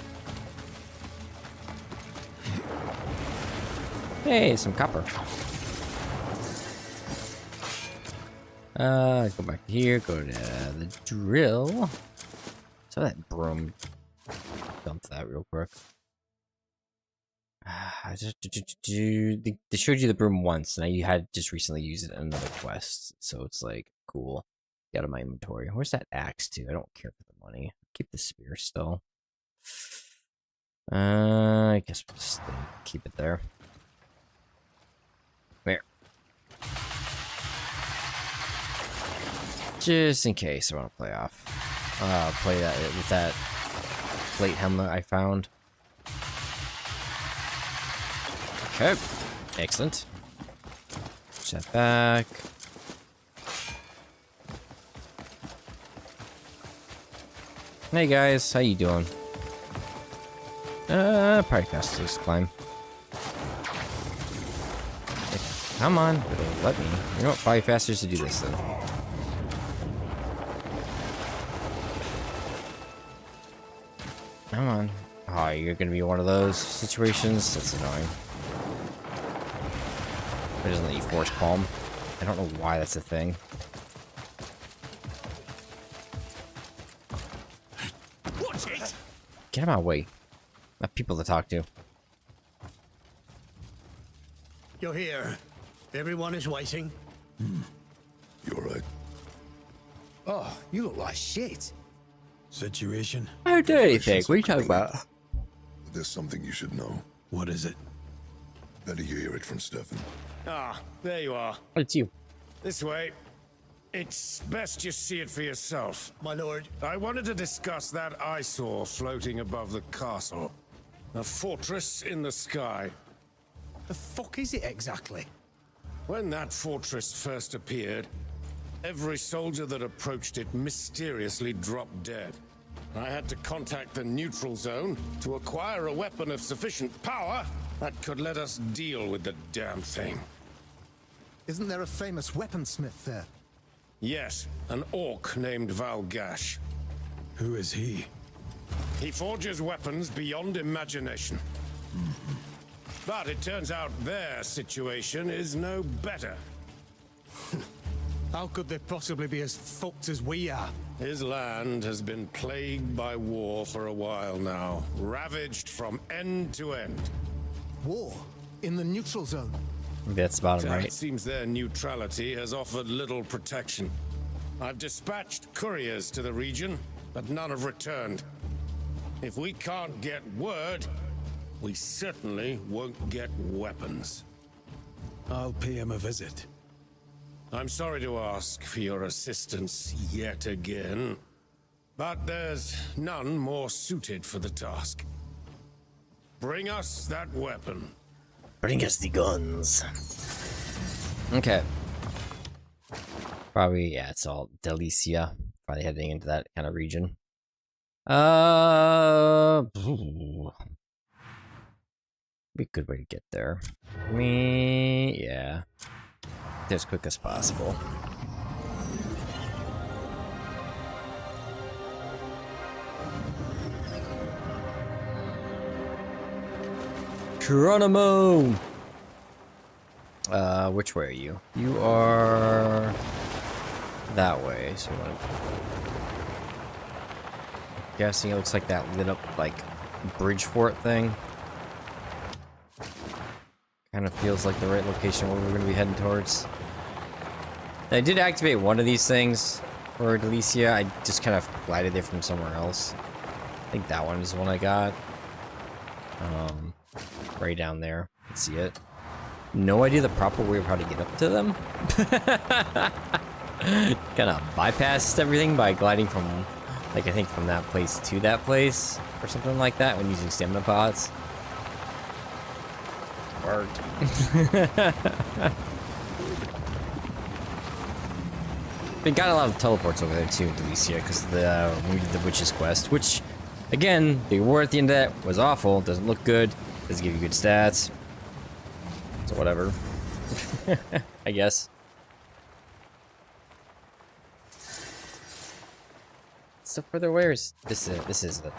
Hey, some copper. Go back here, go to the drill. So that broom. Dump that real quick. They showed you the broom once, and you had just recently used it in another quest. So it's like, cool. Get out of my inventory. Where's that axe to? I don't care for the money. Keep the spear still. I guess we'll just keep it there. Come here. Just in case I want to play off. Play that with that plate helmet I found. Okay. Excellent. Step back. Hey guys, how you doing? Probably fastest climb. Come on, it'll let me. You know what? Probably faster to do this then. Come on. Oh, you're gonna be one of those situations? That's annoying. It doesn't let you force palm. I don't know why that's a thing. Watch it! Get out of my way. I have people to talk to. You're here. Everyone is waiting. You're right. Oh, you look like shit. Situation? I don't do anything. What are you talking about? There's something you should know. What is it? Better you hear it from Stefan. Ah, there you are. It's you. This way. It's best you see it for yourself. My lord. I wanted to discuss that eyesore floating above the castle. A fortress in the sky. The fuck is it exactly? When that fortress first appeared, every soldier that approached it mysteriously dropped dead. I had to contact the neutral zone to acquire a weapon of sufficient power that could let us deal with the damn thing. Isn't there a famous weaponsmith there? Yes, an orc named Valgash. Who is he? He forges weapons beyond imagination. But it turns out their situation is no better. How could they possibly be as fucked as we are? His land has been plagued by war for a while now, ravaged from end to end. War? In the neutral zone? That's about him, It right? seems their neutrality has offered little protection. I've dispatched couriers to the region, but none have returned. If we can't get word, we certainly won't get weapons. I'll pay him a visit. I'm sorry to ask for your assistance yet again, but there's none more suited for the task. Bring us that weapon. Bring us the guns. Okay. Probably, yeah, it's all Delicia. Probably heading into that kind of region. Be a good way to get there. Yeah. As quick as possible. Geronimo! Which way are you? You are that way, so I'm guessing it looks like that lit up like bridge fort thing. Kind of feels like the right location where we're gonna be heading towards. I did activate one of these things for Delicia. I just kind of glided there from somewhere else. I think that one is the one I got. Right down there. You can see it. No idea the proper way of how to get up to them. Kind of bypassed everything by gliding from, like, I think from that place to that place or something like that when using stamina pods. Worked. We got a lot of teleports over there too in Delicia because we did the witch's quest, which, again, the reward at the end of that was awful. Doesn't look good. Doesn't give you good stats. So whatever. I guess. So further, where's this? This is it.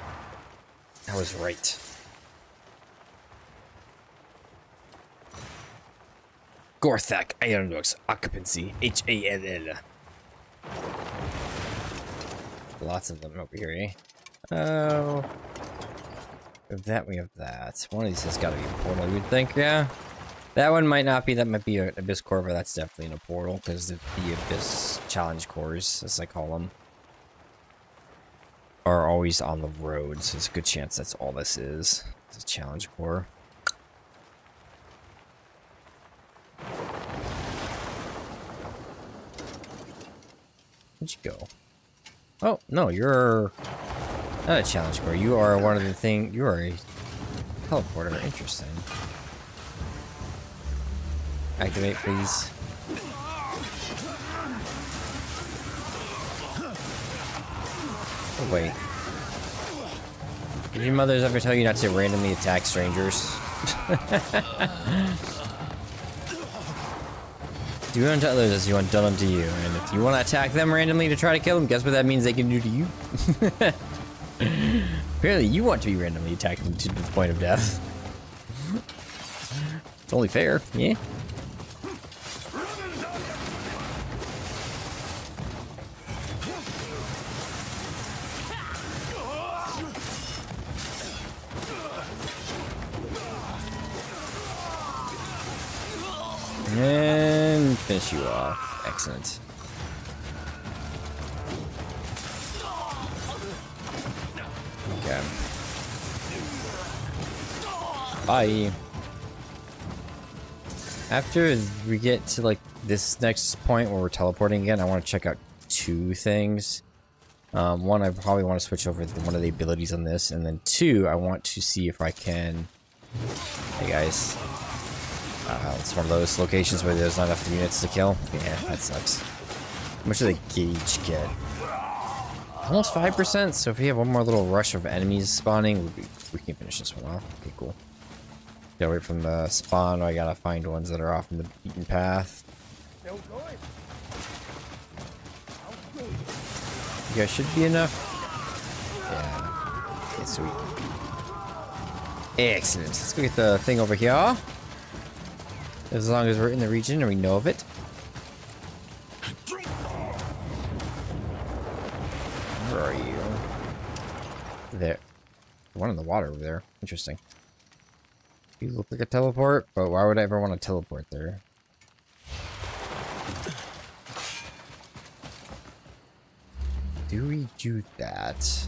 I was right. Gorthak Ironworks Occupancy HALL. Lots of them over here, eh? Oh. We have that, we have that. One of these has got to be a portal, you would think, yeah? That one might not be, that might be an Abyss Core, but that's definitely in a portal, because the Abyss Challenge Cores, as I call them, are always on the road, so there's a good chance that's all this is. It's a Challenge Core. Where'd you go? Oh, no, you're not a challenge core. You are one of the thing. You are a teleporter. Interesting. Activate, please. Oh, wait. Did your mothers ever tell you not to randomly attack strangers? Do unto others as you want done unto you. And if you want to attack them randomly to try to kill them, guess what that means they can do to you? Apparently you want to be randomly attacked to the point of death. It's only fair, yeah? And finish you off. Excellent. Okay. Bye. After we get to like this next point where we're teleporting again, I want to check out two things. One, I probably want to switch over to one of the abilities on this, and then two, I want to see if I can. Hey guys. It's one of those locations where there's not enough units to kill. Yeah, that sucks. How much did the gauge get? Almost 5%, so if we have one more little rush of enemies spawning, we can finish this one off. Okay, cool. Gotta wait from the spawn, I gotta find ones that are off in the beaten path. You guys should be enough. Yeah. Okay, sweet. Excellent. Let's go get the thing over here. As long as we're in the region and we know of it. Where are you? There. One in the water over there. Interesting. You look like a teleport, but why would I ever want to teleport there? Do we do that?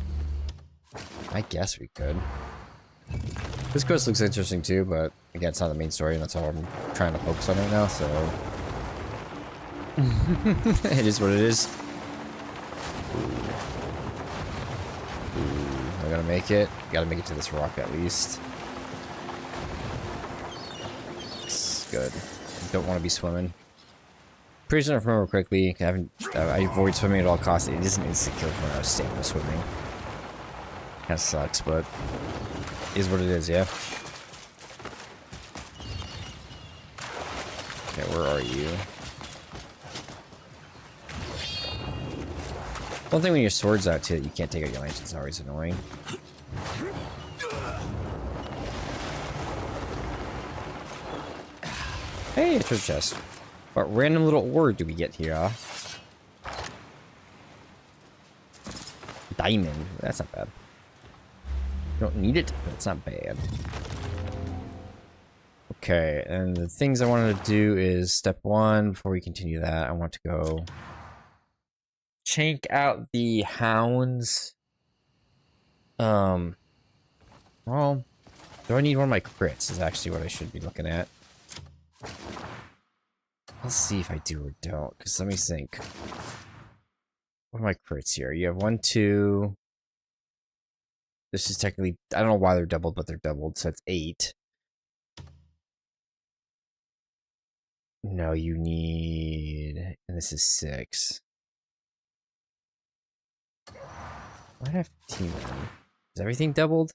I guess we could. This quest looks interesting too, but again, it's not the main story, and that's all I'm trying to focus on right now, so... It is what it is. Ooh. I gotta make it. Gotta make it to this rock at least. It's good. I don't want to be swimming. Pretty sure if I remember correctly, I avoid swimming at all costs. It isn't insecure when I was staying with swimming. Kinda sucks, but... is what it is, yeah? Okay, where are you? One thing when your sword's out too, that you can't take out your lance, it's always annoying. Hey, a treasure chest. What random little ore do we get here? Diamond. That's not bad. Don't need it, but it's not bad. Okay, and the things I wanted to do is step 1. Before we continue that, I want to go check out the hounds. Well, do I need one of my crits? Is actually what I should be looking at. Let's see if I do or don't, because let me think. What are my crits here? You have 1, 2. This is technically, I don't know why they're doubled, but they're doubled, so it's 8. No, you need, and this is 6. Why do I have 15 then? Is everything doubled?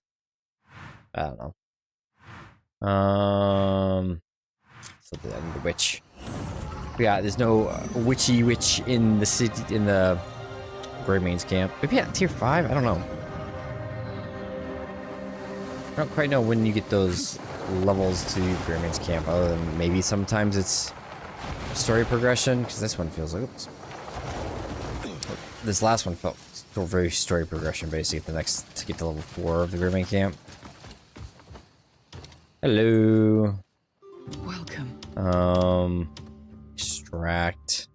I don't know. So I need the witch. Yeah, there's no witchy witch in the city, in the Greymane's camp. Maybe at tier 5? I don't know. I don't quite know when you get those levels to Greymane's camp, other than maybe sometimes it's story progression, because this one feels like, oops. This last one felt still very story progression, basically, the next, to get to level 4 of the Greymane camp. Hello. Welcome. Extract.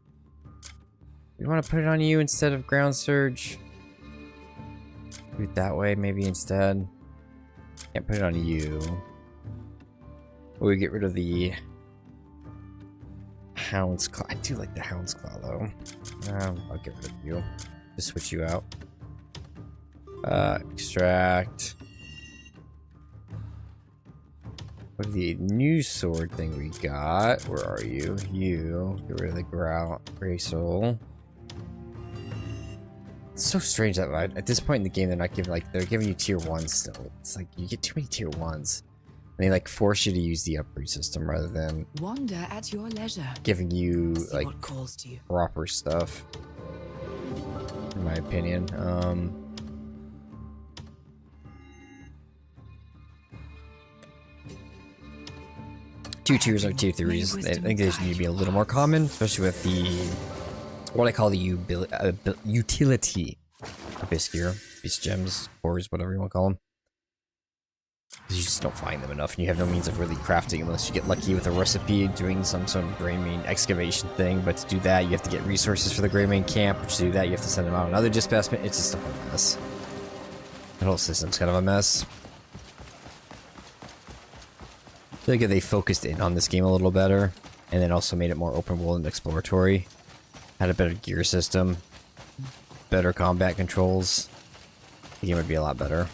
We want to put it on you instead of ground surge. Do it that way, maybe instead. Can't put it on you. We get rid of the Hound's Claw. I do like the Hound's Claw though. I'll get rid of you. Just switch you out. Extract. What the new sword thing we got? Where are you? You. Get rid of the Grey Soul. It's so strange that at this point in the game they're not giving, like, they're giving you tier 1s still. It's like you get too many tier 1s. And they like force you to use the upgrade system rather than Wander at your leisure. Giving you See like what calls to you. proper stuff. In my opinion. 2 tiers are tier 3s. I think they need to be a little more common, especially with the what I call the utility Abyss gear, Abyss gems, cores, whatever you want to call them. Because you just don't find them enough, and you have no means of really crafting unless you get lucky with a recipe doing some sort of Greymane excavation thing. But to do that, you have to get resources for the Greymane camp, which to do that, you have to send them out another dispatchment. It's just a whole mess. The whole system's kind of a mess. I feel like if they focused in on this game a little better, and then also made it more open world and exploratory, had a better gear system, better combat controls, the game would be a lot better.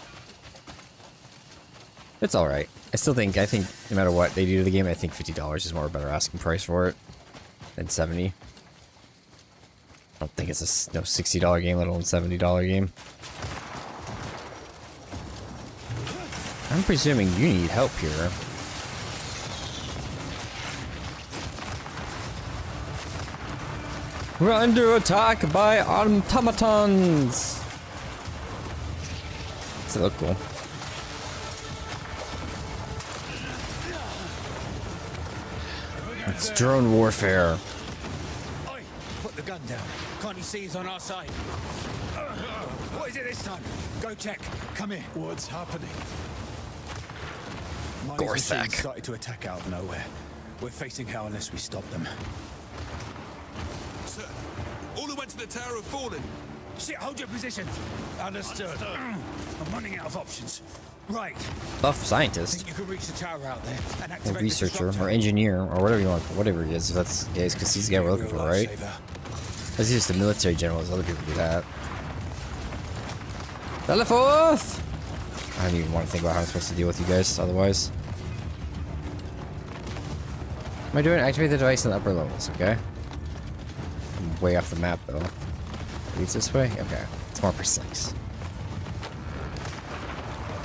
It's alright. I think no matter what they do to the game, I think $50 is more a better asking price for it than $70. I don't think it's a $60 game, let alone $70 game. I'm presuming you need help here. We're under attack by automatons! Does it look cool? It's drone warfare. Oi, put the gun down. Can't you see he's on our side? What is it this time? Go check. Come here. What's happening? Gorthak started to attack out of nowhere. We're facing hell unless we stop them. Sir, all who went to the Tower have fallen. Shit, hold your position. Understood. I'm running out of options. Right. Buff scientist. Think you can reach the tower out there and Or activate researcher, or engineer, or whatever you want, whatever he is, if that's the case, because he's the guy we're looking for, right? Because he's just a military general, as other people do that. Teleforth! I don't even want to think about how I'm supposed to deal with you guys, otherwise. Am I doing activate the device in the upper levels, okay? I'm way off the map, though. Leads this way? Okay. It's more precise.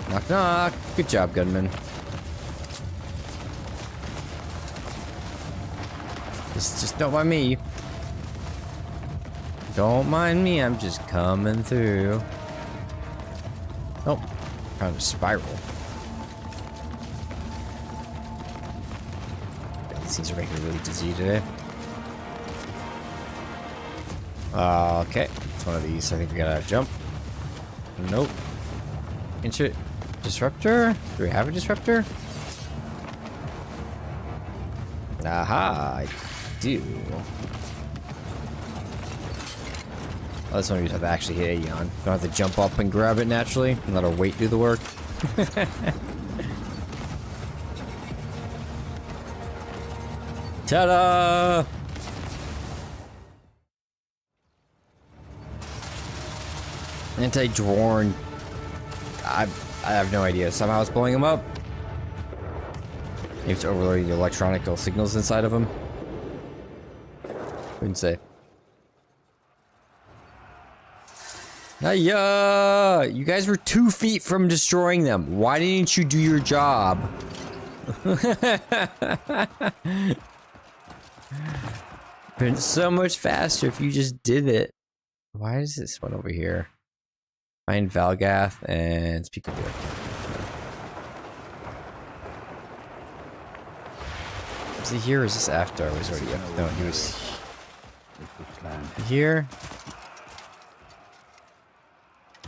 Knock knock! Good job, gunman. Just don't mind me. Don't mind me, I'm just coming through. Oh, found a spiral. These things are making me really dizzy today. Okay, it's one of these. I think we gotta jump. Nope. Disruptor? Do we have a disruptor? Aha, I do. Oh, this one you'd have to actually hit A on. Don't have to jump up and grab it naturally and let our weight do the work. Ta-da! Anti-drone. I have no idea. Somehow it's blowing him up. Maybe it's overloading the electronic signals inside of him. Couldn't say. Hiya! You guys were 2 feet from destroying them. Why didn't you do your job? Been so much faster if you just did it. Why is this one over here? Find Valgath and speak of it. Is he here or is this after I was already up? No, he was here.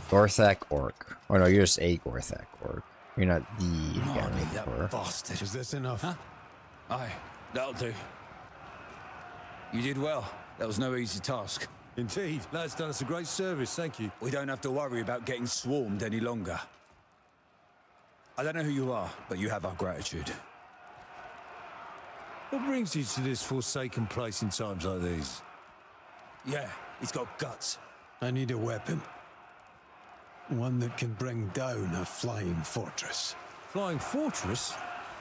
Gorthak Orc. Oh no, you're just a Gorthak Orc. You're not the guy. That bastard. Is this enough? Huh? Aye, that'll do. You did well. That was no easy task. Indeed. Lad's done us a great service, thank you. We don't have to worry about getting swarmed any longer. I don't know who you are, but you have our gratitude. What brings you to this forsaken place in times like these? Yeah, he's got guts. I need a weapon. One that can bring down a flying fortress. Flying fortress?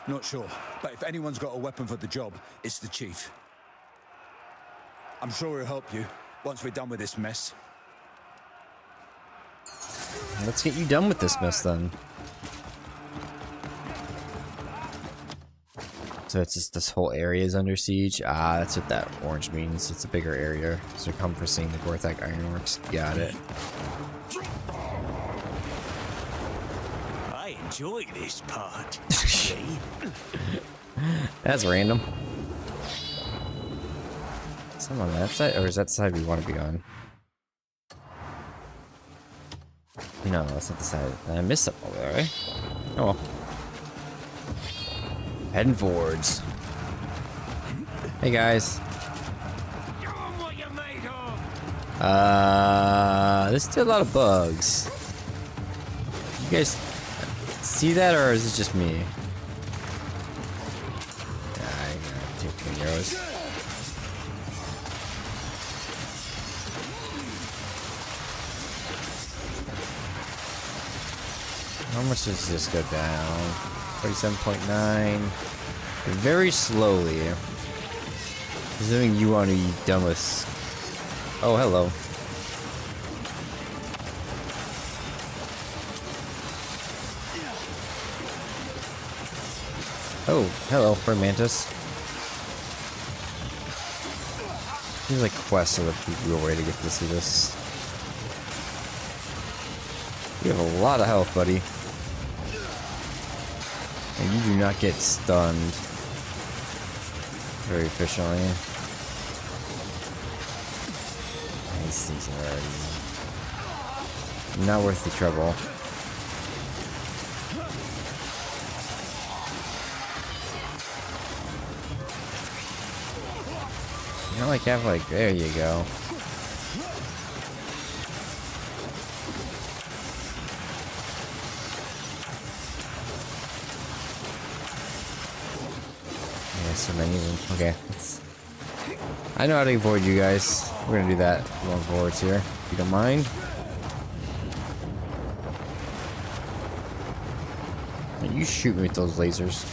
Not sure, but if anyone's got a weapon for the job, it's the chief. I'm sure he'll help you once we're done with this mess. Let's get you done with this mess then. So it's just this whole area is under siege. Ah, that's what that orange means. It's a bigger area. Circumferencing the Gorthak Ironworks. Got it. I enjoy this part. That's random. Some on that side, or is that the side we want to be on? No, that's not the side. I missed something over there, right? Oh well. Heading forwards. Hey guys. There's still a lot of bugs. You guys see that, or is it just me? Yeah, I gotta take 20 arrows. How much does this go down? 47.9. Very slowly. Assuming you want to be done with. Oh, hello. Oh, hello, Fern Mantis. Seems like quests are the real way to get to see this. You have a lot of health, buddy. And you do not get stunned very efficiently. These things are already not worth the trouble. You know, like have like, there you go. So many of them. Okay. I know how to avoid you guys. We're gonna do that going forwards here. If you don't mind. And you shoot me with those lasers.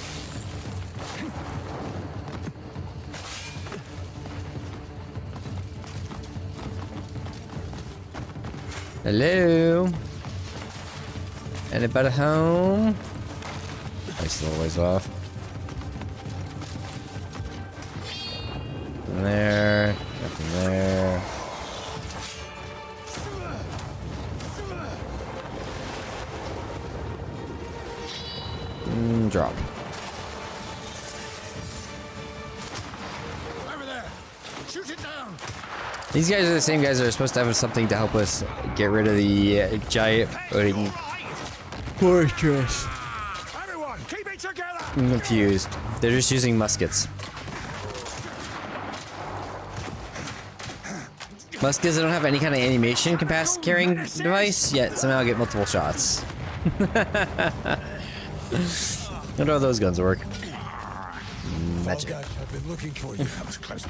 Hello? Anybody home? I still always off. There, nothing there. Drop. Over there. Shoot it down. These guys are the same guys that are supposed to have something to help us get rid of the giant fortress. Everyone, keep it together. I'm confused. They're just using muskets. Plus, because I don't have any kind of animation capacity carrying device, yet somehow I get multiple shots. I wonder how those guns work. Magic. I've been looking for you. That was close.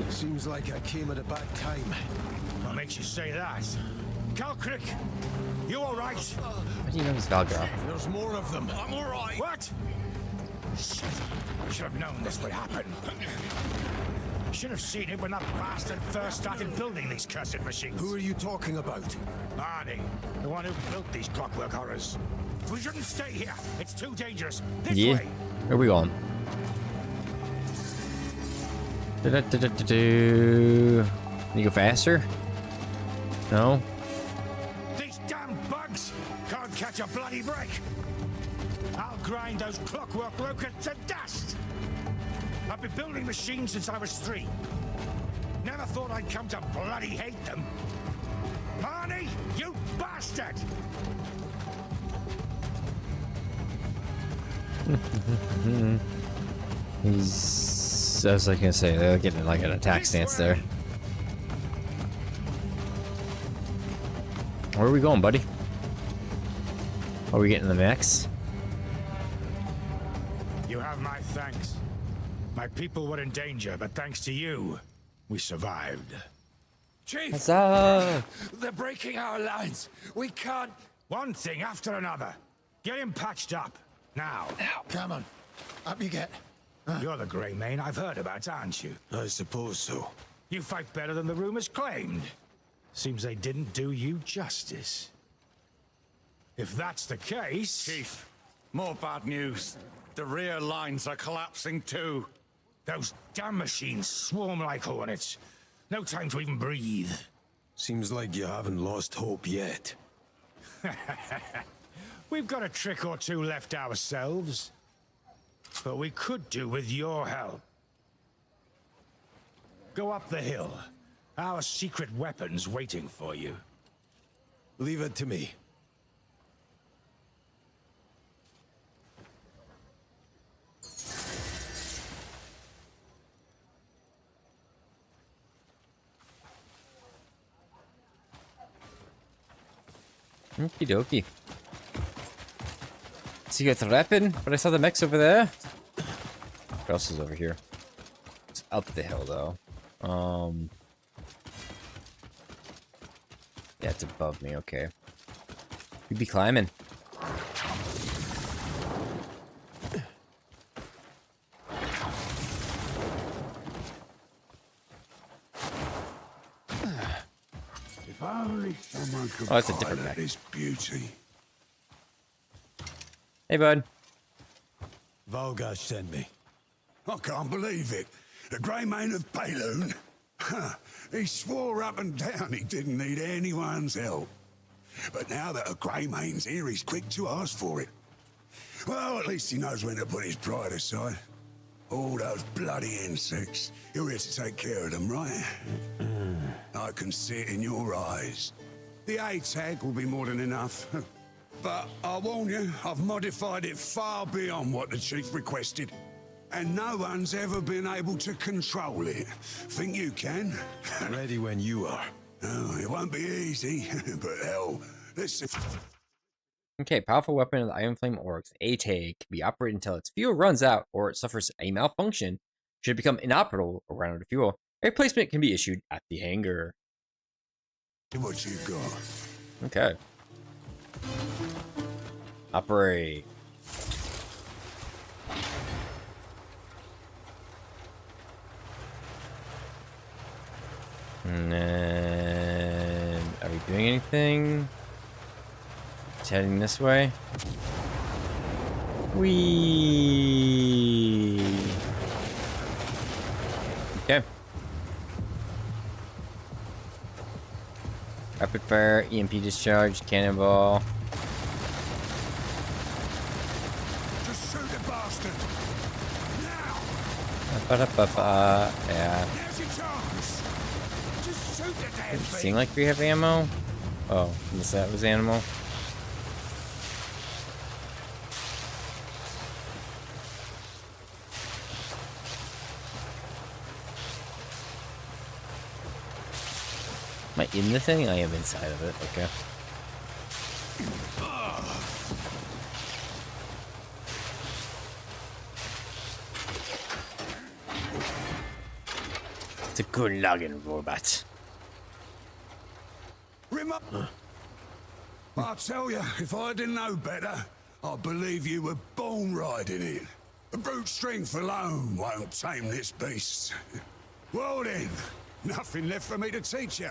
Seems like I came at a bad time. What makes you say that? Calcrick, you all right? How do you know this Valgar? There's more of them. I'm all right. What? Shit. I should have known this would happen. Should have seen it when that bastard first started building these cursed machines. Who are you talking about? Barney, the one who built these clockwork horrors. We shouldn't stay here. It's too dangerous. This Yeah. way. Where are we going? Can you go faster? No? These damn bugs can't catch a bloody break. I'll grind those clockwork locusts to dust. I've been building machines since I was 3. Never thought I'd come to bloody hate them. Barney, you bastard! He's... I was like gonna say, they're getting like an attack stance there. Where are we going, buddy? Are we getting the max? You have my thanks. My people were in danger, but thanks to you, we survived. Chief! Huzzah! They're breaking our lines. We can't... One thing after another. Get him patched up. Now. Come on. Up you get. You're the Grey Mane I've heard about, aren't you? I suppose so. You fight better than the rumors claimed. Seems they didn't do you justice. If that's the case... Chief, more bad news. The rear lines are collapsing too. Those damn machines swarm like hornets. No time to even breathe. Seems like you haven't lost hope yet. We've got a trick or two left ourselves. But we could do with your help. Go up the hill. Our secret weapon's waiting for you. Leave it to me. Okie dokie. So you got the weapon, but I saw the mechs over there. What else is over here? It's up the hill though. Yeah, it's above me, okay. You'd be climbing. If only someone could Oh, it's a different mech. this beauty. Hey, bud. Volgash sent me. I can't believe it. The Grey Mane of Paloon. He swore up and down he didn't need anyone's help. But now that a Grey Mane's here, he's quick to ask for it. Well, at least he knows when to put his pride aside. All those bloody insects. You're here to take care of them, right? I can see it in your eyes. The A-tag will be more than enough. But I warn you, I've modified it far beyond what the Chief requested. And no one's ever been able to control it. Think you can? Ready when you are. Oh, it won't be easy, but hell, listen. Okay, powerful weapon of the Iron Flame Orcs, A-Tag, can be operated until its fuel runs out or it suffers a malfunction. Should it become inoperable or run out of fuel, a replacement can be issued at the hangar. What you got? Okay. Operate. And then, are we doing anything? It's heading this way. Whee! Okay. Rapid fire, EMP discharge, cannonball. Just shoot the bastard! Now! Yeah. Now's your chance! Just shoot the damn Didn't thing! seem like we have ammo. Oh, unless that was animal. Am I in the thing? I am inside of it. Okay. It's a good login robot. Remember, I'll tell you, if I didn't know better, I believe you were born riding it. The brute strength alone won't tame this beast. Well then, nothing left for me to teach you.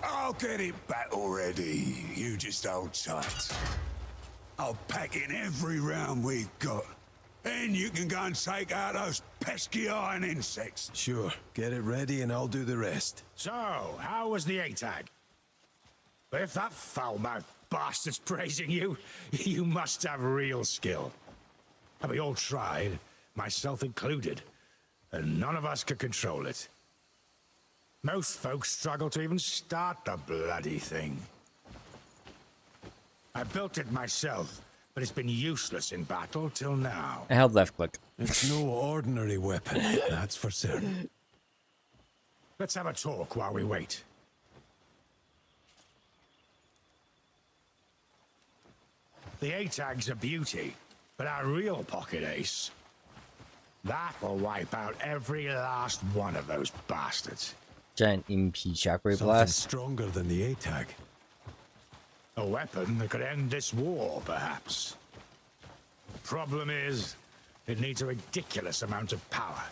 I'll get it back already. You just hold tight. I'll pack in every round we've got. Then you can go and take out those pesky iron insects. Sure. Get it ready and I'll do the rest. So, how was the ATAG? If that foul-mouthed bastard's praising you, you must have real skill. And we all tried, myself included, and none of us could control it. Most folks struggle to even start the bloody thing. I built it myself, but it's been useless in battle till now. I held left click. It's no ordinary weapon, that's for certain. Let's have a talk while we wait. The ATAG's a beauty, but our real pocket ace, that will wipe out every last one of those bastards. Giant MP shockwave Something blast. stronger than the ATAG. A weapon that could end this war, perhaps. Problem is, it needs a ridiculous amount of power.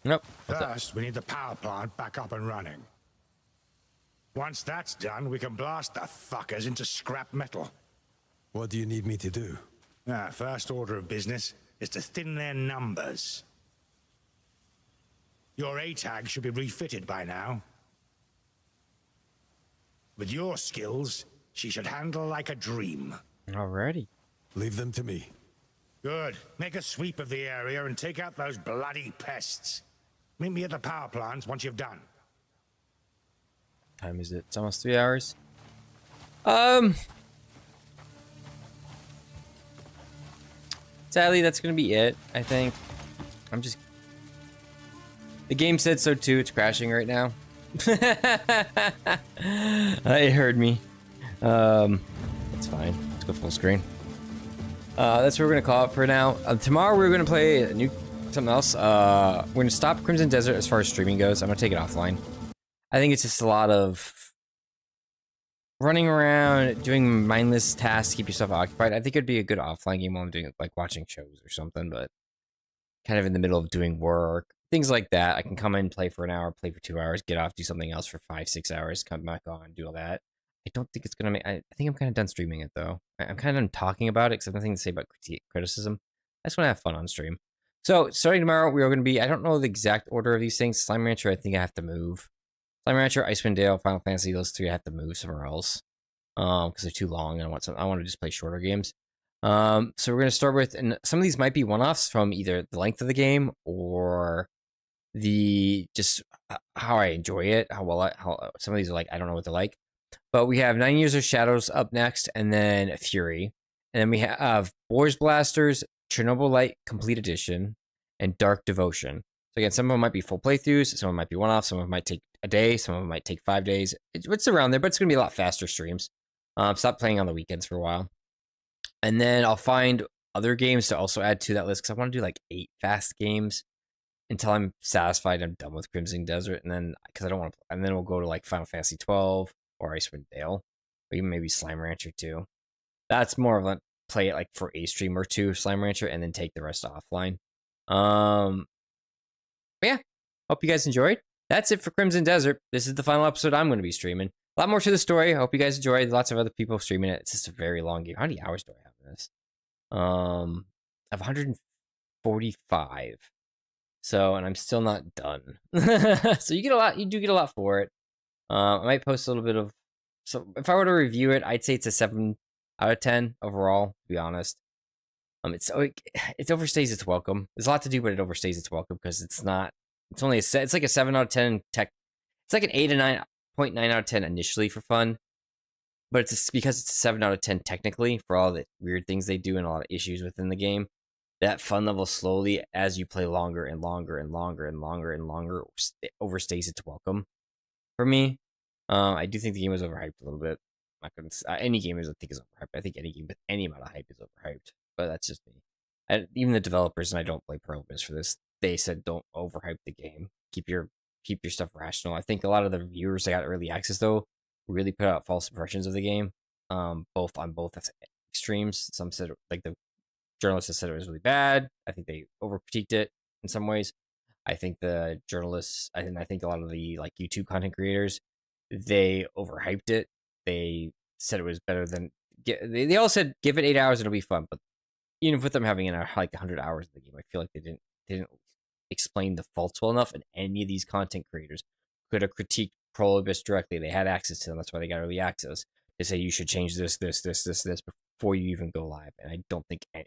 Nope. First, we need the power plant back up and running. Once that's done, we can blast the fuckers into scrap metal. What do you need me to do? First order of business is to thin their numbers. Your ATAG should be refitted by now. With your skills, she should handle like a dream. Alrighty. Leave them to me. Good. Make a sweep of the area and take out those bloody pests. Meet me at the power plant once you've done. Time is it? It's almost 3 hours. Sadly, that's gonna be it. I think. The game said so too. It's crashing right now. It heard me. That's fine. Let's go full screen. That's what we're gonna call it for now. Tomorrow we're gonna play something else. We're gonna stop Crimson Desert as far as streaming goes. I'm gonna take it offline. I think it's just a lot of running around, doing mindless tasks to keep yourself occupied. I think it'd be a good offline game while I'm doing like watching shows or something, but kind of in the middle of doing work, things like that. I can come in, play for an hour, play for 2 hours, get off, do something else for 5-6 hours, come back on, do all that. I don't think it's gonna make. I think I'm kind of done streaming it though. I'm kind of done talking about it because I have nothing to say about criticism. I just want to have fun on stream. So starting tomorrow, we are going to be. I don't know the exact order of these things. Slime Rancher, I think I have to move. Slime Rancher, Icewind Dale, Final Fantasy, those three I have to move somewhere else. Because they're too long and I want to just play shorter games. So we're going to start with, and some of these might be one-offs from either the length of the game or the just how I enjoy it, how some of these are like, I don't know what they're like. But we have 9 Years of Shadows up next, and then Fury. And then we have Boars Blasters, Chernobyl Light Complete Edition, and Dark Devotion. So again, some of them might be full playthroughs, some of them might be one-offs, some of them might take a day, some of them might take 5 days. It's around there, but it's going to be a lot faster streams. Stop playing on the weekends for a while. And then I'll find other games to also add to that list, because I want to do like 8 fast games until I'm satisfied I'm done with Crimson Desert. And then, because I don't want to, and then we'll go to like Final Fantasy 12 or Icewind Dale, or even maybe Slime Rancher 2. That's more of a play it like for a stream or two, Slime Rancher, and then take the rest offline. But yeah, hope you guys enjoyed. That's it for Crimson Desert. This is the final episode I'm going to be streaming. A lot more to the story. I hope you guys enjoyed. Lots of other people streaming it. It's just a very long game. How many hours do I have in this? I have 145. So, and I'm still not done. So you get a lot. You do get a lot for it. I might post a little bit of. So if I were to review it, I'd say it's a 7 out of 10 overall. To be honest, it overstays its welcome. There's a lot to do, but it overstays its welcome because it's not. It's only it's like a 7 out of 10 tech. It's like an 8 to 9.9 out of 10 initially for fun, but it's because it's a 7 out of 10 technically for all the weird things they do and a lot of issues within the game. that fun level slowly as you play longer and longer overstays its welcome for me. I do think the game is overhyped a little bit. I'm not gonna any game I think is overhyped. I think any game with any amount of hype is overhyped, but that's just me. Even the developers, and I don't blame Perlbis for this, they said don't overhype the game. Keep your stuff rational. I think a lot of the viewers that got early access though really put out false impressions of the game. Both extremes. Some said like the journalists said it was really bad. I think they over critiqued it in some ways. I think the journalists, and I think a lot of the like YouTube content creators, they overhyped it. They said it was better than. They all said give it 8 hours, it'll be fun. But even with them having like 100 hours of the game, I feel like they didn't explain the faults well enough. And any of these content creators could have critiqued Prolibus directly. They had access to them. That's why they got early access. They say you should change this before you even go live. And I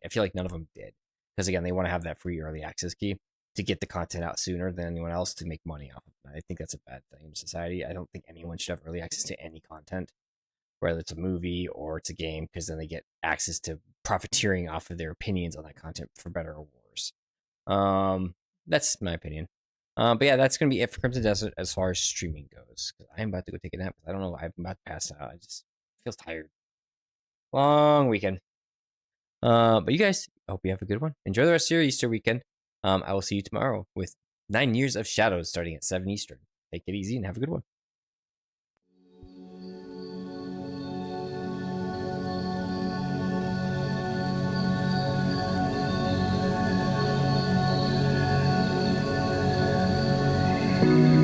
feel like none of them did, because again, they want to have that free early access key to get the content out sooner than anyone else to make money off of it. I think that's a bad thing in society. I don't think anyone should have early access to any content, whether it's a movie or it's a game, because then they get access to profiteering off of their opinions on that content for better or worse. That's my opinion. But yeah, that's going to be it for Crimson Desert as far as streaming goes. I'm about to go take a nap. I don't know. I'm about to pass out. I just feel tired. Long weekend. But you guys, I hope you have a good one. Enjoy the rest of your Easter weekend. I will see you tomorrow with 9 Years of Shadows starting at 7 Eastern. Take it easy and have a good one. Thank you.